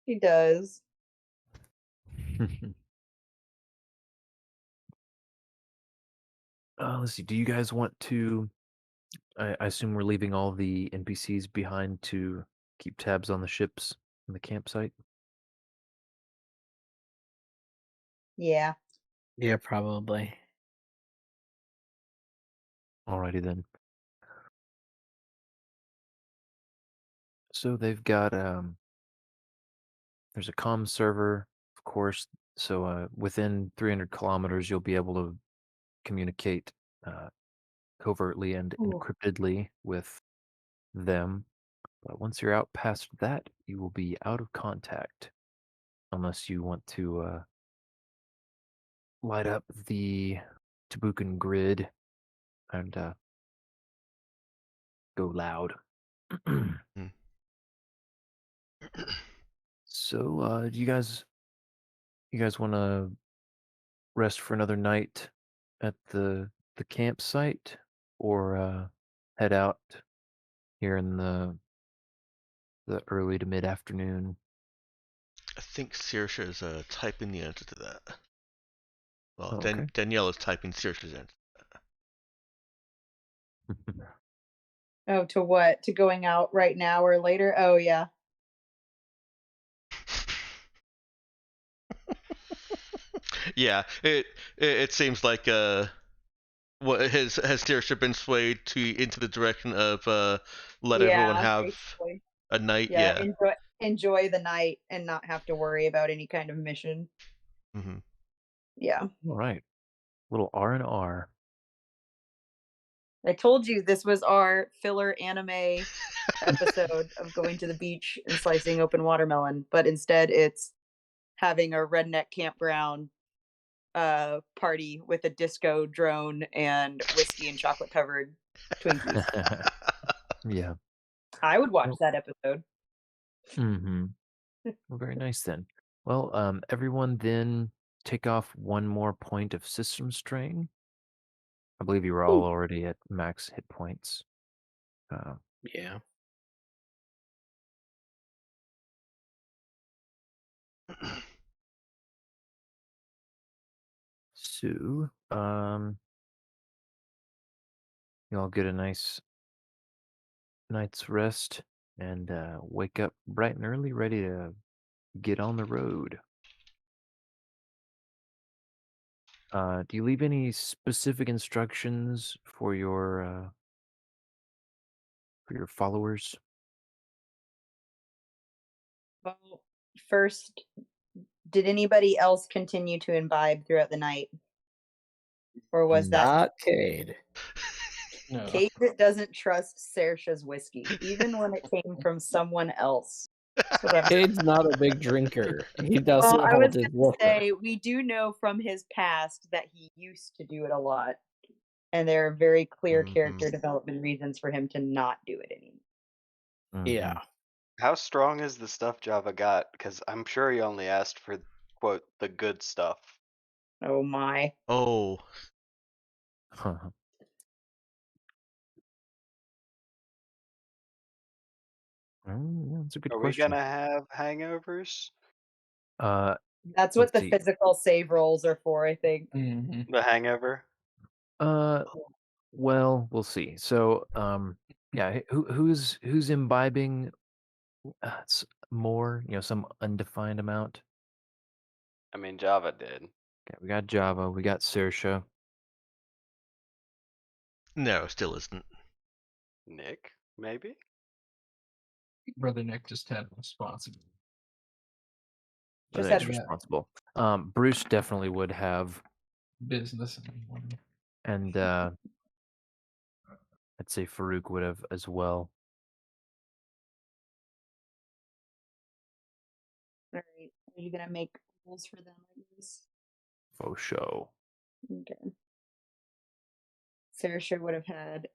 He does. Let's see. Do you guys want to? I assume we're leaving all the NPCs behind to keep tabs on the ships and the campsite. Yeah. Yeah, probably. Alrighty then. So they've got there's a comm server, of course. So within 300 kilometers, you'll be able to communicate uh, covertly and Ooh. encryptedly with them. But once you're out past that, you will be out of contact unless you want to light up the Tabukan grid and go loud. Hmm. So, do you guys want to rest for another night at the campsite, or head out here in the early to mid afternoon? I think Saoirse is typing the answer to that. Well, Oh, okay. Danielle is typing Saoirse's answer. Oh, to what? To going out right now or later? Oh, yeah. Yeah, it seems like what has Saoirse been swayed to into the direction of let everyone Yeah, have basically. a night. Yeah, Yeah. enjoy the night and not have to worry about any kind of mission. Hmm. Yeah. All right, little R and R. I told you this was our filler anime episode of going to the beach and slicing open watermelon, but instead it's having a redneck campground party with a disco drone and whiskey and chocolate covered Twinkies. Yeah. I would watch Well, that episode. mm-hmm. Well, very nice then. Well, everyone then take off one more point of system strain. I believe you were all Ooh. already at max hit points. Uh, Yeah. so, you all get a nice night's rest and wake up bright and early, ready to get on the road. Do you leave any specific instructions for your followers? Well, first, did anybody else continue to imbibe throughout the night? Or was that Not Cade. No. Kate that doesn't trust Saoirse's whiskey, even when it came from someone else? That's what I'm Cade's not a big drinker. He Well, doesn't I hold was his gonna liquor. say we do know from his past that he used to do it a lot, and there are very clear Hmm. character development reasons for him to not do it anymore. Hmm. Yeah. How strong is the stuff Java got? Because I'm sure he only asked for, quote, the good stuff. Oh my. Oh, Huh. Yeah, that's a good Are we question. gonna have hangovers? Uh, That's what let's the see. physical save rolls are for, I think. Hmm. The hangover? Uh, well, we'll see. So, yeah, who's imbibing more? Some undefined amount. I mean, Java did. Okay, we got Java, we got Saoirse. no, still isn't. Nick, maybe? Brother Nick just had responsibility. But Just that's had Yeah. responsible. Bruce definitely would have, Business in the morning. and I'd say Farouk would have as well. all right. Are you gonna make rules for them, I guess? Faux show. Okay. Saoirse would have had a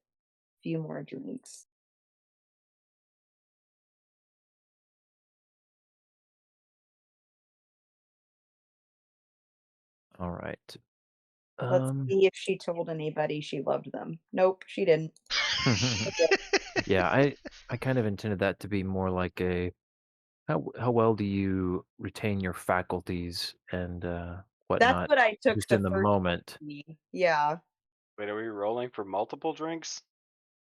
few more drinks. All right. Let's see if she told anybody she loved them. Nope, she didn't. Yeah, I kind of intended that to be more like a how well do you retain your faculties and That's whatnot what I took just the in the first one moment. to be. Yeah. Wait, are we rolling for multiple drinks?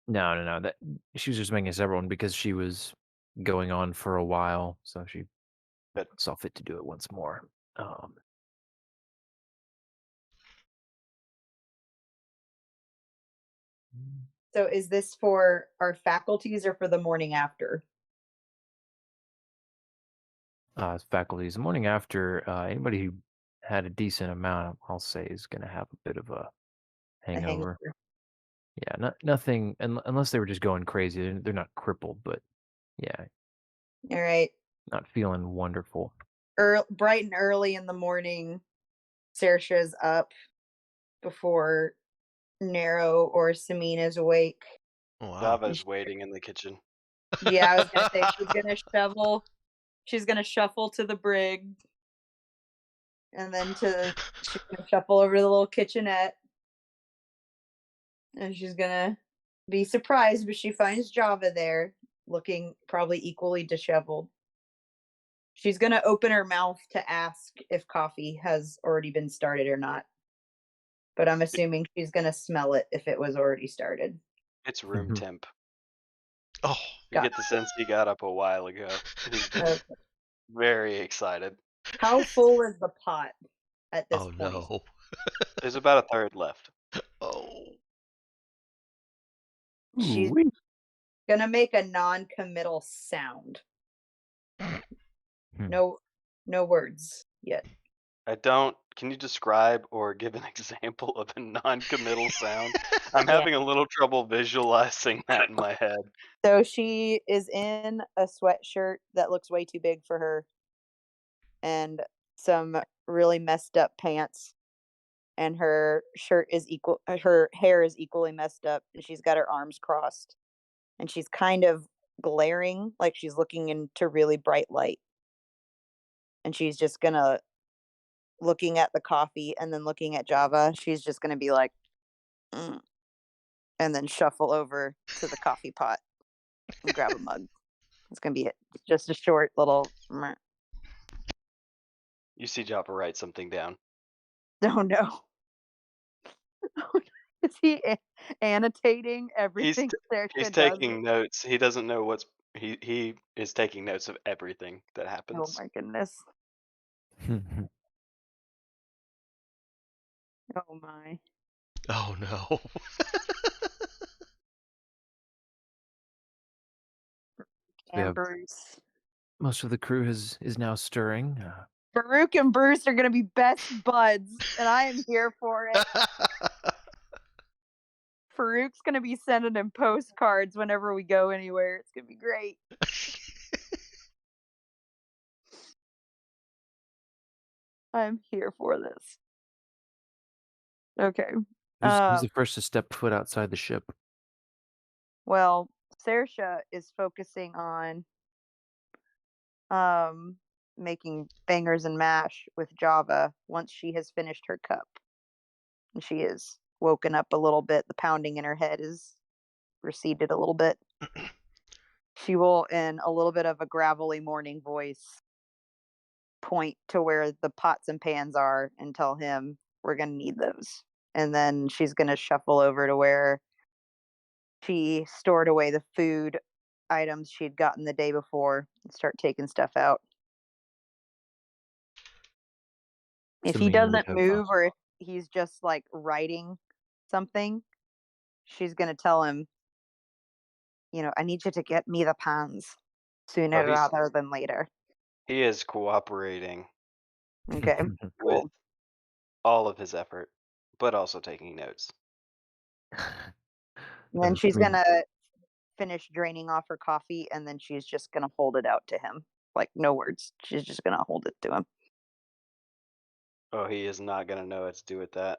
No, no, no. That she was just making a separate one because she was going on for a while, so she But saw fit to do it once more. Um, So is this for our faculties or for the morning after? faculties. The morning after, anybody who had a decent amount, I'll say, is going to have a bit of a A hangover. hangover. Yeah, nothing unless they were just going crazy. They're not crippled, but yeah, All right. not feeling wonderful. Bright and early in the morning, Saoirse's up before Nero or Samine is awake. Wow. Java's waiting in the kitchen. Yeah, I was gonna say she's gonna shovel. She's gonna shuffle to the brig, and then she's gonna shuffle over to the little kitchenette, and she's gonna be surprised, but she finds Java there, looking probably equally disheveled. She's gonna open her mouth to ask if coffee has already been started or not, but I'm assuming she's gonna smell it if it was already started. It's room temp. Oh. You get the sense he got up a while ago. He's just very excited. How full is the pot at this Oh point? no. There's about a third left. Oh. She's Ooh-wee. gonna make a non-committal sound. Hmm. No words yet. Can you describe or give an example of a non-committal sound? I'm Yeah. having a little trouble visualizing that in my head. So she is in a sweatshirt that looks way too big for her and some really messed up pants, and her hair is equally messed up, and she's got her arms crossed, and she's kind of glaring like she's looking into really bright light, and she's just gonna looking at the coffee and then looking at Java. She's just gonna be like, "Mm," and then shuffle over to the coffee pot and grab a mug. It's gonna be it. Just a short little. "Meh." You see Java write something down. Oh no! Is he annotating He's everything he's Saoirse does? taking notes. He doesn't know what's he is taking notes of everything that Oh happens. my goodness! Oh my! Oh no. We And have Bruce. most of the crew is now stirring. Farouk and Bruce are gonna be best buds, and I am here for it. Farouk's gonna be sending him postcards whenever we go anywhere. It's gonna be great. I'm here for this. Okay. Who's the first to step foot outside the ship? Well, Saoirse is focusing on um making bangers and mash with Java once she has finished her cup. And she is woken up a little bit. The pounding in her head is receded a little bit. She will, in a little bit of a gravelly morning voice, point to where the pots and pans are and tell him, "We're going to need those." And then she's going to shuffle over to where she stored away the food items she'd gotten the day before and start taking stuff out. If he Assuming you would doesn't have. move or if he's just like writing something, she's going to tell him, I need you to get me the pans Oh, sooner rather than later. he is cooperating Okay, with cool. all of his effort, but also taking notes. And then she's I mean, going to finish draining off her coffee and then she's just going to hold it out to him. Like, no words. She's just going to hold it to him. Oh, he is not gonna know what to do with that.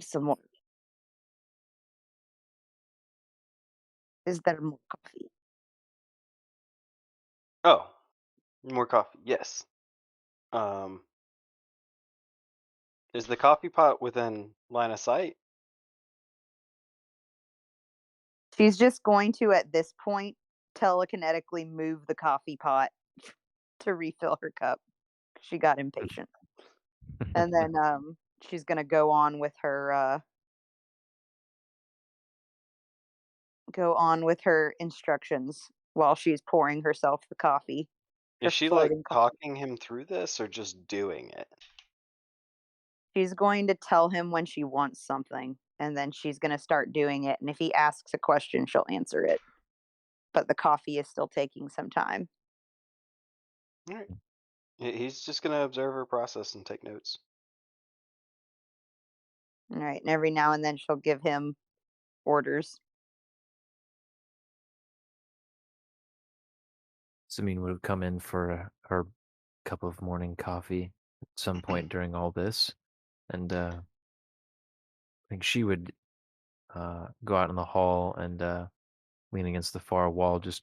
Some more. Is there more coffee? Oh, more coffee. Yes. Is the coffee pot within line of sight? She's just going to, at this point, telekinetically move the coffee pot to refill her cup. She got impatient. And then she's going to go on with her instructions while she's pouring herself the coffee. Is she like talking him through this or just doing it? She's going to tell him when she wants something, and then she's going to start doing it. And if he asks a question, she'll answer it. But the coffee is still taking some time. All right. He's just gonna observe her process and take notes. All right. And every now and then she'll give him orders. Samine would have come in for her cup of morning coffee at some point during all this, and I think she would go out in the hall and lean against the far wall, just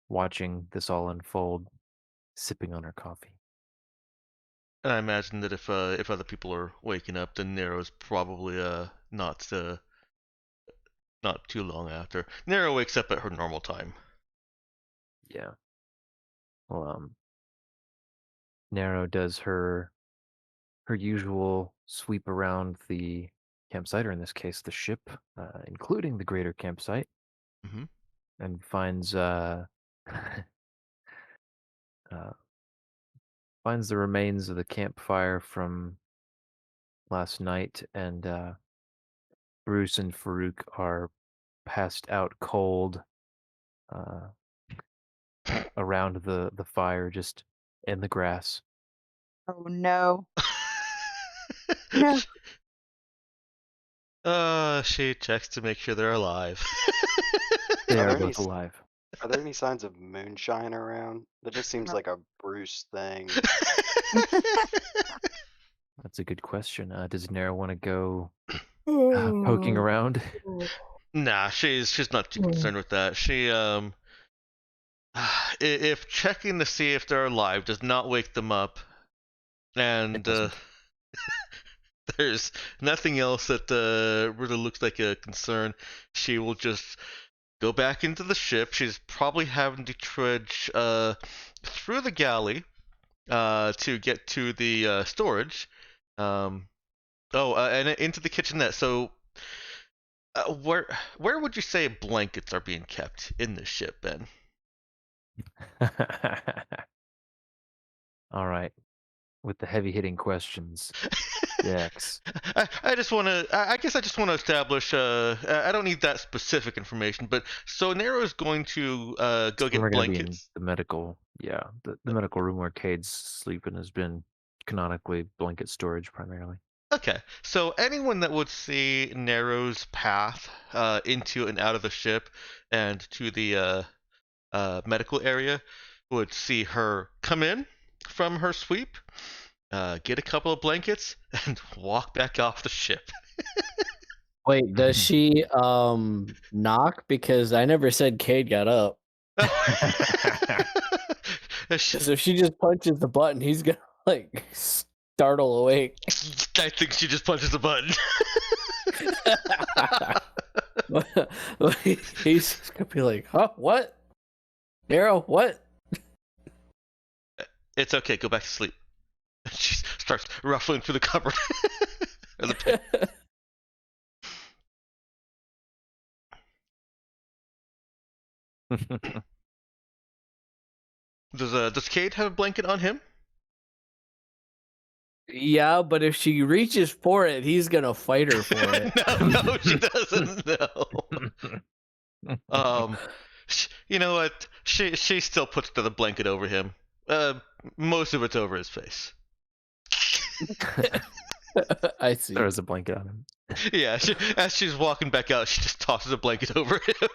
watching this all unfold, sipping on her coffee. And I imagine that if other people are waking up, then Nero's probably not too long after. Nero wakes up at her normal time. Yeah. Well, Nero does her usual sweep around the campsite, or in this case, the ship, including the greater campsite, Mm-hmm. and finds finds the remains of the campfire from last night, and Bruce and Farouk are passed out cold uh, around the fire, just in the grass. Oh, no. No. She checks to make sure they're alive. They Are are there any both alive. Are there any signs of moonshine around? That just seems No. like a Bruce thing. That's a good question. Does Nero want to go poking around? Nah, she's not too concerned with that. She if checking to see if they're alive does not wake them up, and doesn't. there's nothing else that really looks like a concern, she will just go back into the ship. She's probably having to trudge through the galley to get to the storage. And into the kitchenette. So, where would you say blankets are being kept in this ship, Ben? All right. With the heavy hitting questions. Dex. I just want to. I guess I just want to establish. I don't need that specific information, but so Nero is going to go get We're going to be in blankets. the medical. Yeah. The medical room where Cade's sleeping has been canonically blanket storage primarily. Okay, so anyone that would see Nero's path into and out of the ship and to the medical area would see her come in from her sweep, get a couple of blankets, and walk back off the ship. Wait, does she knock? Because I never said Cade got up. Because if she just punches the button, he's gonna like startle awake. I think she just punches the button. He's gonna be like, huh? What? Nero, what? It's okay, go back to sleep. She starts ruffling through the cupboard. Or the pit. Does Cade have a blanket on him? Yeah, but if she reaches for it, he's gonna fight her for it. No, she doesn't. No. You know what? She still puts the blanket over him. Most of it's over his face. I see. Throws a blanket on him. Yeah, as she's walking back out, she just tosses a blanket over him.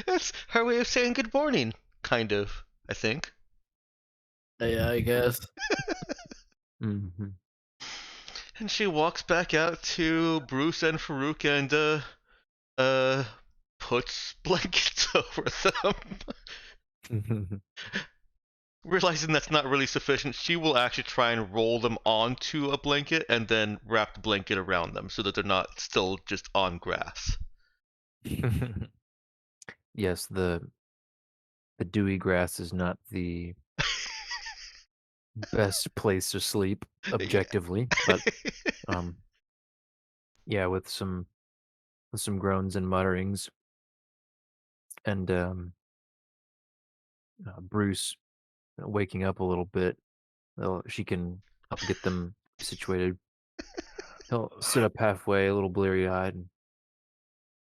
That's her way of saying good morning, kind of, I think. Yeah, I guess. Mm-hmm. And she walks back out to Bruce and Farouk and puts blankets over them. Realizing that's not really sufficient, she will actually try and roll them onto a blanket and then wrap the blanket around them so that they're not still just on grass. Yes, the dewy grass is not the best place to sleep objectively, but yeah, with some groans and mutterings, and Bruce waking up a little bit, she can help get them situated. He'll sit up halfway, a little bleary-eyed. And,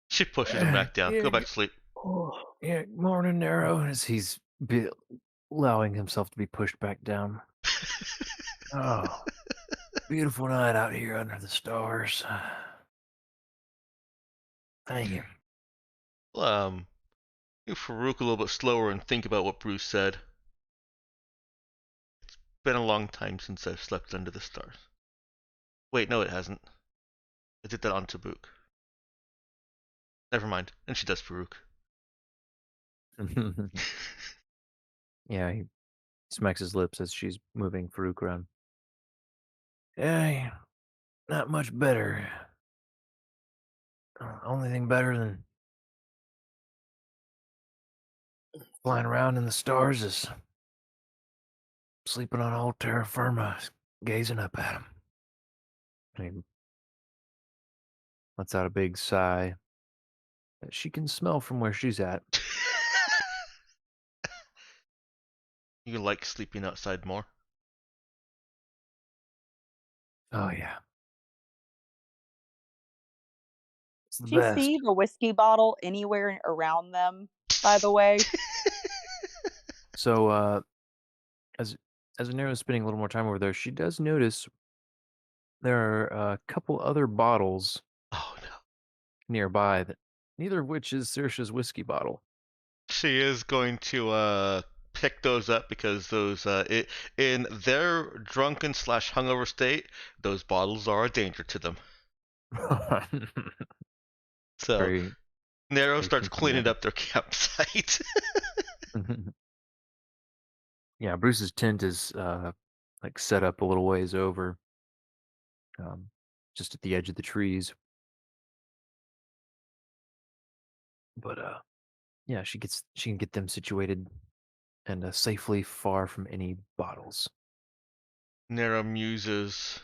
She pushes him back down. Yeah, Go back to sleep. oh, yeah, morning, Nero, as he's allowing himself to be pushed back down. Oh, beautiful night out here under the stars. Thank you. Move Farouk a little bit slower and think about what Bruce said. It's been a long time since I've slept under the stars. Wait, no, it hasn't. I did that on Tabuk. Never mind. And she does Farouk. Yeah, he smacks his lips as she's moving Farouk around. Yeah, not much better. Only thing better than flying around in the stars is sleeping on old terra firma, gazing up at him. He lets out a big sigh that she can smell from where she's at. You like sleeping outside more? Oh, yeah. It's the Did you best. see the whiskey bottle anywhere around them, by the way? So, as Nero's spending a little more time over there, she does notice there are a couple other bottles Oh no. nearby, that neither of which is Saoirse's whiskey bottle. She is going to pick those up because those in their drunken slash hungover state, those bottles are a danger to them. So Very, Nero very starts thinking cleaning of it. up their campsite. Yeah, Bruce's tent is like set up a little ways over, just at the edge of the trees. But yeah, she can get them situated and safely far from any bottles. Nero muses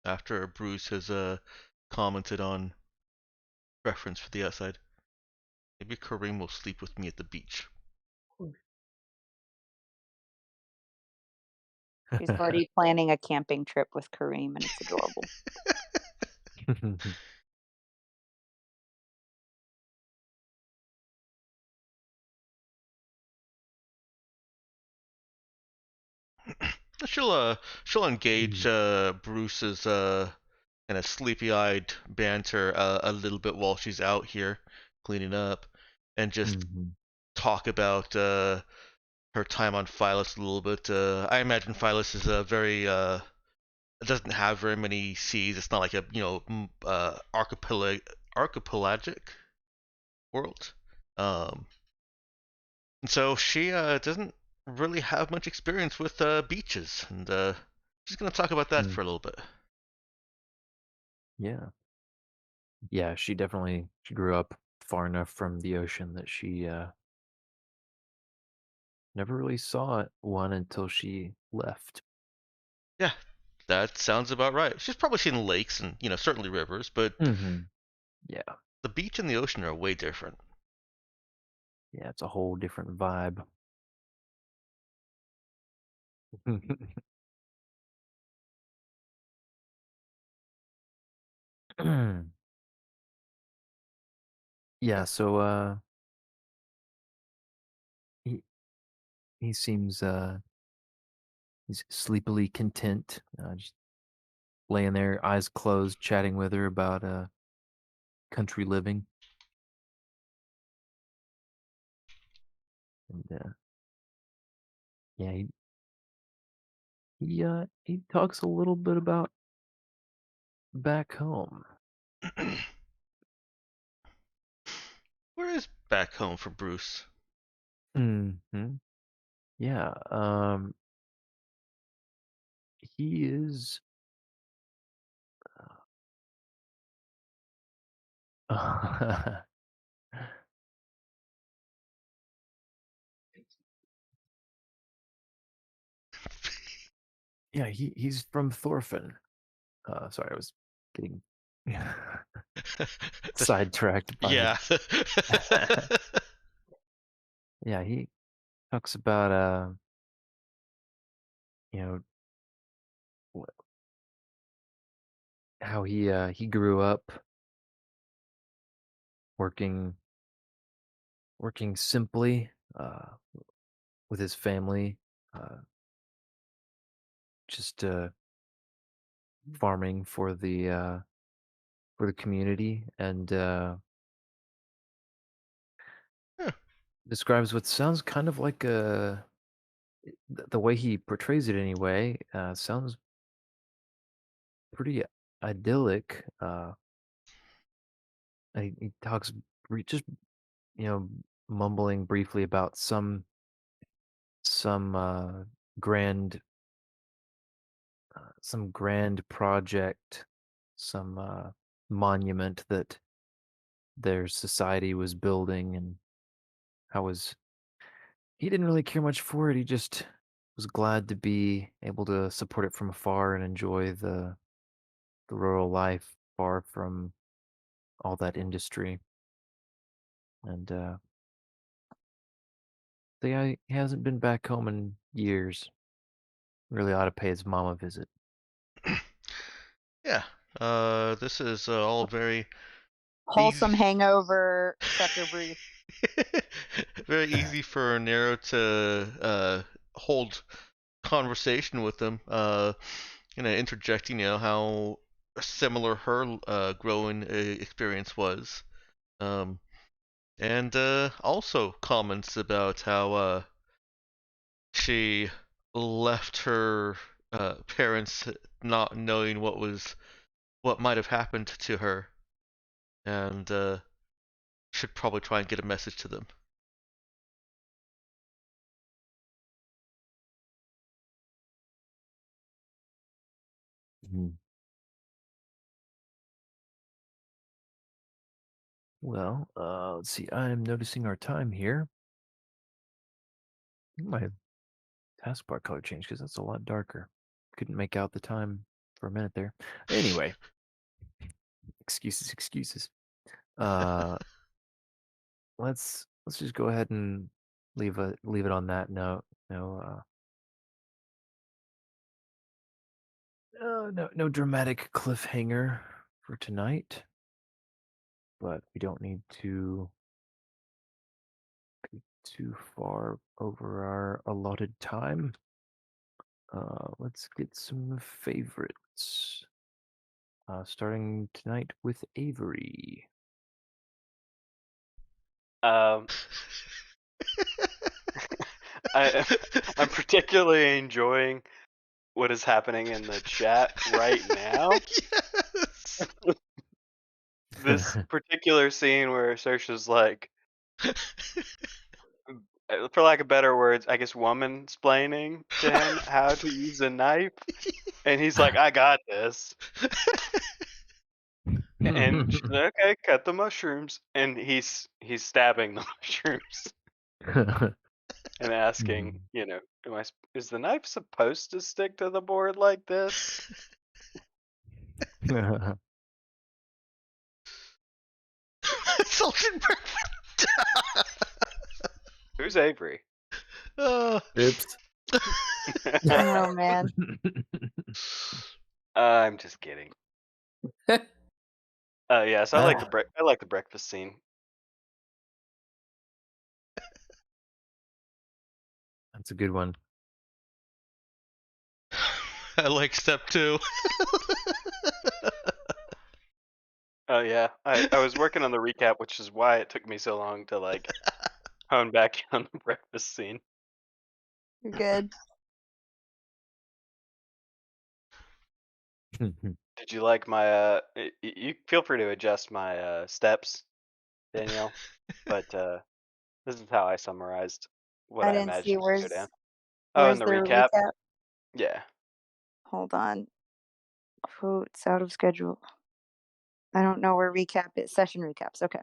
after Bruce has commented on preference for the outside. Maybe Kareem will sleep with me at the beach. She's already planning a camping trip with Kareem, and it's adorable. She'll engage Bruce's kind of sleepy-eyed banter a little bit while she's out here cleaning up, and just talk about her time on Phyllis a little bit. I imagine Phyllis is a very it doesn't have very many seas. It's not like a archipelagic world. Um, and so she doesn't really have much experience with beaches, and she's gonna talk about that Mm, for a little bit. yeah. Yeah, she grew up far enough from the ocean that she never really saw one until she left. Yeah, that sounds about right. She's probably seen lakes and certainly rivers, but Mhm. Yeah. the beach and the ocean are way different. Yeah, it's a whole different vibe. Yeah, so he he seems he's sleepily content, just laying there, eyes closed, chatting with her about country living. And yeah, he talks a little bit about back home. Where is back home for Bruce? Hmm. Yeah, he is. Yeah, he's from Thorfinn. Sorry, I was getting That's, sidetracked by. yeah. Yeah, he talks about you know, wh- how he grew up working working simply with his family, uh, just farming for the community, and Huh. describes what sounds kind of like a the way he portrays it anyway. Sounds pretty idyllic. He talks just you know mumbling briefly about some grand some grand project, some monument that their society was building, and how was he didn't really care much for it. He just was glad to be able to support it from afar and enjoy the rural life far from all that industry. And the guy hasn't been back home in years. Really ought to pay his mom a visit. Yeah. This is all very easy. Wholesome hangover, sucker brief. Very easy for Nero to hold conversation with them. Interjecting, how similar her growing experience was. Um, and also comments about how she left her parents not knowing what might have happened to her, and should probably try and get a message to them. Mhm. Well, let's see. I'm noticing our time here. My taskbar color changed because that's a lot darker. Couldn't make out the time for a minute there. Anyway, excuses, excuses. Uh, let's just go ahead and leave it on that note. No dramatic cliffhanger for tonight, but we don't need to go too far over our allotted time. Let's get some favorites. Starting tonight with Avery. Um, I'm particularly enjoying what is happening in the chat right now. Yes. This particular scene where Saoirse's like, for lack of better words, I guess woman splaining to him how to use a knife, and he's like, "I got this," and she's like, "Okay, cut the mushrooms," and he's stabbing the mushrooms and asking, is the knife supposed to stick to the board like this? Sultan Perfect. Who's Avery? Oops. Oh man. I'm just kidding. Yes, I like the breakfast scene. That's a good one. I like step 2. Oh yeah, I was working on the recap, which is why it took me so long to like hone back on the breakfast scene. You're good. Did you like my you feel free to adjust my steps, Danielle, but this is how I summarized what I I didn't see imagined would go down. Oh, in where's the the recap? recap? Yeah. Hold on. Oh, it's out of schedule. I don't know where recap is. Session recaps. Okay.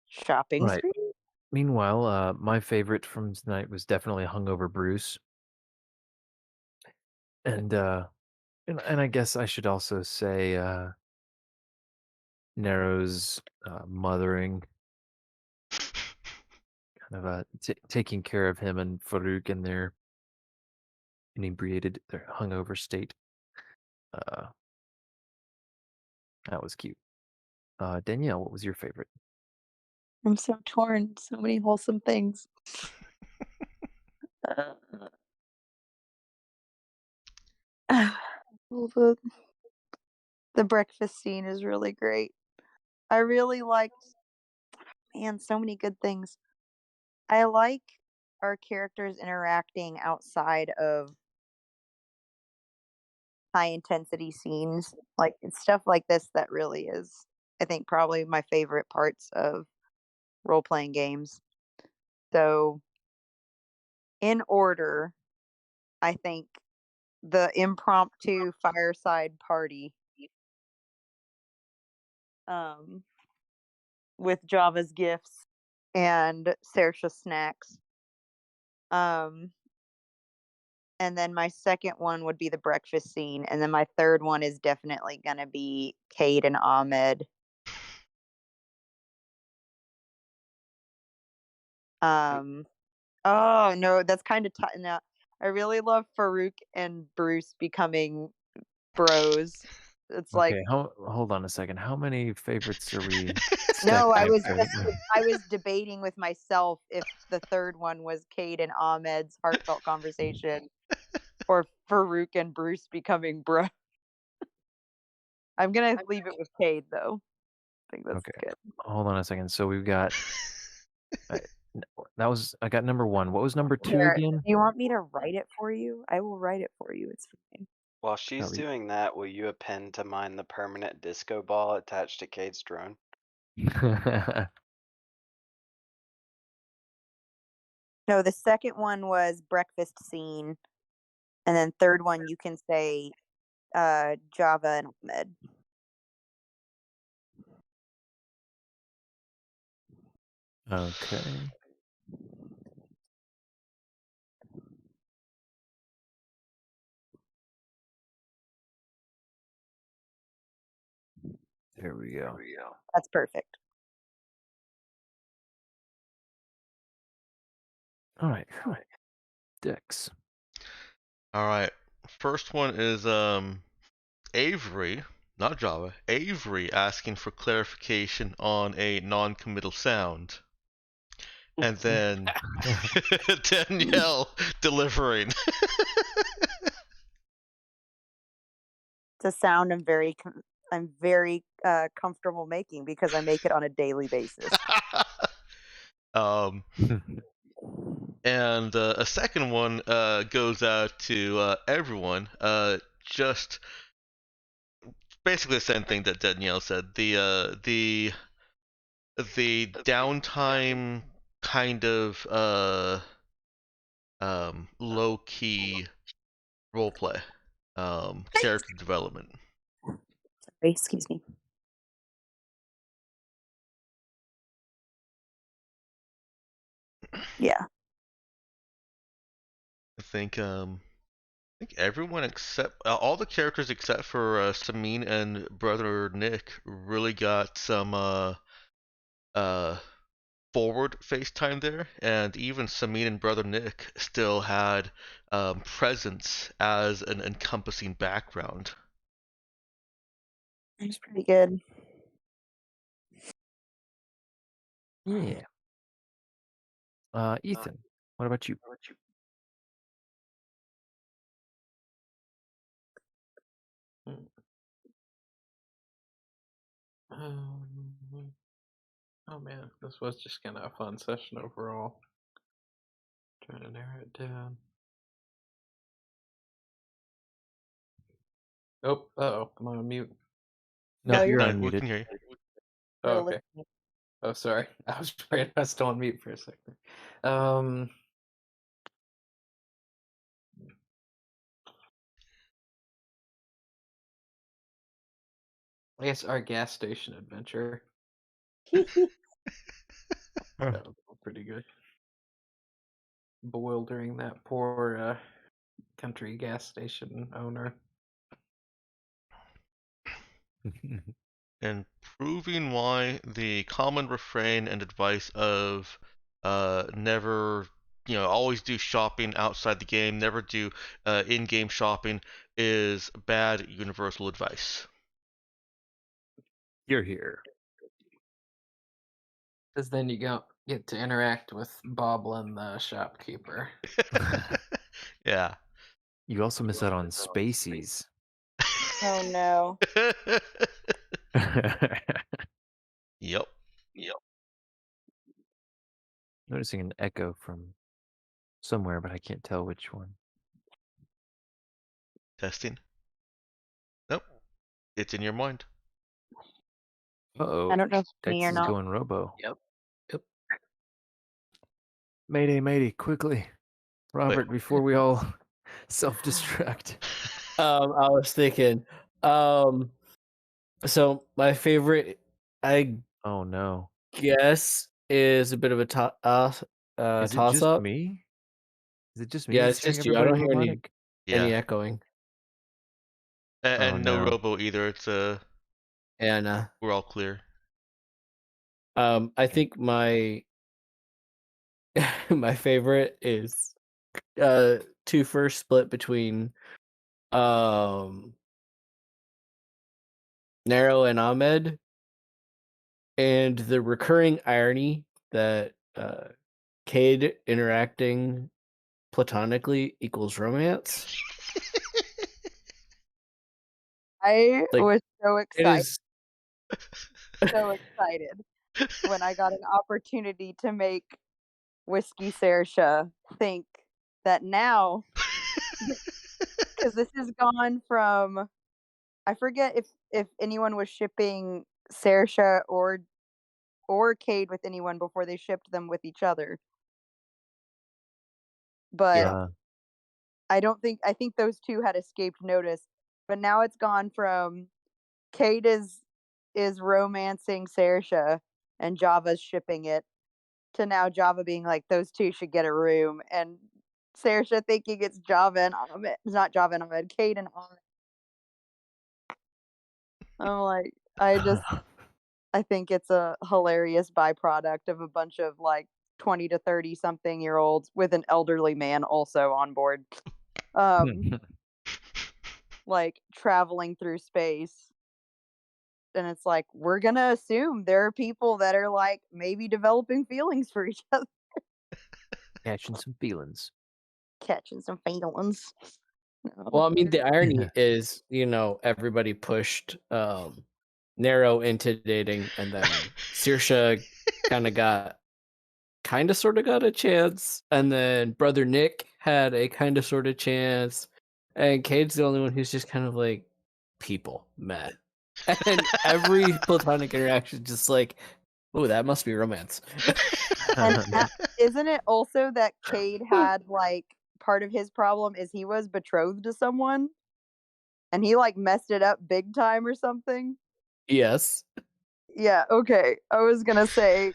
Shopping Right. spree. Meanwhile, my favorite from tonight was definitely Hungover Bruce. And I guess I should also say Nero's mothering, kind of taking care of him and Farouk in their their hungover state. Uh, that was cute. Danielle, what was your favorite? I'm so torn. So many wholesome things. Uh, well, the breakfast scene is really great. I really liked, man, so many good things. I like our characters interacting outside of high intensity scenes. Like it's stuff like this that really is, I think, probably my favorite parts of role playing games. So, in order, I think the impromptu fireside party um, with Java's gifts and Sersha snacks. Um, and then my second one would be the breakfast scene, and then my third one is definitely gonna be Cade and Ahmed. Oh no, that's kind of now. I really love Farouk and Bruce becoming bros. It's like Okay, hold on a second. How many favorites are we no, stacking up there? I was debating with myself if the third one was Cade and Ahmed's heartfelt conversation or Farouk and Bruce becoming bros. I'm gonna leave it with Cade though. I think that's Okay, good. hold on a second. So we've got I, I got number 1. What was number 2 Here, again? do you want me to write it for you? I will write it for you. It's fine. While she's doing that, will you append to mine the permanent disco ball attached to Cade's drone? No, the second one was breakfast scene, and then third one you can say Java and Ahmed. Okay. There we go. That's perfect. All right. Dex. All right. First one is Avery, not Java. Avery asking for clarification on a non-committal sound. And then Danielle delivering. It's a sound I'm very comfortable making because I make it on a daily basis. um And a second one goes out to everyone. Just basically the same thing that Danielle said. The downtime kind of low key roleplay, character development. Sorry, excuse me. Yeah. I think everyone except all the characters except for Samin and brother Nick really got some uh forward face time there, and even Samin and brother Nick still had presence as an encompassing background. It's pretty good. Yeah. Ethan, what about you? Oh man, this was just kind of a fun session overall. Trying to narrow it down. Oh, am I on mute? No, No, you're you're We unmuted. can hear you. Oh, we're okay. listening. Oh, sorry. I was afraid I was still on mute for a second. I guess our gas station adventure. That was pretty good. Bewildering that poor country gas station owner. And proving why the common refrain and advice of never, always do shopping outside the game, never do in-game shopping is bad universal advice. You're here. Because then you get to interact with Boblin, the shopkeeper. Yeah. You also miss out on Spacies. Oh no. Yep. Noticing an echo from somewhere, but I can't tell which one. Testing. Nope. It's in your mind. Uh-oh. I don't know if it's me Tex or is not. going robo. Yep. Mayday, mayday, quickly. Robert, before we all self-destruct. I was thinking. So my favorite, I Oh no. guess, is a bit of a Is it toss just up. me? Is it just me Yeah, that's it's hearing just you. I everybody don't hear robotic? any Yeah. echoing. And, Oh no no. robo either. It's And we're all clear. I think my my favorite is two first split between um Nero and Ahmed, and the recurring irony that Cade interacting platonically equals romance. I Like, was so it excited, is when I got an opportunity to make Whiskey Sersha think that now, because this has gone from, I forget if anyone was shipping Sersha or Cade with anyone before they shipped them with each other, but Yeah. I think those two had escaped notice. But now it's gone from Cade is romancing Sersha and Java's shipping it, to now Java being like, those two should get a room, and Sersha thinking it's Java and Ahmed. It's not Java and Ahmed, Cade and Ahmed. I'm like, I think it's a hilarious byproduct of a bunch of like 20 to 30 something year olds with an elderly man also on board. Like traveling through space. And it's like, we're gonna assume there are people that are like maybe developing feelings for each other. Catching some feelings. Catching some feelings. No. well, I mean, the irony is, everybody pushed Nero into dating, and then Saoirse kind of kind of sort of got a chance, and then brother Nick had a kind of sort of chance, and Cade's the only one who's just kind of like people met. And every platonic interaction just like, oh, that must be romance. And isn't it also that Cade had like part of his problem is he was betrothed to someone and he like messed it up big time or something? Yes. Yeah, okay. I was gonna say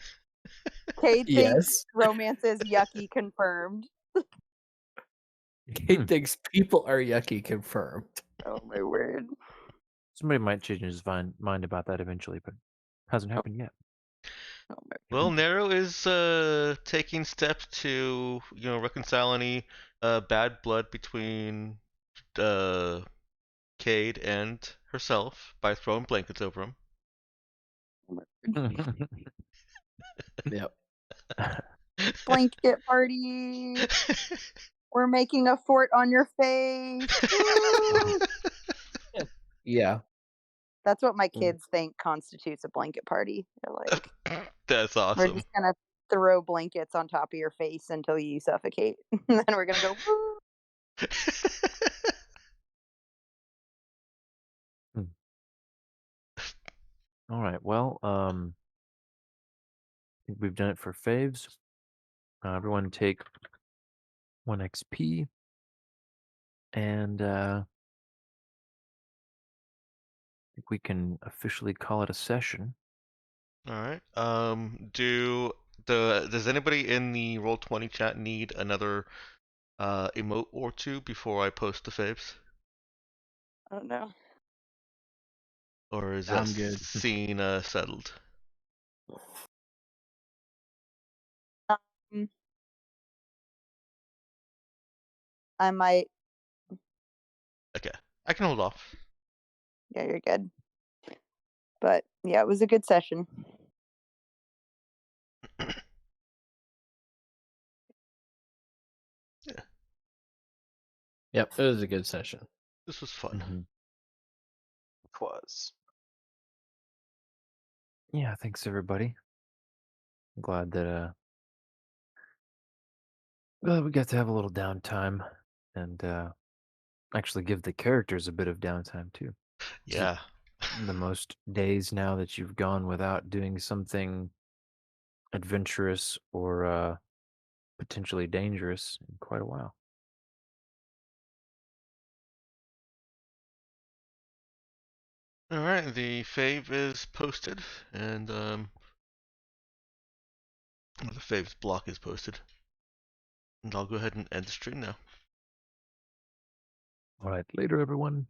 Cade thinks Yes. romance is yucky confirmed. Cade thinks people are yucky confirmed. Oh my word. Somebody might change his mind about that eventually, but hasn't happened yet. Oh my Well, Nero is taking steps to reconcile any bad blood between Cade and herself by throwing blankets over him. Yep. Blanket party. We're making a fort on your face. Woo! Yeah. That's what my kids think constitutes a blanket party. They're like, That's we're awesome. just gonna throw blankets on top of your face until you suffocate. And then we're gonna go, woo! All right. Well, I think we've done it for faves. Everyone take 1 XP, and I think we can officially call it a session. All right. Does anybody in the Roll20 chat need another emote or two before I post the faves? Oh no. Or is that I'm good. scene settled? Um, I might. Okay. I can hold off. Yeah, you're good. But yeah, it was a good session. Yeah. Yep, it was a good session. This was fun. Mm-hmm. Was. Yeah, thanks everybody. I'm glad that we got to have a little downtime and actually give the characters a bit of downtime too. Yeah. The most days now that you've gone without doing something adventurous or potentially dangerous in quite a while. All right. The fave is posted, and the faves block is posted, and I'll go ahead and end the stream now. All right, later everyone.